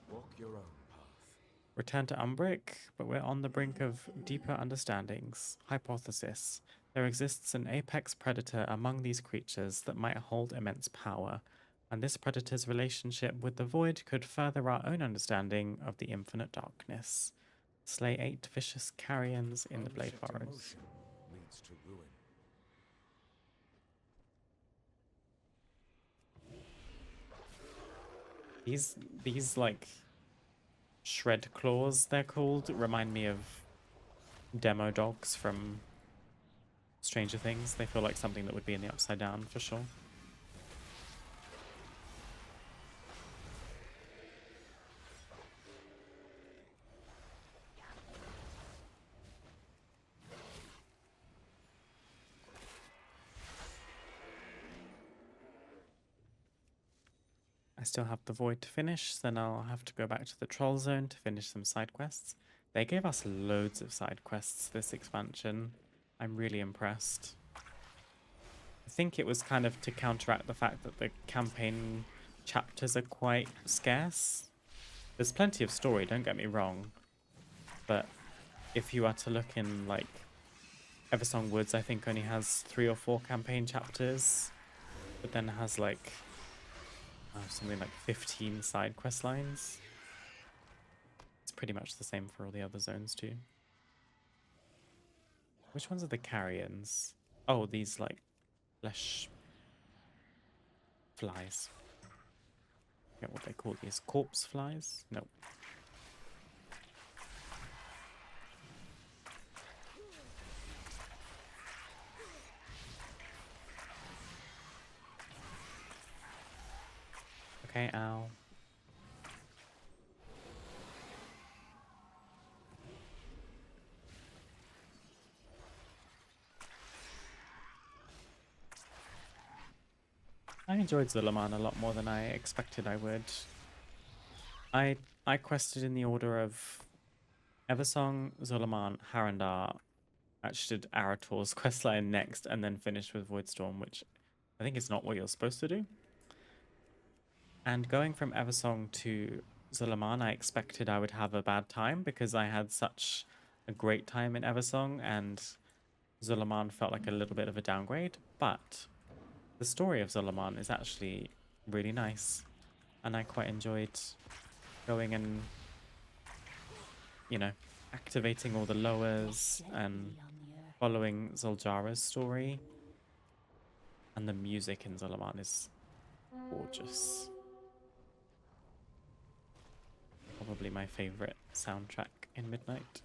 S9: Walk your own path.
S1: Return to Umbric, but we're on the brink of deeper understandings. Hypothesis. There exists an apex predator among these creatures that might hold immense power, and this predator's relationship with the void could further our own understanding of the infinite darkness. Slay 8 vicious carrions in the Blade
S9: Unchecked
S1: Burrows.
S9: emotion leads to ruin.
S1: These like shred claws, they're called, remind me of demo dogs from Stranger Things. They feel like something that would be in the Upside Down for sure. I still have the void to finish, then I'll have to go back to the troll zone to finish some side quests. They gave us loads of side quests this expansion. I'm really impressed. I think it was kind of to counteract the fact that the campaign chapters are quite scarce. There's plenty of story, don't get me wrong, but if you are to look in like Eversong Woods, I think only has 3 or 4 campaign chapters, but then has like something like 15 side quest lines. It's pretty much the same for all the other zones too. Which ones are the carrions? Oh, these like flesh flies. I forget what they call these. Corpse flies? No. Okay, ow. I enjoyed Zulaman a lot more than I expected I would. I quested in the order of Eversong, Zulaman, Harandar. Actually did Arator's questline next and then finished with Voidstorm, which I think is not what you're supposed to do. And going from Eversong to Zulaman, I expected I would have a bad time because I had such a great time in Eversong and Zulaman felt like a little bit of a downgrade, but the story of Zulaman is actually really nice and I quite enjoyed going and, you know, activating all the lowers and following Zoljara's story. And the music in Zulaman is gorgeous. Probably my favorite soundtrack in Midnight.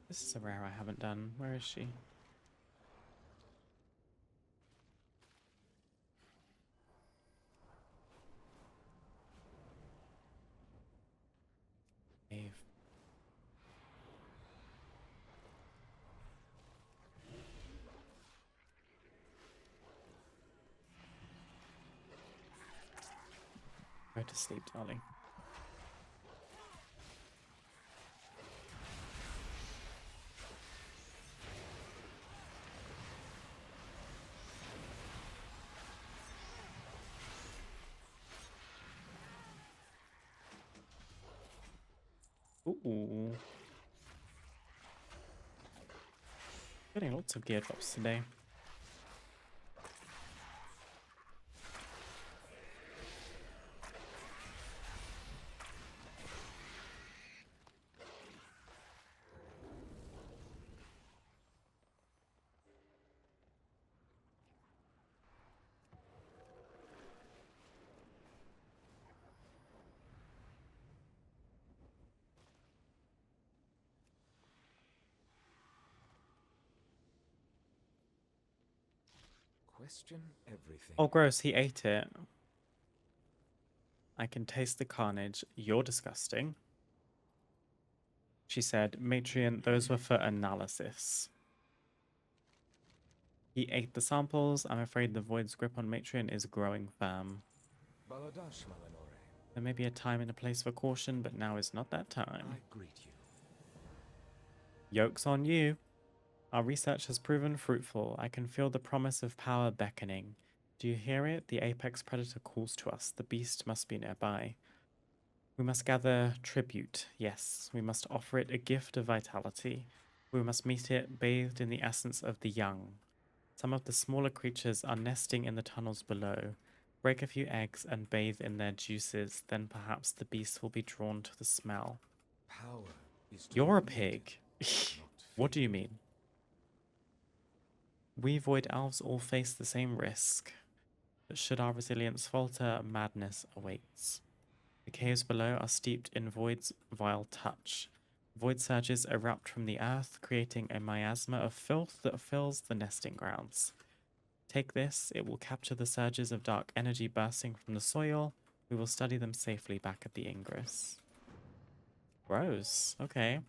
S1: This is a rare I haven't done. Where is she? Ave. Go to sleep, darling. Ooh. Getting lots of gear drops today.
S9: Question everything.
S1: Oh, gross, he ate it. I can taste the carnage. You're disgusting. She said, Matrion, those were for analysis. He ate the samples. I'm afraid the Void's grip on Matrion is growing firm.
S9: Baladash, Malinore.
S1: There may be a time and a place for caution, but now is not that time.
S9: I greet you.
S1: Yoke's on you. Our research has proven fruitful. I can feel the promise of power beckoning. Do you hear it? The apex predator calls to us. The beast must be nearby. We must gather tribute. Yes, we must offer it a gift of vitality. We must meet it bathed in the essence of the young. Some of the smaller creatures are nesting in the tunnels below. Break a few eggs and bathe in their juices, then perhaps the beast will be drawn to the smell.
S9: Power is to
S1: You're a
S9: be
S1: pig.
S9: needed, not
S1: What do you
S9: feared.
S1: mean? We Void Elves all face the same risk, but should our resilience falter, madness awaits. The caves below are steeped in Void's vile touch. Void surges erupt from the earth, creating a miasma of filth that fills the nesting grounds. Take this, it will capture the surges of dark energy bursting from the soil. We will study them safely back at the Ingress. Gross. Okay.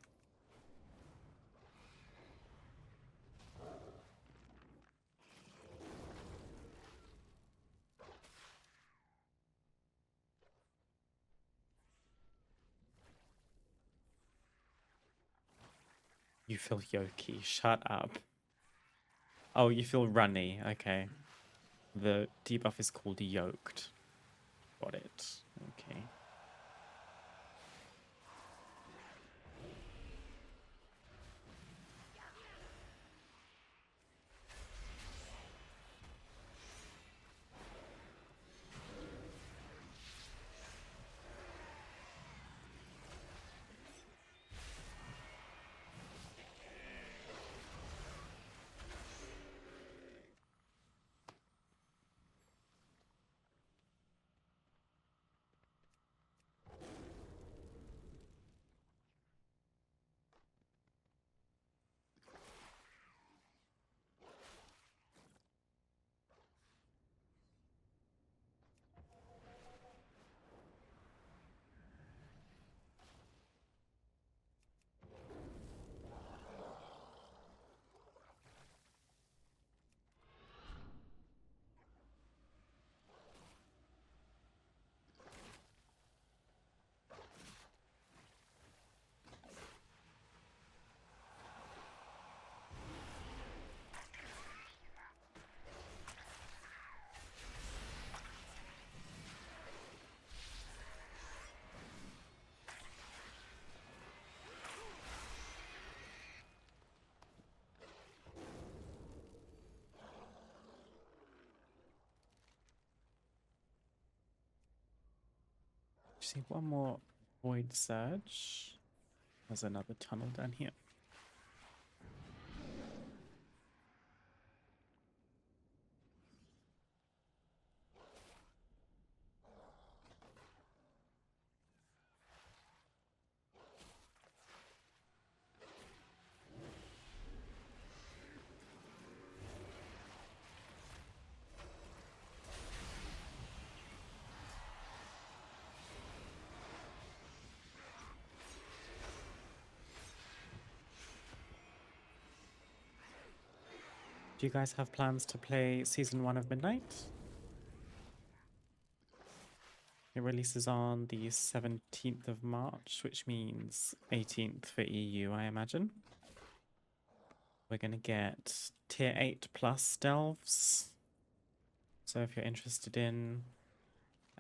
S1: You feel yoky. Shut up. Oh, you feel runny. Okay. The debuff is called yoked. Got it. Okay. See one more void surge. There's another tunnel down here. Do you guys have plans to play Season 1 of Midnight? It releases on the 17th of March, which means 18th for EU, I imagine. We're going to get Tier 8 plus delves. So if you're interested in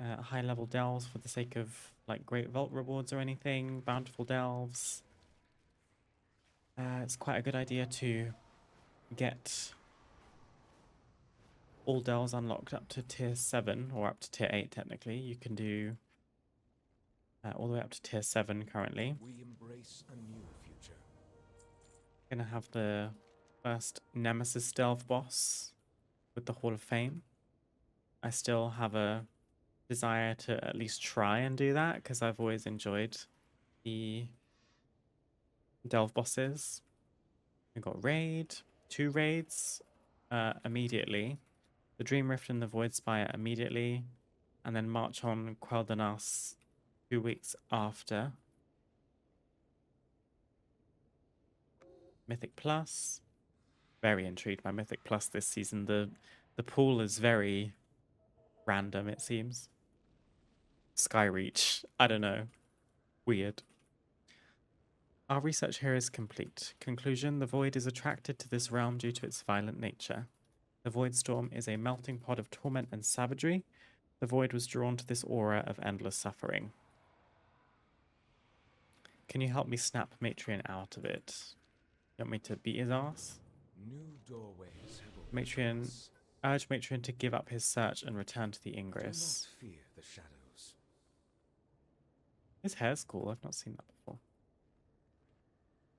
S1: high-level delves for the sake of like Great Vault rewards or anything, bountiful delves, it's quite a good idea to get all delves unlocked up to tier 7, or up to tier 8 technically. You can do all the way up to tier 7 currently.
S9: We embrace a new future.
S1: Gonna have the first Nemesis delve boss with the Hall of Fame. I still have a desire to at least try and do that, because I've always enjoyed the delve bosses. We got raid, 2 raids immediately. The Dream Rift and the Void Spire immediately, and then March on Quel'Danas 2 weeks after. Mythic Plus. very intrigued by Mythic Plus this season. The pool is very random, it seems. Skyreach, I don't know. Weird. Our research here is complete. Conclusion: the void is attracted to this realm due to its violent nature. The void storm is a melting pot of torment and savagery. The void was drawn to this aura of endless suffering. Can you help me snap Matrion out of it? You want me to beat his ass?
S9: New doorways have opened
S1: Matrion,
S9: us.
S1: urge Matrion to give up his search and return to the
S9: Do
S1: Ingress.
S9: not fear the shadows.
S1: His hair's cool, I've not seen that before.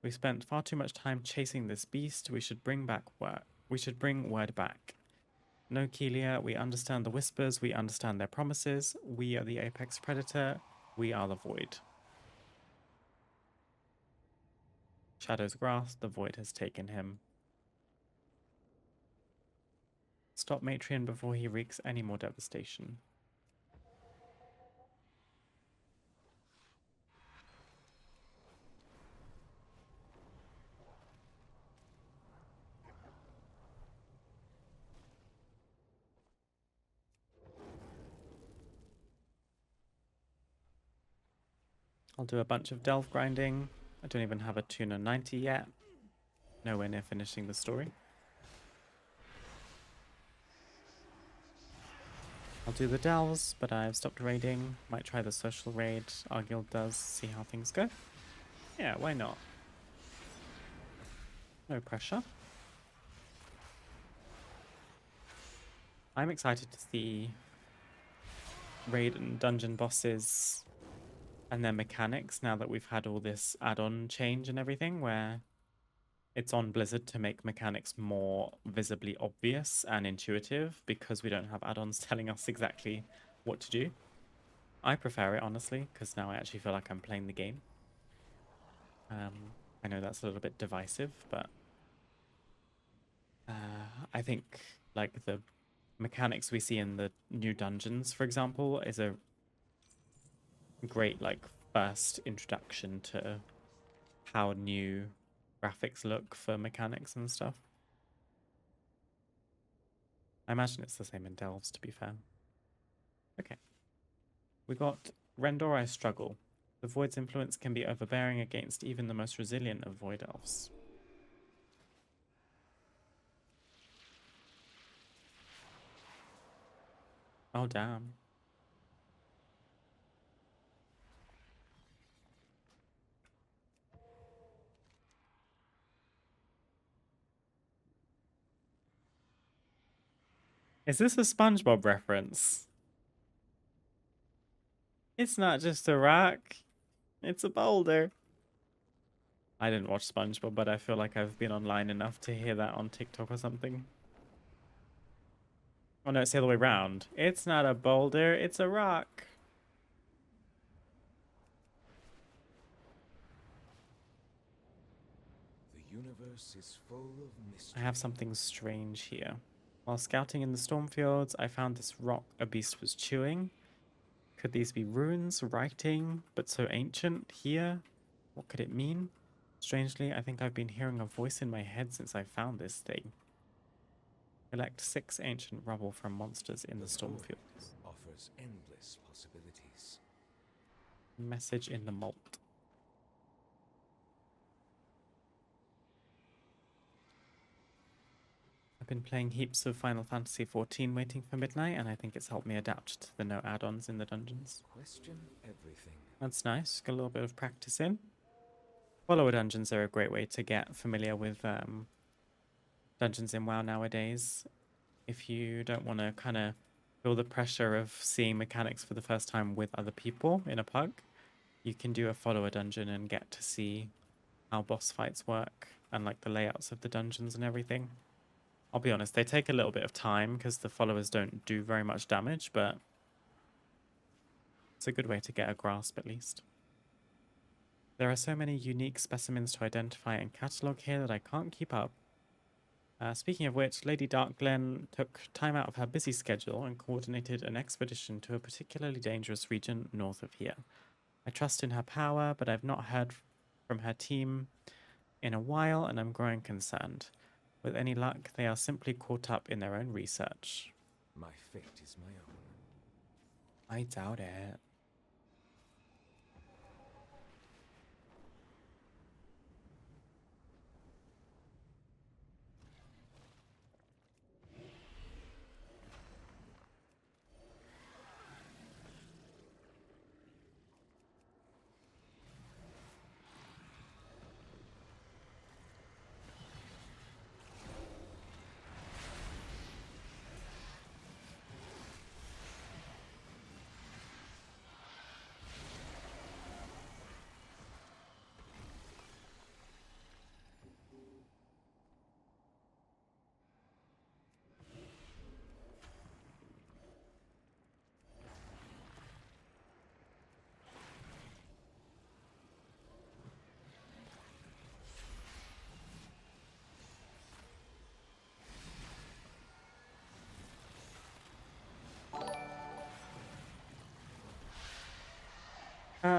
S1: We spent far too much time chasing this beast. We should bring word back. No, Keelia, we understand the whispers, we understand their promises. We are the apex predator, we are the void. Shadow's grasp, the void has taken him. Stop Matrion before he wreaks any more devastation. I'll do a bunch of delve grinding. I don't even have a Tuna 90 yet. Nowhere near finishing the story. I'll do the delves, but I've stopped raiding. Might try the social raid our guild does, see how things go. Yeah, why not? No pressure. I'm excited to see raid and dungeon bosses and their mechanics now that we've had all this add-on change and everything, where it's on Blizzard to make mechanics more visibly obvious and intuitive because we don't have add-ons telling us exactly what to do. I prefer it, honestly, because now I actually feel like I'm playing the game. I know that's a little bit divisive, but I think like the mechanics we see in the new dungeons, for example, is a great like first introduction to how new graphics look for mechanics and stuff. I imagine it's the same in Delves, to be fair. Okay. We got Rendor I Struggle. The Void's influence can be overbearing against even the most resilient of Void Elves. Oh, damn. Is this a SpongeBob reference? It's not just a rock. It's a boulder. I didn't watch SpongeBob, but I feel like I've been online enough to hear that on TikTok or something. Oh no, it's the other way around. It's not a boulder, it's a rock.
S9: The universe is full of
S1: I
S9: mystery.
S1: have something strange here. While scouting in the Stormfields, I found this rock a beast was chewing. Could these be runes, writing, but so ancient here? What could it mean? Strangely, I think I've been hearing a voice in my head since I found this thing. Collect 6 ancient rubble from monsters in the Stormfields.
S9: Offers endless possibilities.
S1: Message in the malt. I've been playing heaps of Final Fantasy XIV waiting for midnight, and I think it's helped me adapt to the no add-ons in the dungeons.
S9: Question everything.
S1: That's nice. Got a little bit of practice in. Follower dungeons are a great way to get familiar with dungeons in WoW nowadays. If you don't want to kind of feel the pressure of seeing mechanics for the first time with other people in a pug, you can do a follower dungeon and get to see how boss fights work and like the layouts of the dungeons and everything. I'll be honest, they take a little bit of time because the followers don't do very much damage, but it's a good way to get a grasp at least. There are so many unique specimens to identify and catalogue here that I can't keep up. Speaking of which, Lady Darkglen took time out of her busy schedule and coordinated an expedition to a particularly dangerous region north of here. I trust in her power, but I've not heard from her team in a while, and I'm growing concerned. With any luck, they are simply caught up in their own research.
S9: My fate is my own.
S1: I doubt it.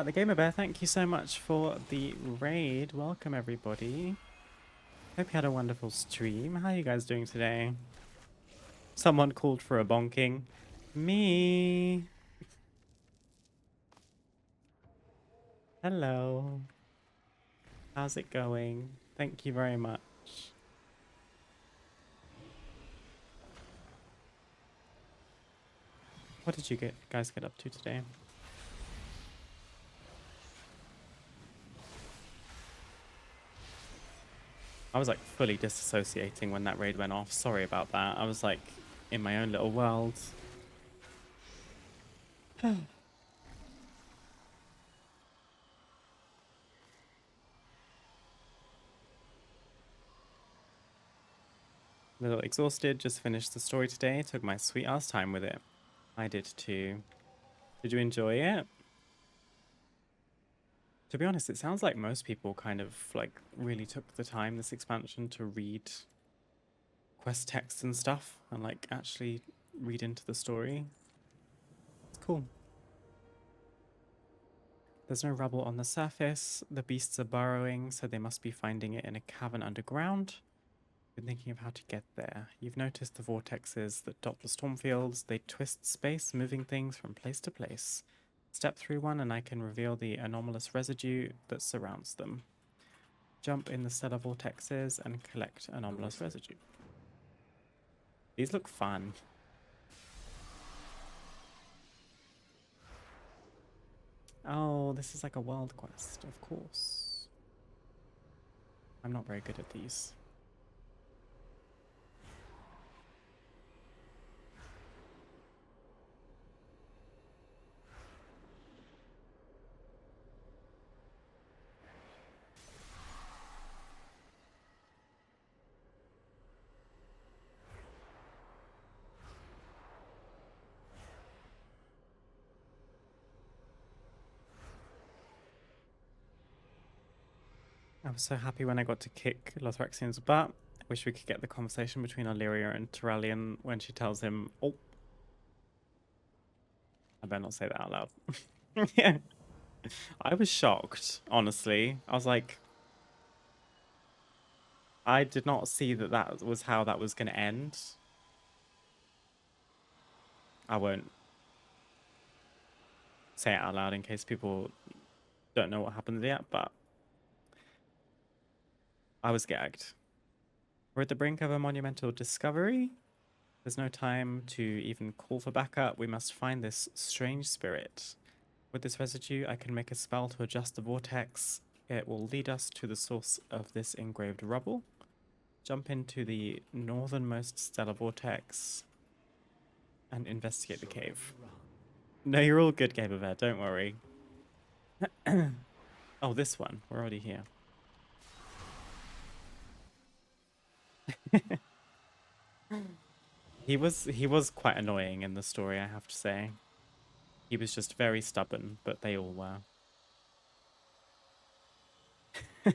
S1: The Gamer Bear, thank you so much for the raid. Welcome, everybody. Hope you had a wonderful stream. How are you guys doing today? Someone called for a bonking. Me. Hello. How's it going? Thank you very much. What did you guys get up to today? I was like fully disassociating when that raid went off. Sorry about that. I was like in my own little world. A little exhausted, just finished the story today. Took my sweet ass time with it. I did too. Did you enjoy it? To be honest, it sounds like most people kind of like really took the time this expansion to read quest text and stuff and like actually read into the story. It's cool. There's no rubble on the surface. The beasts are burrowing, so they must be finding it in a cavern underground. Been thinking of how to get there. You've noticed the vortexes that dot the stormfields. They twist space, moving things from place to place. Step through one and I can reveal the anomalous residue that surrounds them. Jump in the stellar vortexes and collect anomalous residue. These look fun. Oh, this is like a world quest, of course. I'm not very good at these. I was so happy when I got to kick Lothrexian's butt. I wish we could get the conversation between Illyria and Turallion when she tells him, oh. I better not say that out loud. Yeah. I was shocked, honestly. I was like, I did not see that that was how that was going to end. I won't say it out loud in case people don't know what happened yet, but I was gagged. We're at the brink of a monumental discovery. There's no time to even call for backup. We must find this strange spirit. With this residue, I can make a spell to adjust the vortex. It will lead us to the source of this engraved rubble. Jump into the northernmost stellar vortex and investigate the cave. No, you're all good, Gamer Bear. Don't worry. Oh, this one. We're already here. He was quite annoying in the story, I have to say. He was just very stubborn, but they all were. Off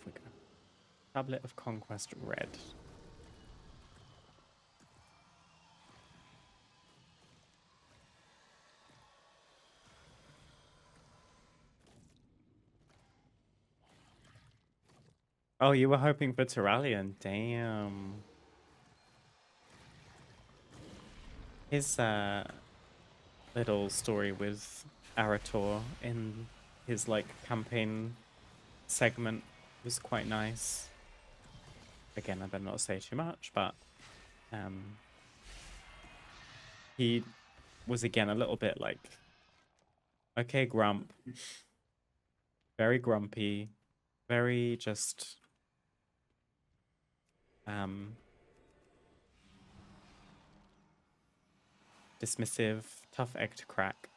S1: we go. Tablet of Conquest Red. Oh, you were hoping for Turalian. Damn. His little story with Arator in his like campaign segment was quite nice. Again, I better not say too much, but he was again a little bit like, okay, grump, very grumpy, very just dismissive, tough egg to crack.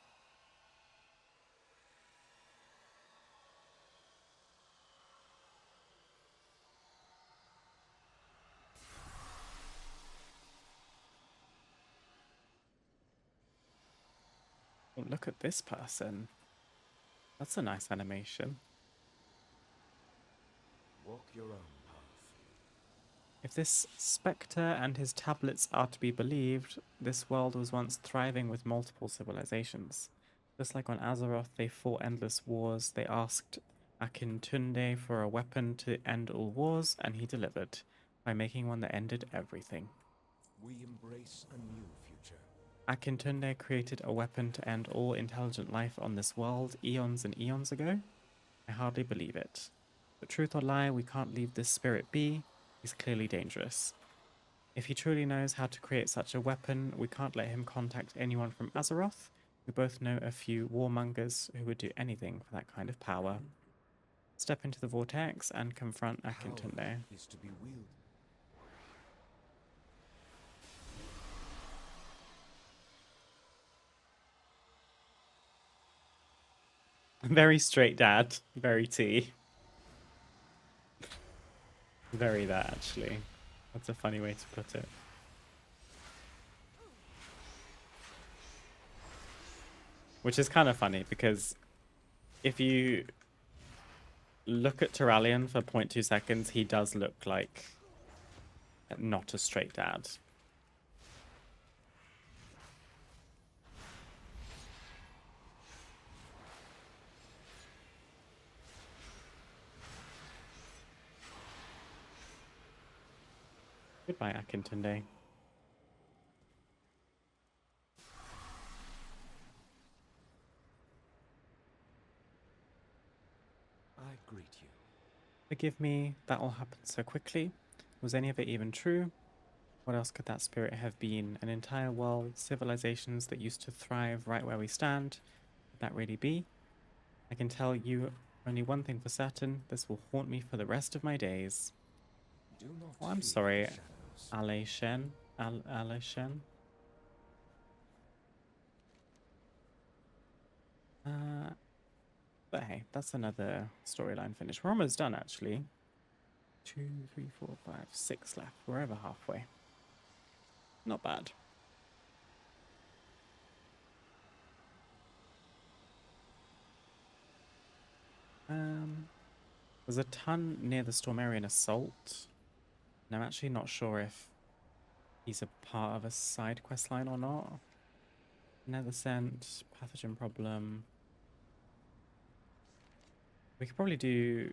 S1: Oh, look at this person. That's a nice animation.
S9: Walk your own path.
S1: If this spectre and his tablets are to be believed, this world was once thriving with multiple civilizations. Just like on Azeroth, they fought endless wars. They asked Akintunde for a weapon to end all wars, and he delivered by making one that ended everything.
S9: We embrace a new future.
S1: Akintunde created a weapon to end all intelligent life on this world eons and eons ago. I hardly believe it. But truth or lie, we can't leave this spirit be. He's clearly dangerous. If he truly knows how to create such a weapon, we can't let him contact anyone from Azeroth. We both know a few warmongers who would do anything for that kind of power. Step into the vortex and confront Akintunde.
S9: Power is to be wielded.
S1: Very straight dad. Very T. Very that, actually. That's a funny way to put it. Which is kind of funny, because if you look at Turalian for 0.2 seconds, he does look like not a straight dad. Goodbye, Akintunde.
S9: I greet you.
S1: Forgive me, that all happened so quickly. Was any of it even true? What else could that spirit have been? An entire world, civilizations that used to thrive right where we stand? Could that really be? I can tell you only one thing for certain. This will haunt me for the rest of my days.
S9: Do not
S1: Oh, I'm
S9: fear
S1: sorry,
S9: the shadows.
S1: Alishen. Alishen. But hey, that's another storyline finish. We're almost done, actually. 2, 3, 4, 5, 6 left. We're over halfway. Not bad. There's a ton near the Stormarian Assault. And I'm actually not sure if he's a part of a side quest line or not. Nether Scent, Pathogen Problem. We could probably do...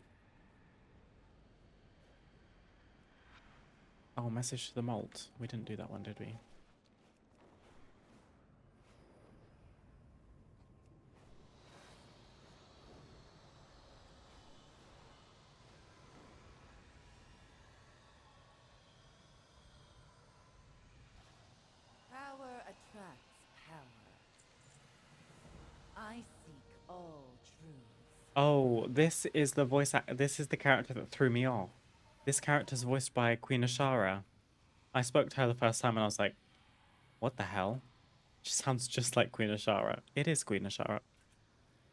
S1: Oh, Message to the Malt. We didn't do that one, did we?
S7: Power attracts power. I seek all truths.
S1: Oh, this is the this is the character that threw me off. This character's voiced by Queen Ashara. I spoke to her the first time and I was like, what the hell? She sounds just like Queen Ashara. It is Queen Ashara.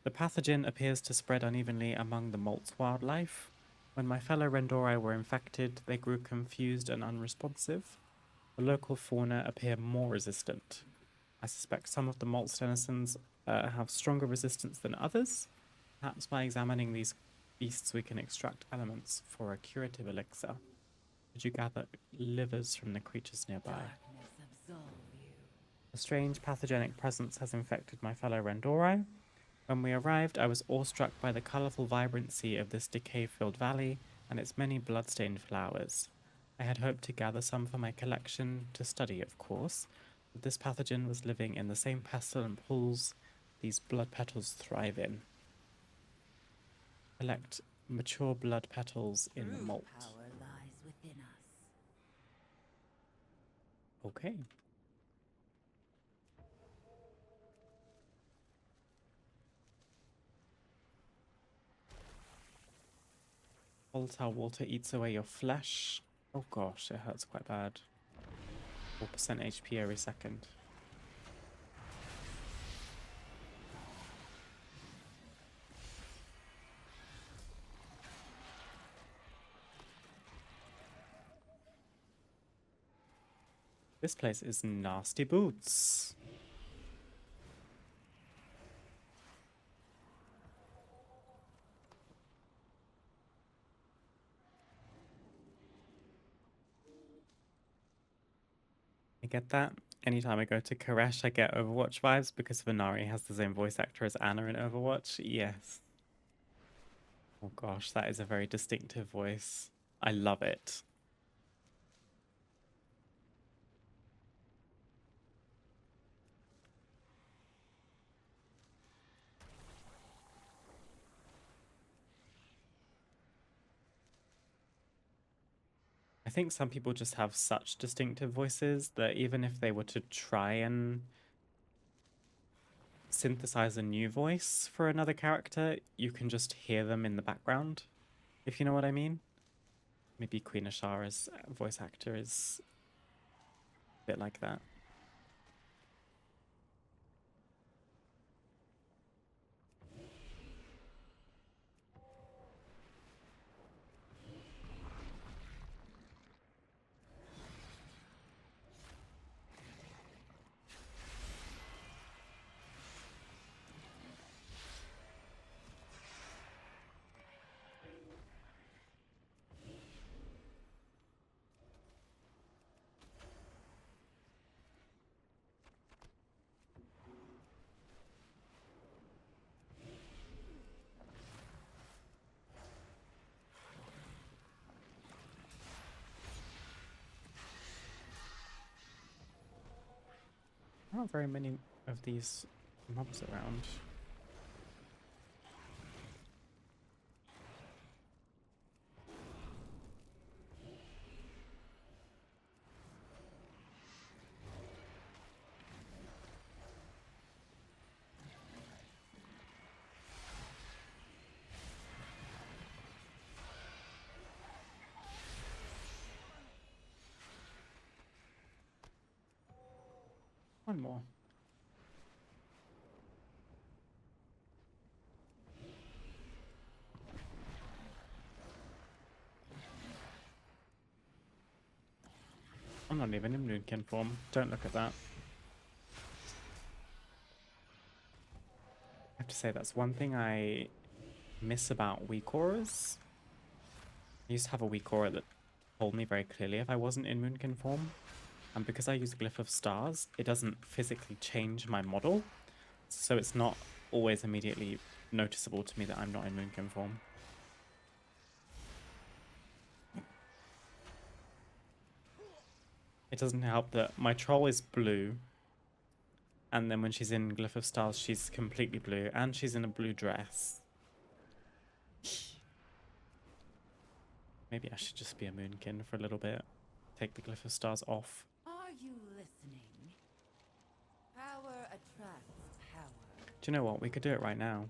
S1: The pathogen appears to spread unevenly among the Malt's wildlife. When my fellow Rendori were infected, they grew confused and unresponsive. The local fauna appear more resistant. I suspect some of the Malt's denizens have stronger resistance than others. Perhaps by examining these beasts we can extract elements for a curative elixir. Could you gather livers from the creatures nearby?
S7: Darkness absolve you.
S1: A strange pathogenic presence has infected my fellow Rendori. When we arrived, I was awestruck by the colourful vibrancy of this decay-filled valley. and its many blood-stained flowers. I had hoped to gather some for my collection to study, of course, but this pathogen was living in the same pestilent pools these blood petals thrive in. Collect mature blood petals in the
S7: True
S1: malt.
S7: power lies within us.
S1: Okay. Volatile water eats away your flesh. Oh gosh, it hurts quite bad. 4% HP every second. This place is nasty boots. I get that. Anytime I go to Koresh, I get Overwatch vibes because Venari has the same voice actor as Anna in Overwatch. Yes. Oh gosh, that is a very distinctive voice. I love it. I think some people just have such distinctive voices that even if they were to try and synthesize a new voice for another character, you can just hear them in the background, if you know what I mean. Maybe Queen Ashara's voice actor is a bit like that. There aren't very many of these mobs around. One more. I'm not even in Moonkin form. Don't look at that. I have to say that's one thing I miss about weak auras. I used to have a weak aura that told me very clearly if I wasn't in Moonkin form. And because I use Glyph of Stars, it doesn't physically change my model. So it's not always immediately noticeable to me that I'm not in Moonkin form. It doesn't help that my troll is blue. And then when she's in Glyph of Stars, she's completely blue. And she's in a blue dress. Maybe I should just be a Moonkin for a little bit. Take the Glyph of Stars off.
S7: Are you listening? Power attracts power.
S1: Do you know what? We could do it right now.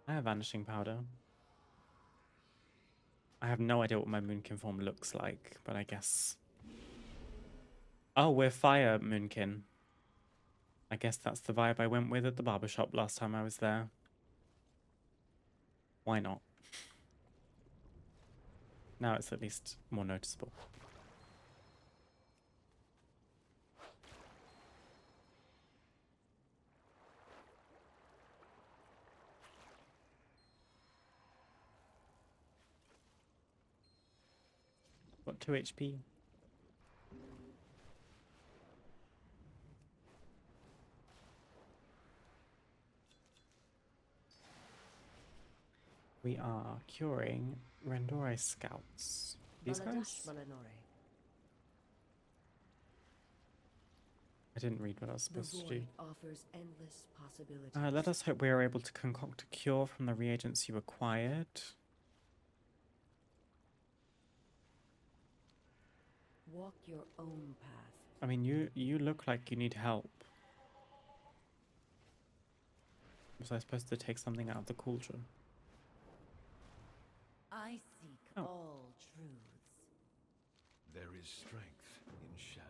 S1: I have Vanishing Powder. I have no idea what my Moonkin form looks like, but I guess... Oh, we're Fire Moonkin. I guess that's the vibe I went with at the barbershop last time I was there. Why not? Now it's at least more noticeable. Got 2 HP. We are curing Rendori scouts. These guys? I didn't read what I was supposed to do.
S8: Offers endless possibilities.
S1: Let us hope we are able to concoct a cure from the reagents you acquired.
S8: Walk your own path.
S1: I mean, you look like you need help. Was I supposed to take something out of the cauldron?
S7: I seek
S1: Oh.
S7: all truths.
S5: There is strength in shadow.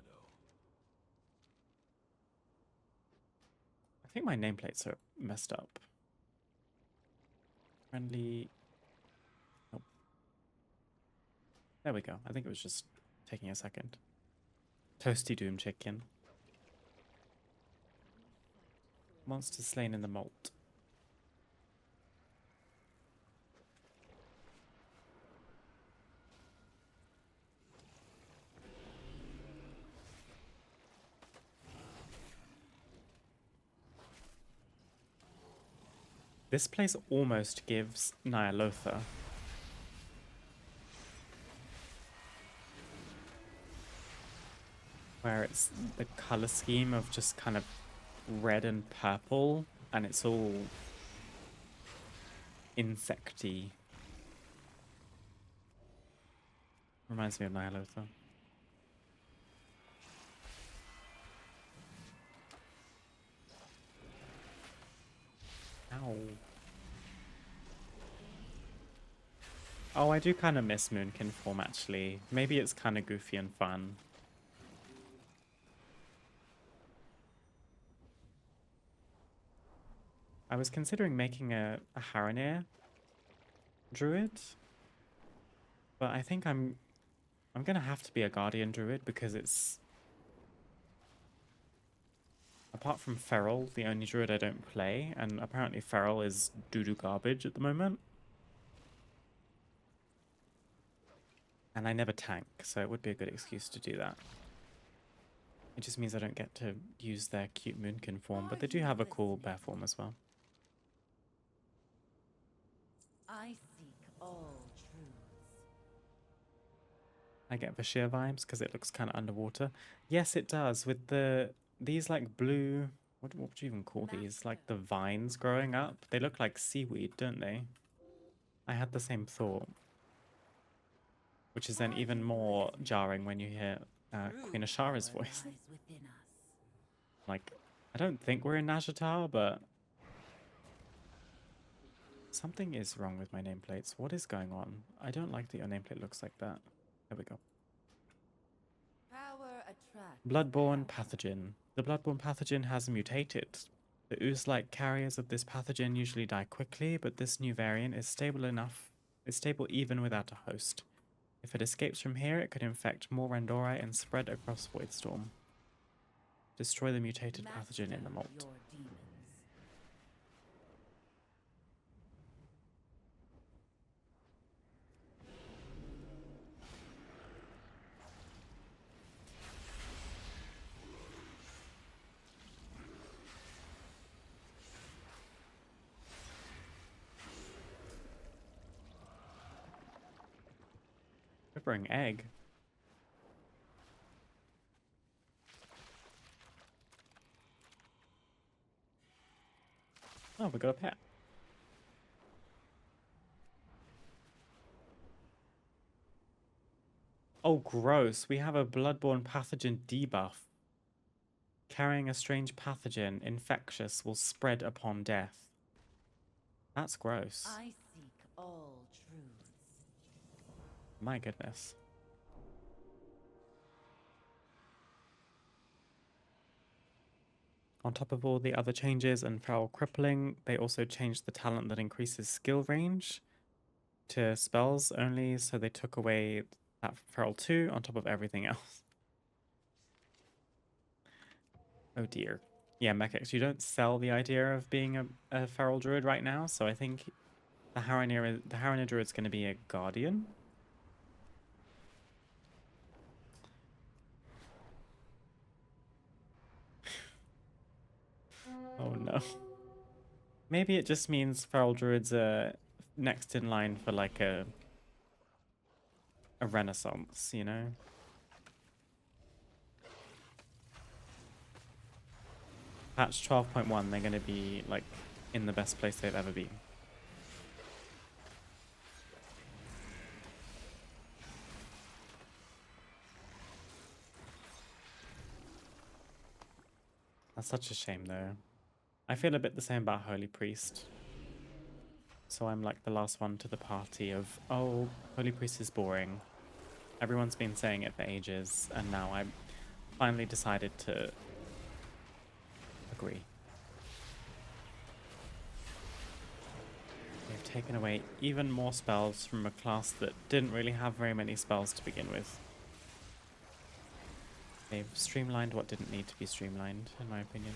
S1: I think my nameplates are messed up. Friendly. Oh. There we go. I think it was just taking a second. Toasty Doom Chicken. Monster slain in the malt. This place almost gives Nyalotha. Where it's the color scheme of just kind of red and purple, and it's all insecty. Reminds me of Nyalotha. Ow. Oh, I do kind of miss Moonkin form, actually. Maybe it's kind of goofy and fun. I was considering making a Haranir druid, but I think I'm gonna have to be a Guardian druid because it's, apart from Feral, the only druid I don't play, and apparently Feral is doo-doo garbage at the moment. And I never tank, so it would be a good excuse to do that. It just means I don't get to use their cute Moonkin form, but they do have a cool bear form as well.
S7: I seek all truths.
S1: I get Vashir vibes because it looks kind of underwater. Yes, it does, with these like blue, what would you even call these? Like the vines growing up. They look like seaweed, don't they? I had the same thought. Which is then even more jarring when you hear Queen Ashara's voice. Like, I don't think we're in Nazjatar, but something is wrong with my nameplates. What is going on? I don't like that your nameplate looks like that. There we go.
S7: Power attracts.
S1: Bloodborne pathogen. The bloodborne pathogen has mutated. The ooze-like carriers of this pathogen usually die quickly, but this new variant is stable even without a host. If it escapes from here, it could infect more Randori and spread across Voidstorm. Destroy the mutated pathogen in the malt.
S7: Your demons.
S1: Quivering egg. Oh, we got a pet. Oh, gross. We have a bloodborne pathogen debuff. Carrying a strange pathogen, infectious, will spread upon death. That's gross.
S7: I seek all truths.
S1: My goodness. On top of all the other changes and feral crippling, they also changed the talent that increases skill range to spells only, so they took away that feral 2 on top of everything else. Oh dear. Yeah, Mechex, you don't sell the idea of being a feral druid right now, so I think the Haranir druid's going to be a guardian. Oh no. Maybe it just means feral druids are next in line for like a renaissance, you know? Patch 12.1, they're going to be like in the best place they've ever been. That's such a shame though. I feel a bit the same about Holy Priest. So I'm like the last one to the party of, oh, Holy Priest is boring. Everyone's been saying it for ages, and now I finally decided to agree. They've taken away even more spells from a class that didn't really have very many spells to begin with. They've streamlined what didn't need to be streamlined, in my opinion.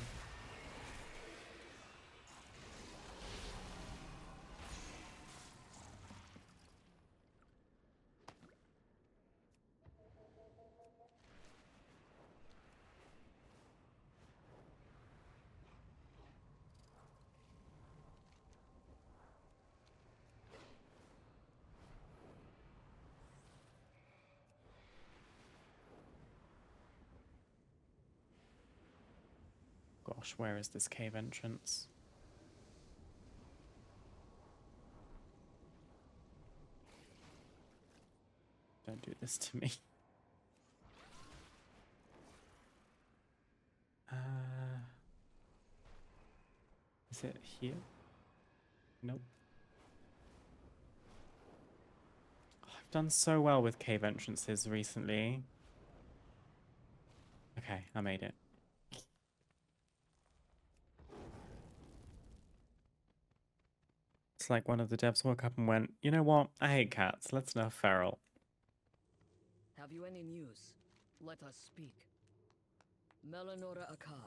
S1: Gosh, where is this cave entrance? Don't do this to me. Is it here? Nope. Oh, I've done so well with cave entrances recently. Okay, I made it. It's like one of the devs woke up and went, you know what? I hate cats. Let's nerf feral.
S10: Have you any news? Let us speak. Melanora Akar.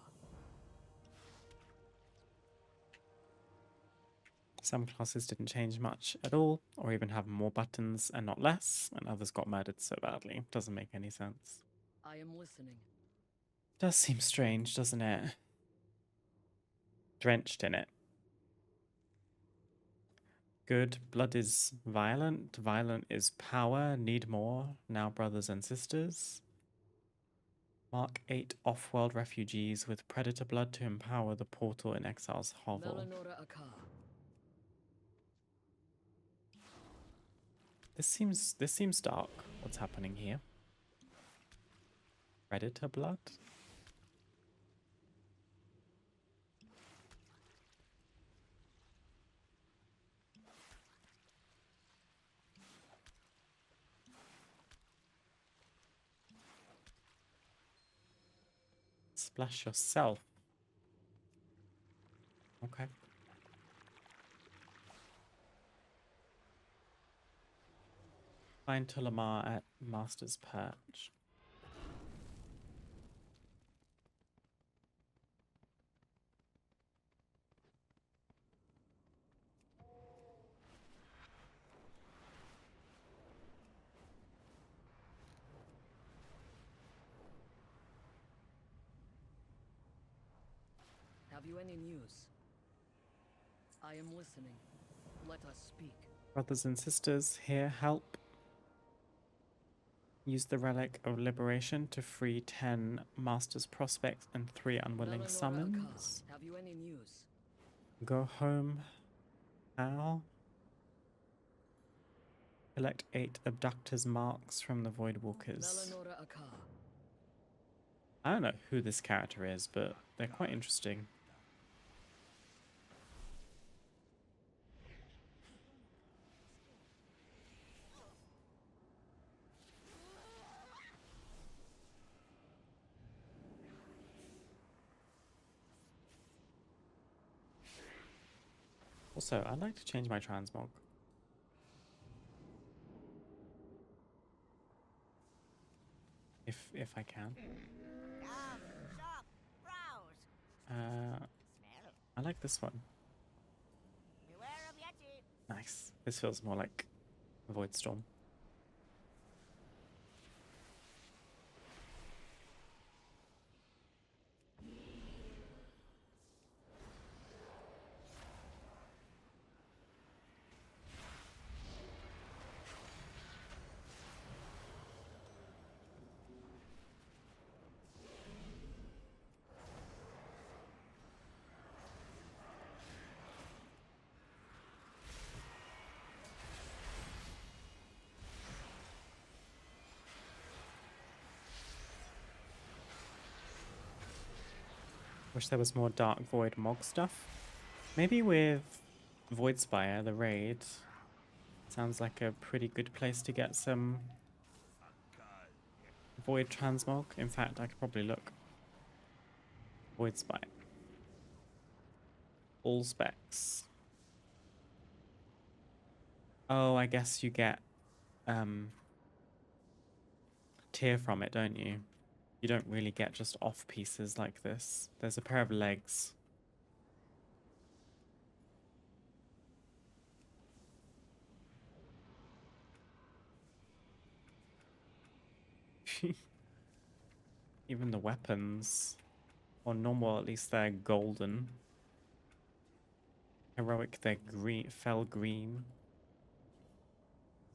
S1: Some classes didn't change much at all, or even have more buttons and not less, and others got murdered so badly. Doesn't make any sense.
S10: I am listening.
S1: Does seem strange, doesn't it? Drenched in it. Good. Blood is violent. Violent is power. Need more. Now brothers and sisters. Mark 8 off-world refugees with predator blood to empower the portal in Exile's hovel.
S10: Melanora Akar.
S1: This seems dark. What's happening here? Predator blood? Splash yourself. Okay. Find Tulamar at Master's Perch.
S10: Have you any news? I am listening. Let us speak.
S1: Brothers and sisters, here, help. Use the Relic of Liberation to free 10 Master's Prospects and 3 Unwilling
S10: Melanora
S1: Summons.
S10: Akar. Have you any news?
S1: Go home. How? Collect 8 Abductor's Marks from the Voidwalkers.
S10: Melanora Akar.
S1: I don't know who this character is, but they're quite interesting. Also, I'd like to change my transmog. If I can. I like this one. Nice. This feels more like Voidstorm. Wish there was more Dark Void Mog stuff. Maybe with Voidspire, the raid, sounds like a pretty good place to get some Void Transmog. In fact, I could probably look. Voidspire. All specs. Oh, I guess you get tier from it, don't you? You don't really get just off pieces like this. There's a pair of legs. Even the weapons, or normal, at least they're golden. Heroic, they're green, fell green.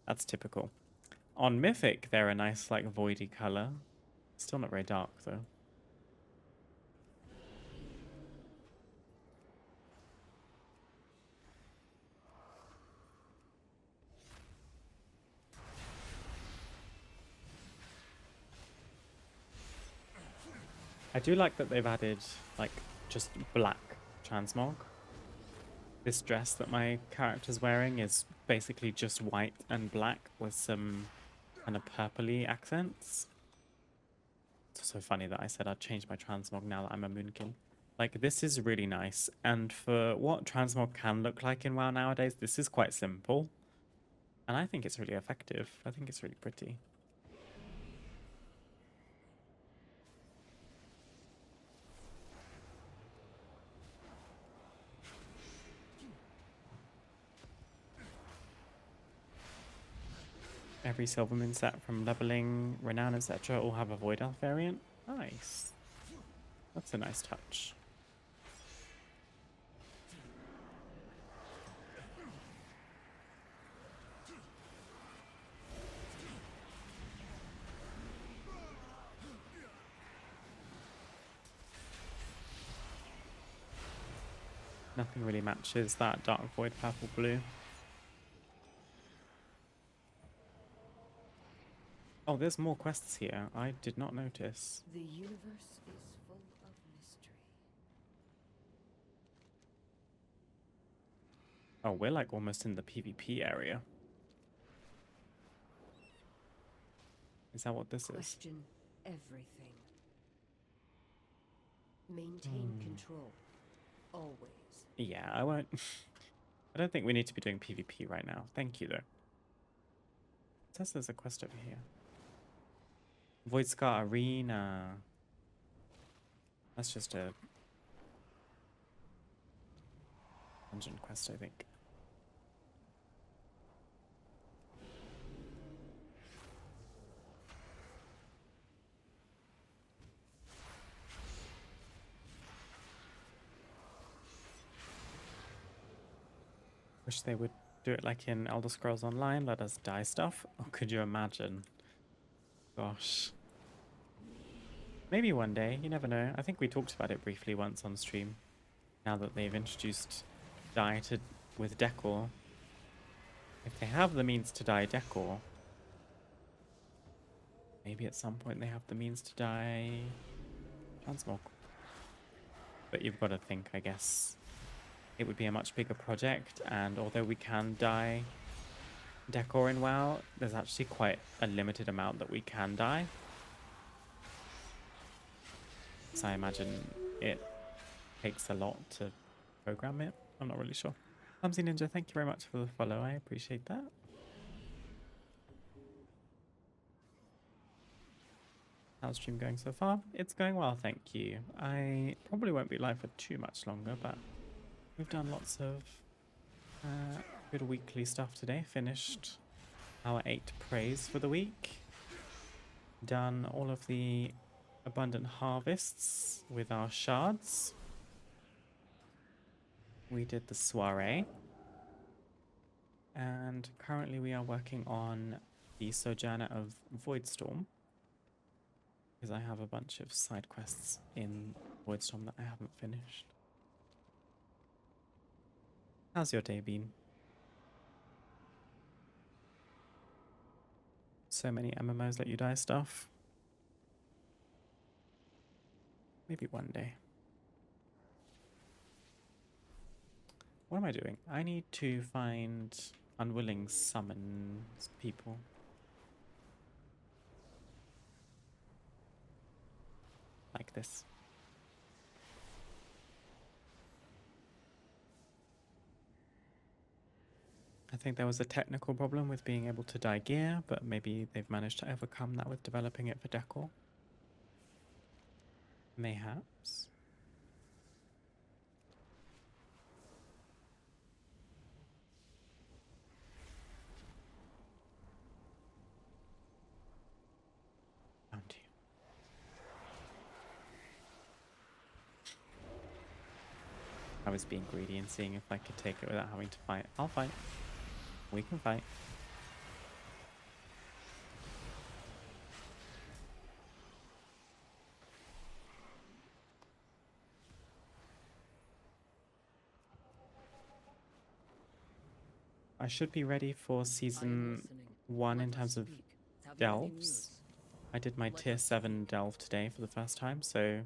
S1: That's typical. On Mythic, they're a nice, like, voidy color. Still not very dark, though. I do like that they've added, like, just black transmog. This dress that my character's wearing is basically just white and black with some kind of purpley accents. It's also funny that I said I'd change my transmog now that I'm a moonkin. Like, this is really nice, and for what transmog can look like in WoW nowadays, this is quite simple. And I think it's really effective. I think it's really pretty. Every Silvermoon set from leveling, renown, etc. all have a Void Elf variant. Nice. That's a nice touch. Nothing really matches that Dark Void purple blue. Oh, there's more quests here. I did not notice.
S8: The universe is full of mystery.
S1: Oh, we're like almost in the PvP area. Is that what this is?
S8: Question everything. Maintain control. Always.
S1: Yeah, I won't. I don't think we need to be doing PvP right now. Thank you, though. It says there's a quest over here. Voidscar Arena. That's just a dungeon quest, I think. Wish they would do it like in Elder Scrolls Online, let us dye stuff. Oh, could you imagine? Gosh. Maybe one day, you never know. I think we talked about it briefly once on stream. Now that they've introduced dye with decor. If they have the means to dye decor, maybe at some point they have the means to dye transmog. But you've got to think, I guess, it would be a much bigger project, and although we can dye decor in WoW, there's actually quite a limited amount that we can dye. So I imagine it takes a lot to program it. I'm not really sure. Clumsy Ninja, thank you very much for the follow. I appreciate that. How's stream going so far? It's going well, thank you. I probably won't be live for too much longer, but we've done lots of good weekly stuff today. Finished our 8 praise for the week. Done all of the abundant harvests with our shards. We did the soiree. And currently we are working on the Sojourner of Voidstorm, because I have a bunch of side quests in Voidstorm that I haven't finished. How's your day been? So many MMOs let you die stuff. Maybe one day. What am I doing? I need to find unwilling summons people. Like this. I think there was a technical problem with being able to dye gear, but maybe they've managed to overcome that with developing it for decor. Mayhaps. Found you. I was being greedy and seeing if I could take it without having to fight. I'll fight. We can fight. I should be ready for
S10: I am
S1: season
S10: listening.
S1: 1
S10: Let
S1: in
S10: us
S1: terms of
S10: speak. Have you any
S1: delves.
S10: news?
S1: I did my
S10: Let
S1: tier
S10: us
S1: 7
S10: speak.
S1: delve today for the first time, so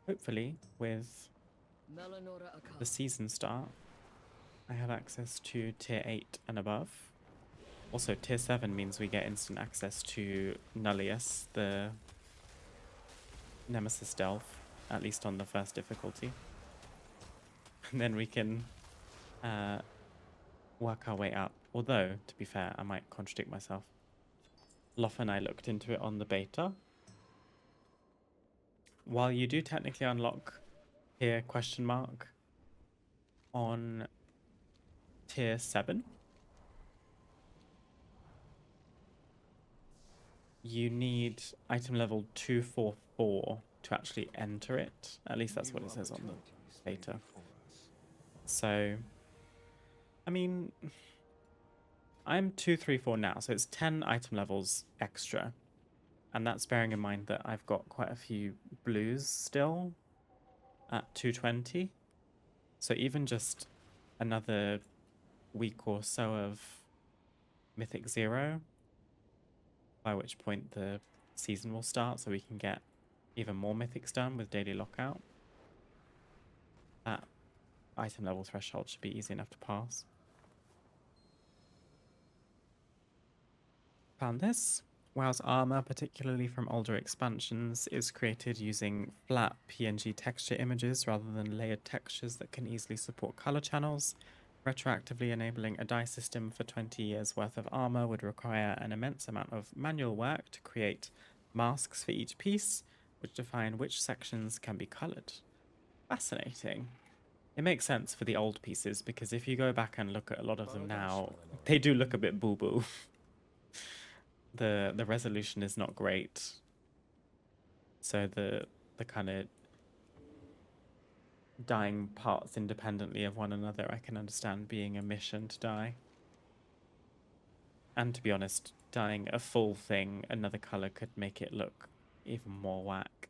S1: hopefully with
S10: Melanora
S1: the
S10: Akal.
S1: season start, I have access to tier 8 and above. Also, tier 7 means we get instant access to Nullius, the Nemesis delve, at least on the first difficulty. And then we can work our way up. Although, to be fair, I might contradict myself. Loff and I looked into it on the beta. While you do technically unlock tier question mark on tier 7, you need item level 244 to actually enter it. At least that's what it says on the beta. So, I mean, I'm 234 now, so it's 10 item levels extra. And that's bearing in mind that I've got quite a few blues still at 220. So even just another week or so of Mythic 0, by which point the season will start, so we can get even more Mythics done with daily lockout. That item level threshold should be easy enough to pass. Found this. WoW's armor, particularly from older expansions, is created using flat PNG texture images rather than layered textures that can easily support color channels. Retroactively enabling a dye system for 20 years worth of armor would require an immense amount of manual work to create masks for each piece, which define which sections can be colored. Fascinating. It makes sense for the old pieces, because if you go back and look at a lot of them now, they do look a bit boo-boo. The resolution is not great. So the kind of dyeing parts independently of one another, I can understand being a mission to dye. And to be honest, dyeing a full thing another color could make it look even more whack.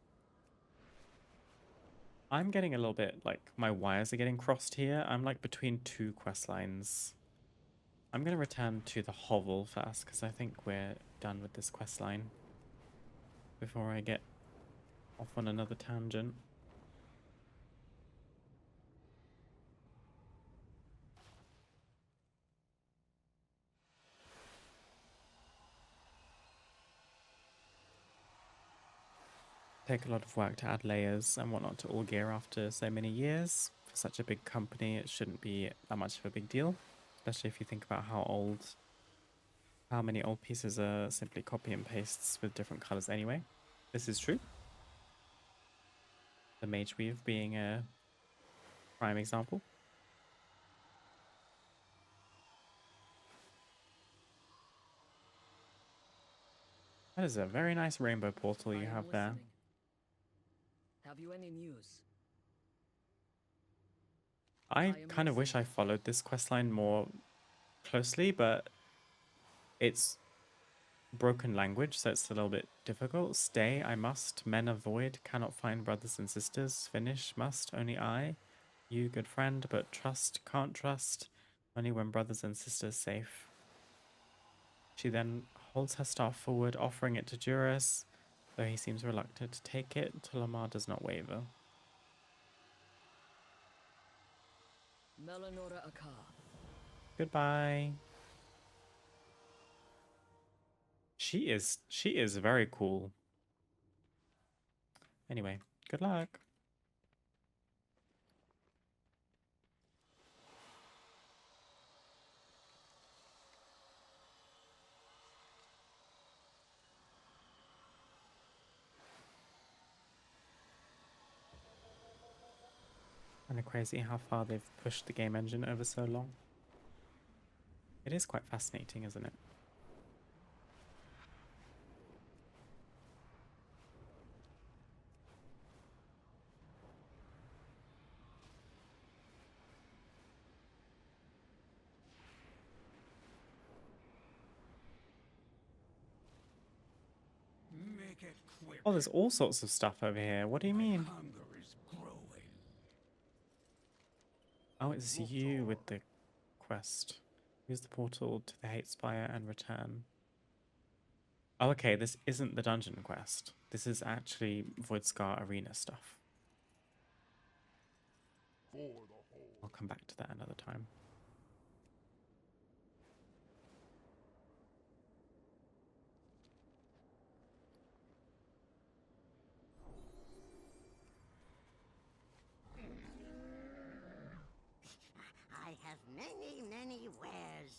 S1: I'm getting a little bit, like, my wires are getting crossed here. I'm like between two quest lines. I'm going to return to the hovel first, because I think we're done with this quest line before I get off on another tangent. Take a lot of work to add layers and whatnot to all gear after so many years. For such a big company, it shouldn't be that much of a big deal, especially if you think about how many old pieces are simply copy and pastes with different colors anyway. This is true. The mage weave being a prime example. That is a very nice rainbow portal you have there.
S10: Have you any news?
S1: I kind of wish I followed this questline more closely, but it's broken language, so it's a little bit difficult. Stay, I must. Men avoid, cannot find brothers and sisters. Finish, must, only I. You, good friend, but trust, can't trust. Only when brothers and sisters safe. She then holds her staff forward, offering it to Juras, though he seems reluctant to take it. Tulamar does not waver.
S10: Melanora Aka.
S1: Goodbye. She is very cool. Anyway, good luck. Kind of crazy how far they've pushed the game engine over so long. It is quite fascinating, isn't it?
S2: Make it quick.
S1: Oh, there's all sorts of stuff over here. What do you mean?
S2: Hunger is growing.
S1: Oh, it's you with the quest. Use the portal to the Hate Spire and return. Oh, okay, this isn't the dungeon quest. This is actually Voidscar Arena stuff. I'll come back to that another time.
S7: I have many wares.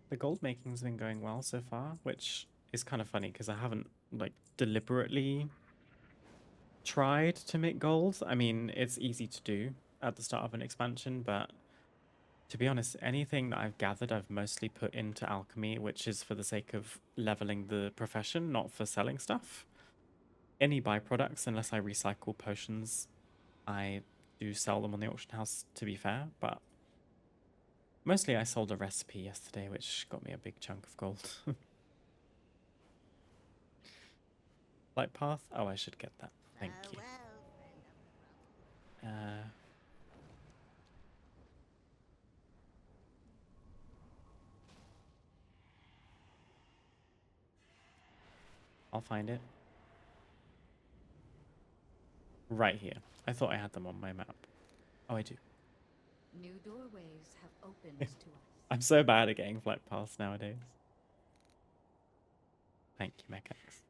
S1: The gold making's been going well so far, which is kind of funny because I haven't like deliberately tried to make gold. I mean, it's easy to do at the start of an expansion, but to be honest, anything that I've gathered, I've mostly put into alchemy, which is for the sake of leveling the profession, not for selling stuff. Any byproducts, unless I recycle potions, I do sell them on the auction house, to be fair, but mostly I sold a recipe yesterday, which got me a big chunk of gold. Light path? Oh, I should get that. Thank you. I'll find it. Right here. I thought I had them on my map. Oh, I do.
S8: New doorways have opened to us.
S1: I'm so bad at getting flight paths nowadays. Thank you, Mechax.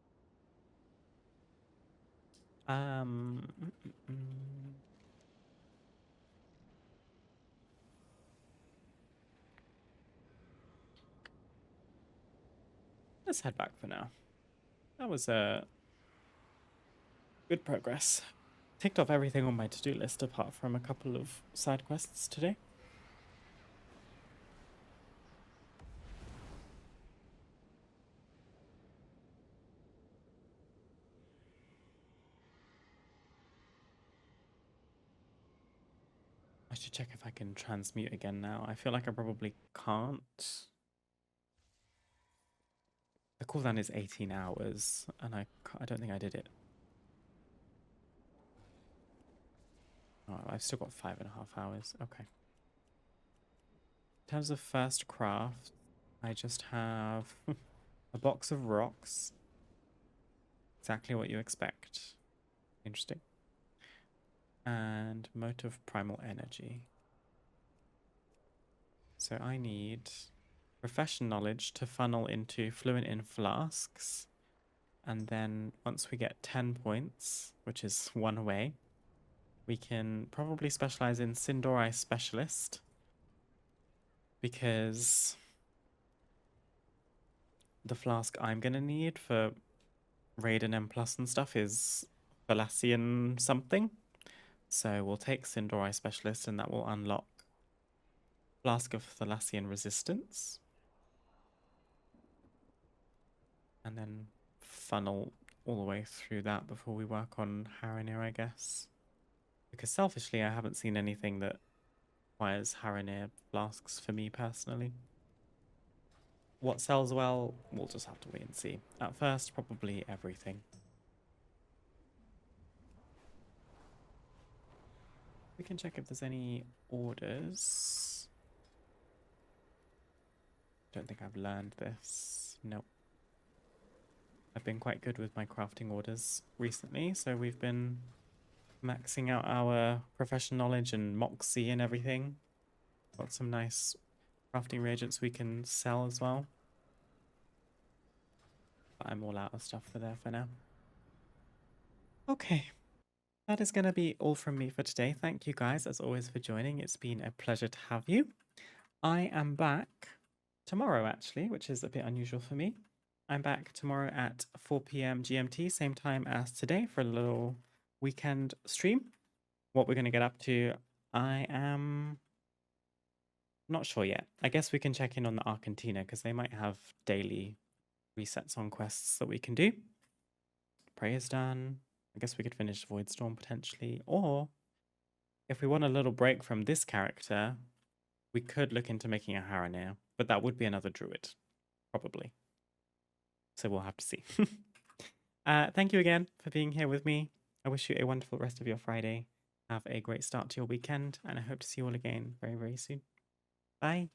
S1: Let's head back for now. That was good progress. Ticked off everything on my to-do list apart from a couple of side quests today. I should check if I can transmute again now. I feel like I probably can't. The cooldown is 18 hours, and I don't think I did it. Oh, I've still got 5.5 hours. Okay. In terms of first craft, I just have a box of rocks. Exactly what you expect. Interesting. And mote of primal energy. So I need profession knowledge to funnel into fluent in flasks. And then once we get 10 points, which is one away, we can probably specialize in Sindori Specialist. Because the flask I'm going to need for Raid and M+ and stuff is Thalassian something. So we'll take Sindori Specialist and that will unlock Flask of Thalassian Resistance. And then funnel all the way through that before we work on Haranir, I guess. Because selfishly, I haven't seen anything that requires Haranir flasks for me personally. What sells well, we'll just have to wait and see. At first, probably everything. We can check if there's any orders. Don't think I've learned this. Nope. I've been quite good with my crafting orders recently, so we've been maxing out our professional knowledge and moxie and everything. Got some nice crafting reagents we can sell as well. But I'm all out of stuff for there for now. Okay. That is going to be all from me for today. Thank you guys, as always, for joining. It's been a pleasure to have you. I am back tomorrow, actually, which is a bit unusual for me. I'm back tomorrow at 4 p.m. GMT, same time as today, for a little weekend stream. What we're going to get up to, I am not sure yet. I guess we can check in on the Argentina, because they might have daily resets on quests that we can do. Prey is done. I guess we could finish Voidstorm potentially. Or if we want a little break from this character, we could look into making a Haranir, but that would be another druid, probably. So we'll have to see. Thank you again for being here with me. I wish you a wonderful rest of your Friday. Have a great start to your weekend, and I hope to see you all again very, very soon. Bye.